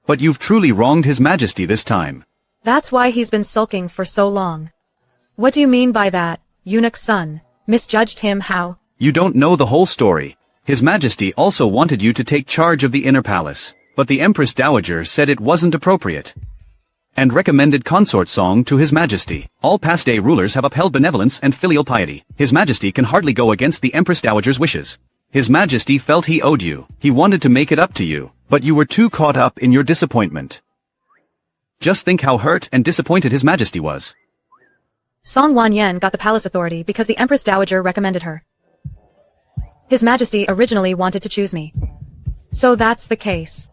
But you've truly wronged His Majesty this time. That's why he's been sulking for so long. What do you mean by that, eunuch's son? Misjudged him how? You don't know the whole story. His Majesty also wanted you to take charge of the inner palace, but the Empress Dowager said it wasn't appropriate, and recommended Consort Song to His Majesty. All past day rulers have upheld benevolence and filial piety. His Majesty can hardly go against the Empress Dowager's wishes. His Majesty felt he owed you. He wanted to make it up to you, but you were too caught up in your disappointment. Just think how hurt and disappointed His Majesty was. Song Wanyan got the palace authority because the Empress Dowager recommended her. His Majesty originally wanted to choose me. So that's the case.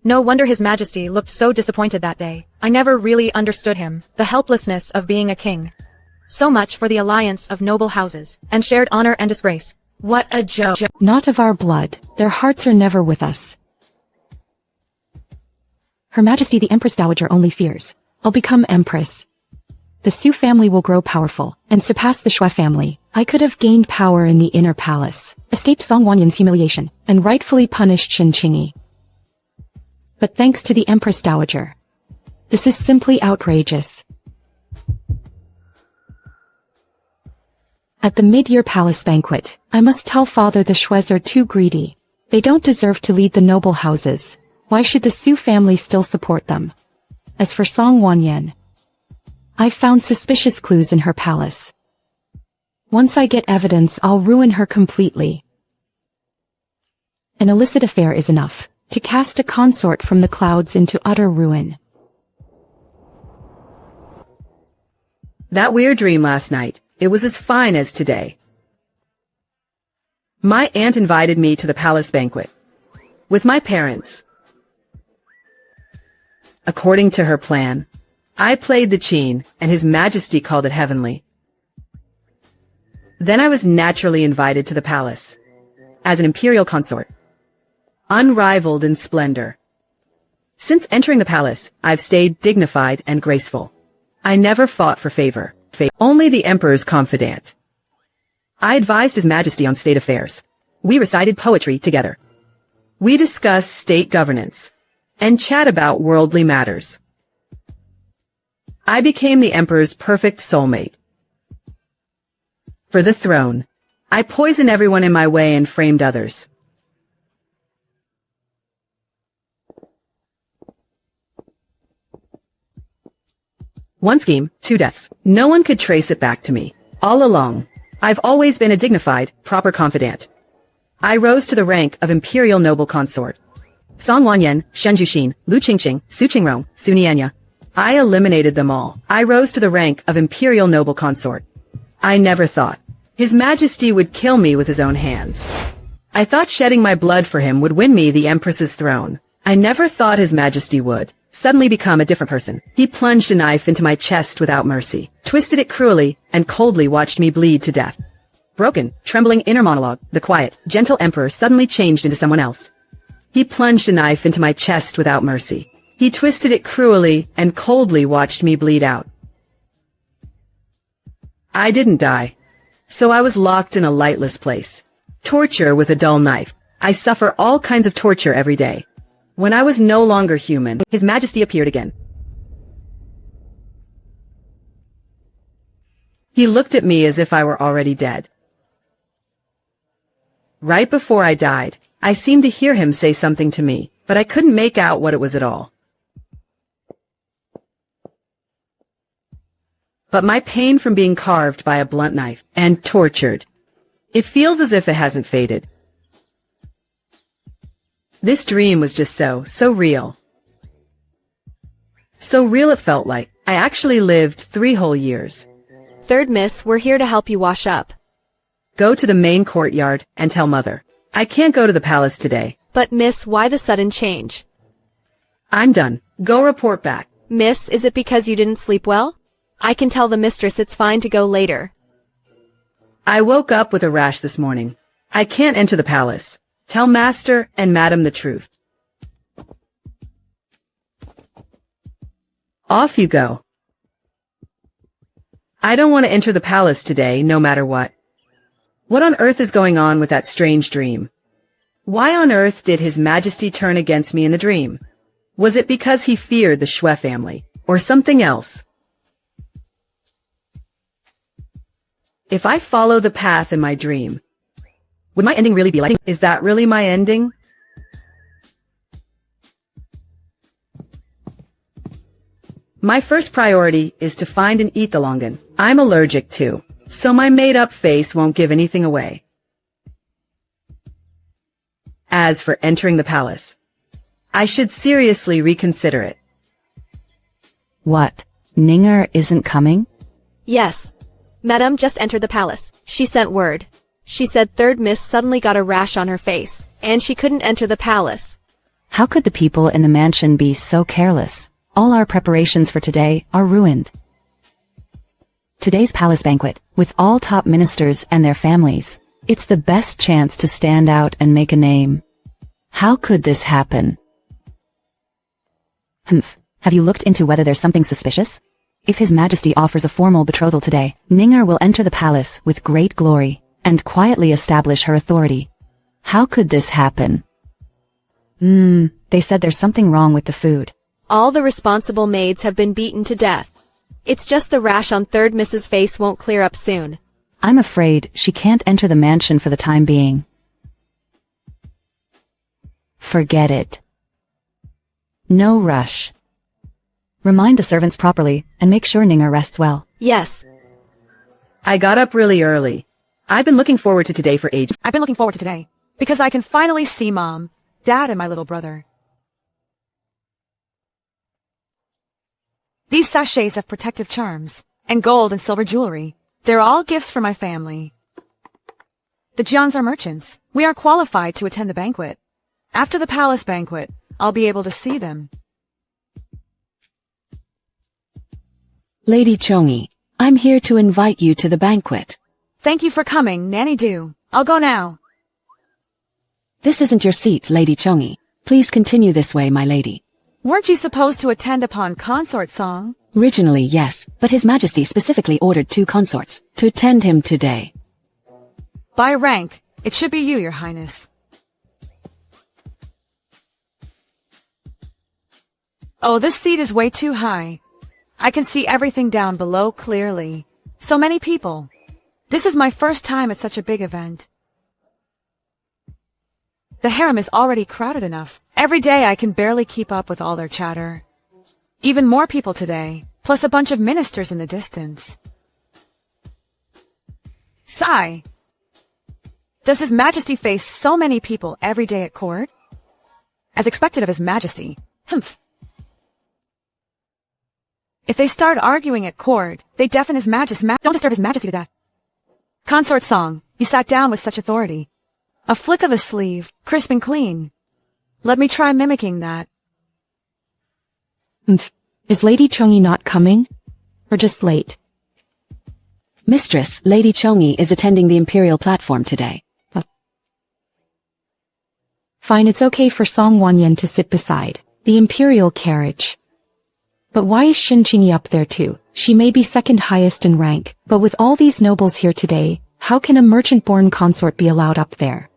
No wonder His Majesty looked so disappointed that day. I never really understood him, the helplessness of being a king. So much for the alliance of noble houses, and shared honor and disgrace. What a joke. Not of our blood. Their hearts are never with us. Her Majesty the Empress Dowager only fears. I'll become Empress. The Su family will grow powerful, and surpass the Shui family. I could have gained power in the inner palace, escaped Song Wanyan's humiliation, and rightfully punished Shen Qingyi. But thanks to the Empress Dowager, This is simply outrageous. At the mid-year palace banquet, I must tell father the Shues are too greedy. They don't deserve to lead the noble houses. Why should the Su family still support them? As for Song Wanyan, I've found suspicious clues in her palace. Once I get evidence, I'll ruin her completely. An illicit affair is enough to cast a consort from the clouds into utter ruin. That weird dream last night, it was as fine as today. My aunt invited me to the palace banquet with my parents. According to her plan, I played the Qin, and His Majesty called it heavenly. Then I was naturally invited to the palace as an imperial consort, unrivaled in splendor. Since entering the palace, I've stayed dignified and graceful. I never fought for favor. Only the emperor's confidant. I advised His Majesty on state affairs. We recited poetry together. We discussed state governance and chat about worldly matters. I became the emperor's perfect soulmate. For the throne, I poisoned everyone in my way and framed others. One scheme, 2 deaths. No one could trace it back to me. All along, I've always been a dignified, proper confidant. I rose to the rank of imperial noble consort. Song Wanyan, Shen Qingyi, Lu Qingqing, Su Qingrong, Su Nianya. I eliminated them all. I rose to the rank of imperial noble consort. I never thought His Majesty would kill me with his own hands. I thought shedding my blood for him would win me the Empress's throne. I never thought His Majesty would suddenly become a different person. He plunged a knife into my chest without mercy, twisted it cruelly, and coldly watched me bleed to death. Broken, trembling inner monologue, the quiet, gentle emperor suddenly changed into someone else. He plunged a knife into my chest without mercy. He twisted it cruelly and coldly watched me bleed out. I didn't die, so I was locked in a lightless place. Torture with a dull knife. I suffer all kinds of torture every day. When I was no longer human, His Majesty appeared again. He looked at me as if I were already dead. Right before I died, I seemed to hear him say something to me, but I couldn't make out what it was at all. But my pain from being carved by a blunt knife and tortured, it feels as if it hasn't faded. This dream was just so real. So real it felt like I actually lived 3 whole years. Third Miss, we're here to help you wash up. Go to the main courtyard and tell Mother. I can't go to the palace today. But Miss, why the sudden change? I'm done. Go report back. Miss, is it because you didn't sleep well? I can tell the mistress it's fine to go later. I woke up with a rash this morning. I can't enter the palace. Tell Master and Madam the truth. Off you go. I don't want to enter the palace today, no matter what. What on earth is going on with that strange dream? Why on earth did His Majesty turn against me in the dream? Was it because he feared the Shui family, or something else? If I follow the path in my dream, would my ending really be like, is that really my ending? My first priority is to find and eat the longan. I'm allergic to, so my made-up face won't give anything away. As for entering the palace, I should seriously reconsider it. What? Ninger isn't coming? Yes. Madame just entered the palace. She sent word. She said Third Miss suddenly got a rash on her face, and she couldn't enter the palace. How could the people in the mansion be so careless? All our preparations for today are ruined. Today's palace banquet, with all top ministers and their families, it's the best chance to stand out and make a name. How could this happen? Have you looked into whether there's something suspicious? If His Majesty offers a formal betrothal today, Ninger will enter the palace with great glory and quietly establish her authority. How could this happen? They said there's something wrong with the food. All the responsible maids have been beaten to death. It's just the rash on third Mrs. face won't clear up soon. I'm afraid she can't enter the mansion for the time being. Forget it. No rush. Remind the servants properly, and make sure Ninger rests well. Yes. I got up really early. I've been looking forward to today for ages. I've been looking forward to today, because I can finally see Mom, Dad, and my little brother. These sachets have protective charms, and gold and silver jewelry. They're all gifts for my family. The Jians are merchants. We are qualified to attend the banquet. After the palace banquet, I'll be able to see them. Lady Qingyi, I'm here to invite you to the banquet. Thank you for coming, Nanny Do. I'll go now. This isn't your seat, Lady Qingyi. Please continue this way, my lady. Weren't you supposed to attend upon consort song? Originally, yes, but His Majesty specifically ordered 2 consorts to attend him today. By rank, it should be you, Your Highness. Oh, this seat is way too high. I can see everything down below clearly. So many people. This is my first time at such a big event. The harem is already crowded enough. Every day I can barely keep up with all their chatter. Even more people today, plus a bunch of ministers in the distance. Sigh. Does His Majesty face so many people every day at court? As expected of His Majesty. Humph. If they start arguing at court, they deafen His Majesty. Don't disturb His Majesty to death. Consort song, you sat down with such authority. A flick of the sleeve, crisp and clean. Let me try mimicking that. Is Lady Qingyi not coming? Or just late? Mistress, Lady Qingyi is attending the Imperial platform today. Fine, it's okay for Song Wanyan to sit beside the Imperial carriage. But why is Shen Qingyi up there too? She may be second highest in rank, but with all these nobles here today, how can a merchant-born consort be allowed up there?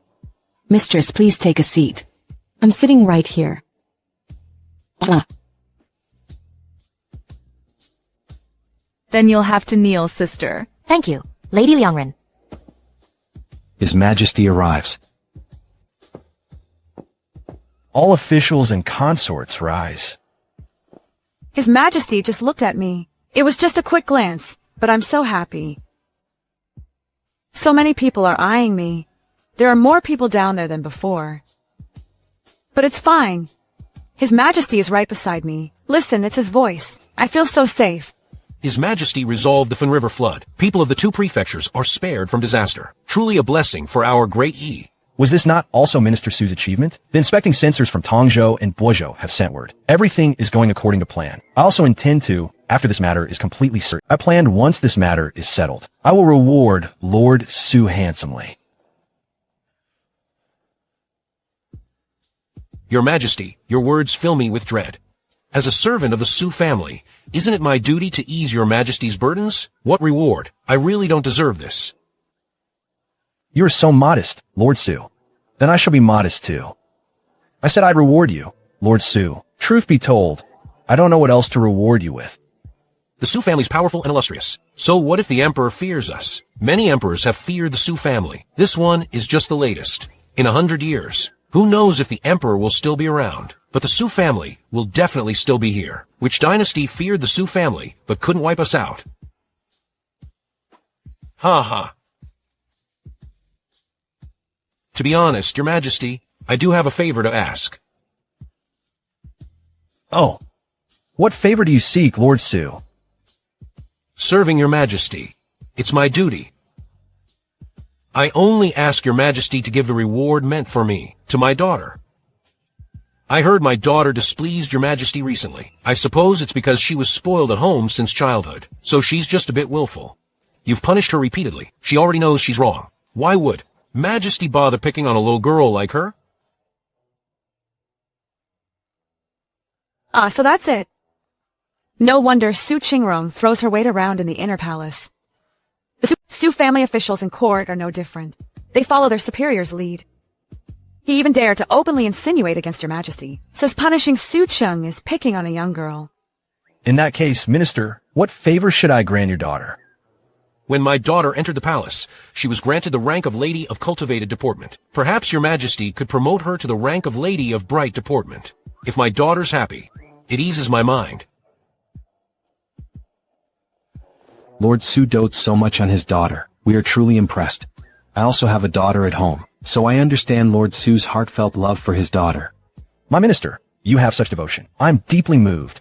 Mistress, please take a seat. I'm sitting right here. Then you'll have to kneel, sister. Thank you, Lady Liangren. His Majesty arrives. All officials and consorts rise. His Majesty just looked at me. It was just a quick glance, but I'm so happy. So many people are eyeing me. There are more people down there than before. But it's fine. His Majesty is right beside me. Listen, it's his voice. I feel so safe. His Majesty resolved the Fen River flood. People of the 2 prefectures are spared from disaster. Truly a blessing for our great Yi. Was this not also Minister Su's achievement? The inspecting censors from Tongzhou and Boizhou have sent word. Everything is going according to plan. I also intend to, after this matter is completely certain. I planned once this matter is settled, I will reward Lord Su handsomely. Your Majesty, your words fill me with dread. As a servant of the Su family, isn't it my duty to ease your Majesty's burdens? What reward? I really don't deserve this. You are so modest, Lord Su. Then I shall be modest too. I said I'd reward you, Lord Su. Truth be told, I don't know what else to reward you with. The Su family's powerful and illustrious. So what if the Emperor fears us? Many emperors have feared the Su family. This one is just the latest. In 100 years, who knows if the Emperor will still be around? But the Su family will definitely still be here. Which dynasty feared the Su family, but couldn't wipe us out? Ha ha. To be honest, Your Majesty, I do have a favor to ask. Oh. What favor do you seek, Lord Su? Serving Your Majesty. It's my duty. I only ask Your Majesty to give the reward meant for me, to my daughter. I heard my daughter displeased Your Majesty recently. I suppose it's because she was spoiled at home since childhood, so she's just a bit willful. You've punished her repeatedly. She already knows she's wrong. Why would Majesty bother picking on a little girl like her? Ah, so that's it. No wonder Su Qingrong throws her weight around in the inner palace. The Su family officials in court are no different. They follow their superior's lead. He even dared to openly insinuate against your majesty. Says punishing Su Cheng is picking on a young girl. In that case, Minister, what favor should I grant your daughter? When my daughter entered the palace, she was granted the rank of Lady of Cultivated Deportment. Perhaps your majesty could promote her to the rank of Lady of Bright Deportment. If my daughter's happy, it eases my mind. Lord Su dotes so much on his daughter. We are truly impressed. I also have a daughter at home, so I understand Lord Su's heartfelt love for his daughter. My minister, you have such devotion. I'm deeply moved.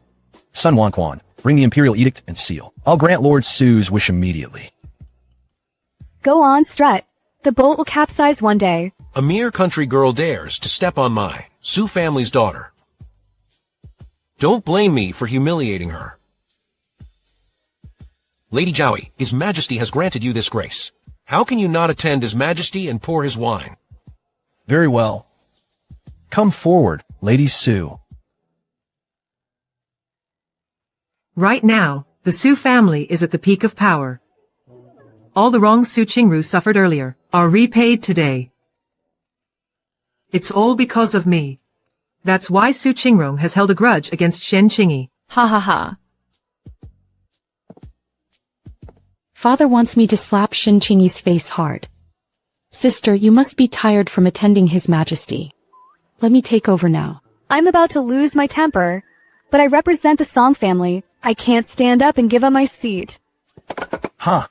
Sun Wanquan, bring the imperial edict and seal. I'll grant Lord Su's wish immediately. Go on, strut. The boat will capsize one day. A mere country girl dares to step on my Su family's daughter. Don't blame me for humiliating her. Lady Jowie, His Majesty has granted you this grace. How can you not attend His Majesty and pour his wine? Very well. Come forward, Lady Su. Right now, the Su family is at the peak of power. All the wrongs Su Qingru suffered earlier are repaid today. It's all because of me. That's why Su Qingrong has held a grudge against Shen Qingyi. Ha ha ha. Father wants me to slap Shen Qingyi's face hard. Sister, you must be tired from attending His Majesty. Let me take over now. I'm about to lose my temper, but I represent the Song family. I can't stand up and give up my seat. Huh.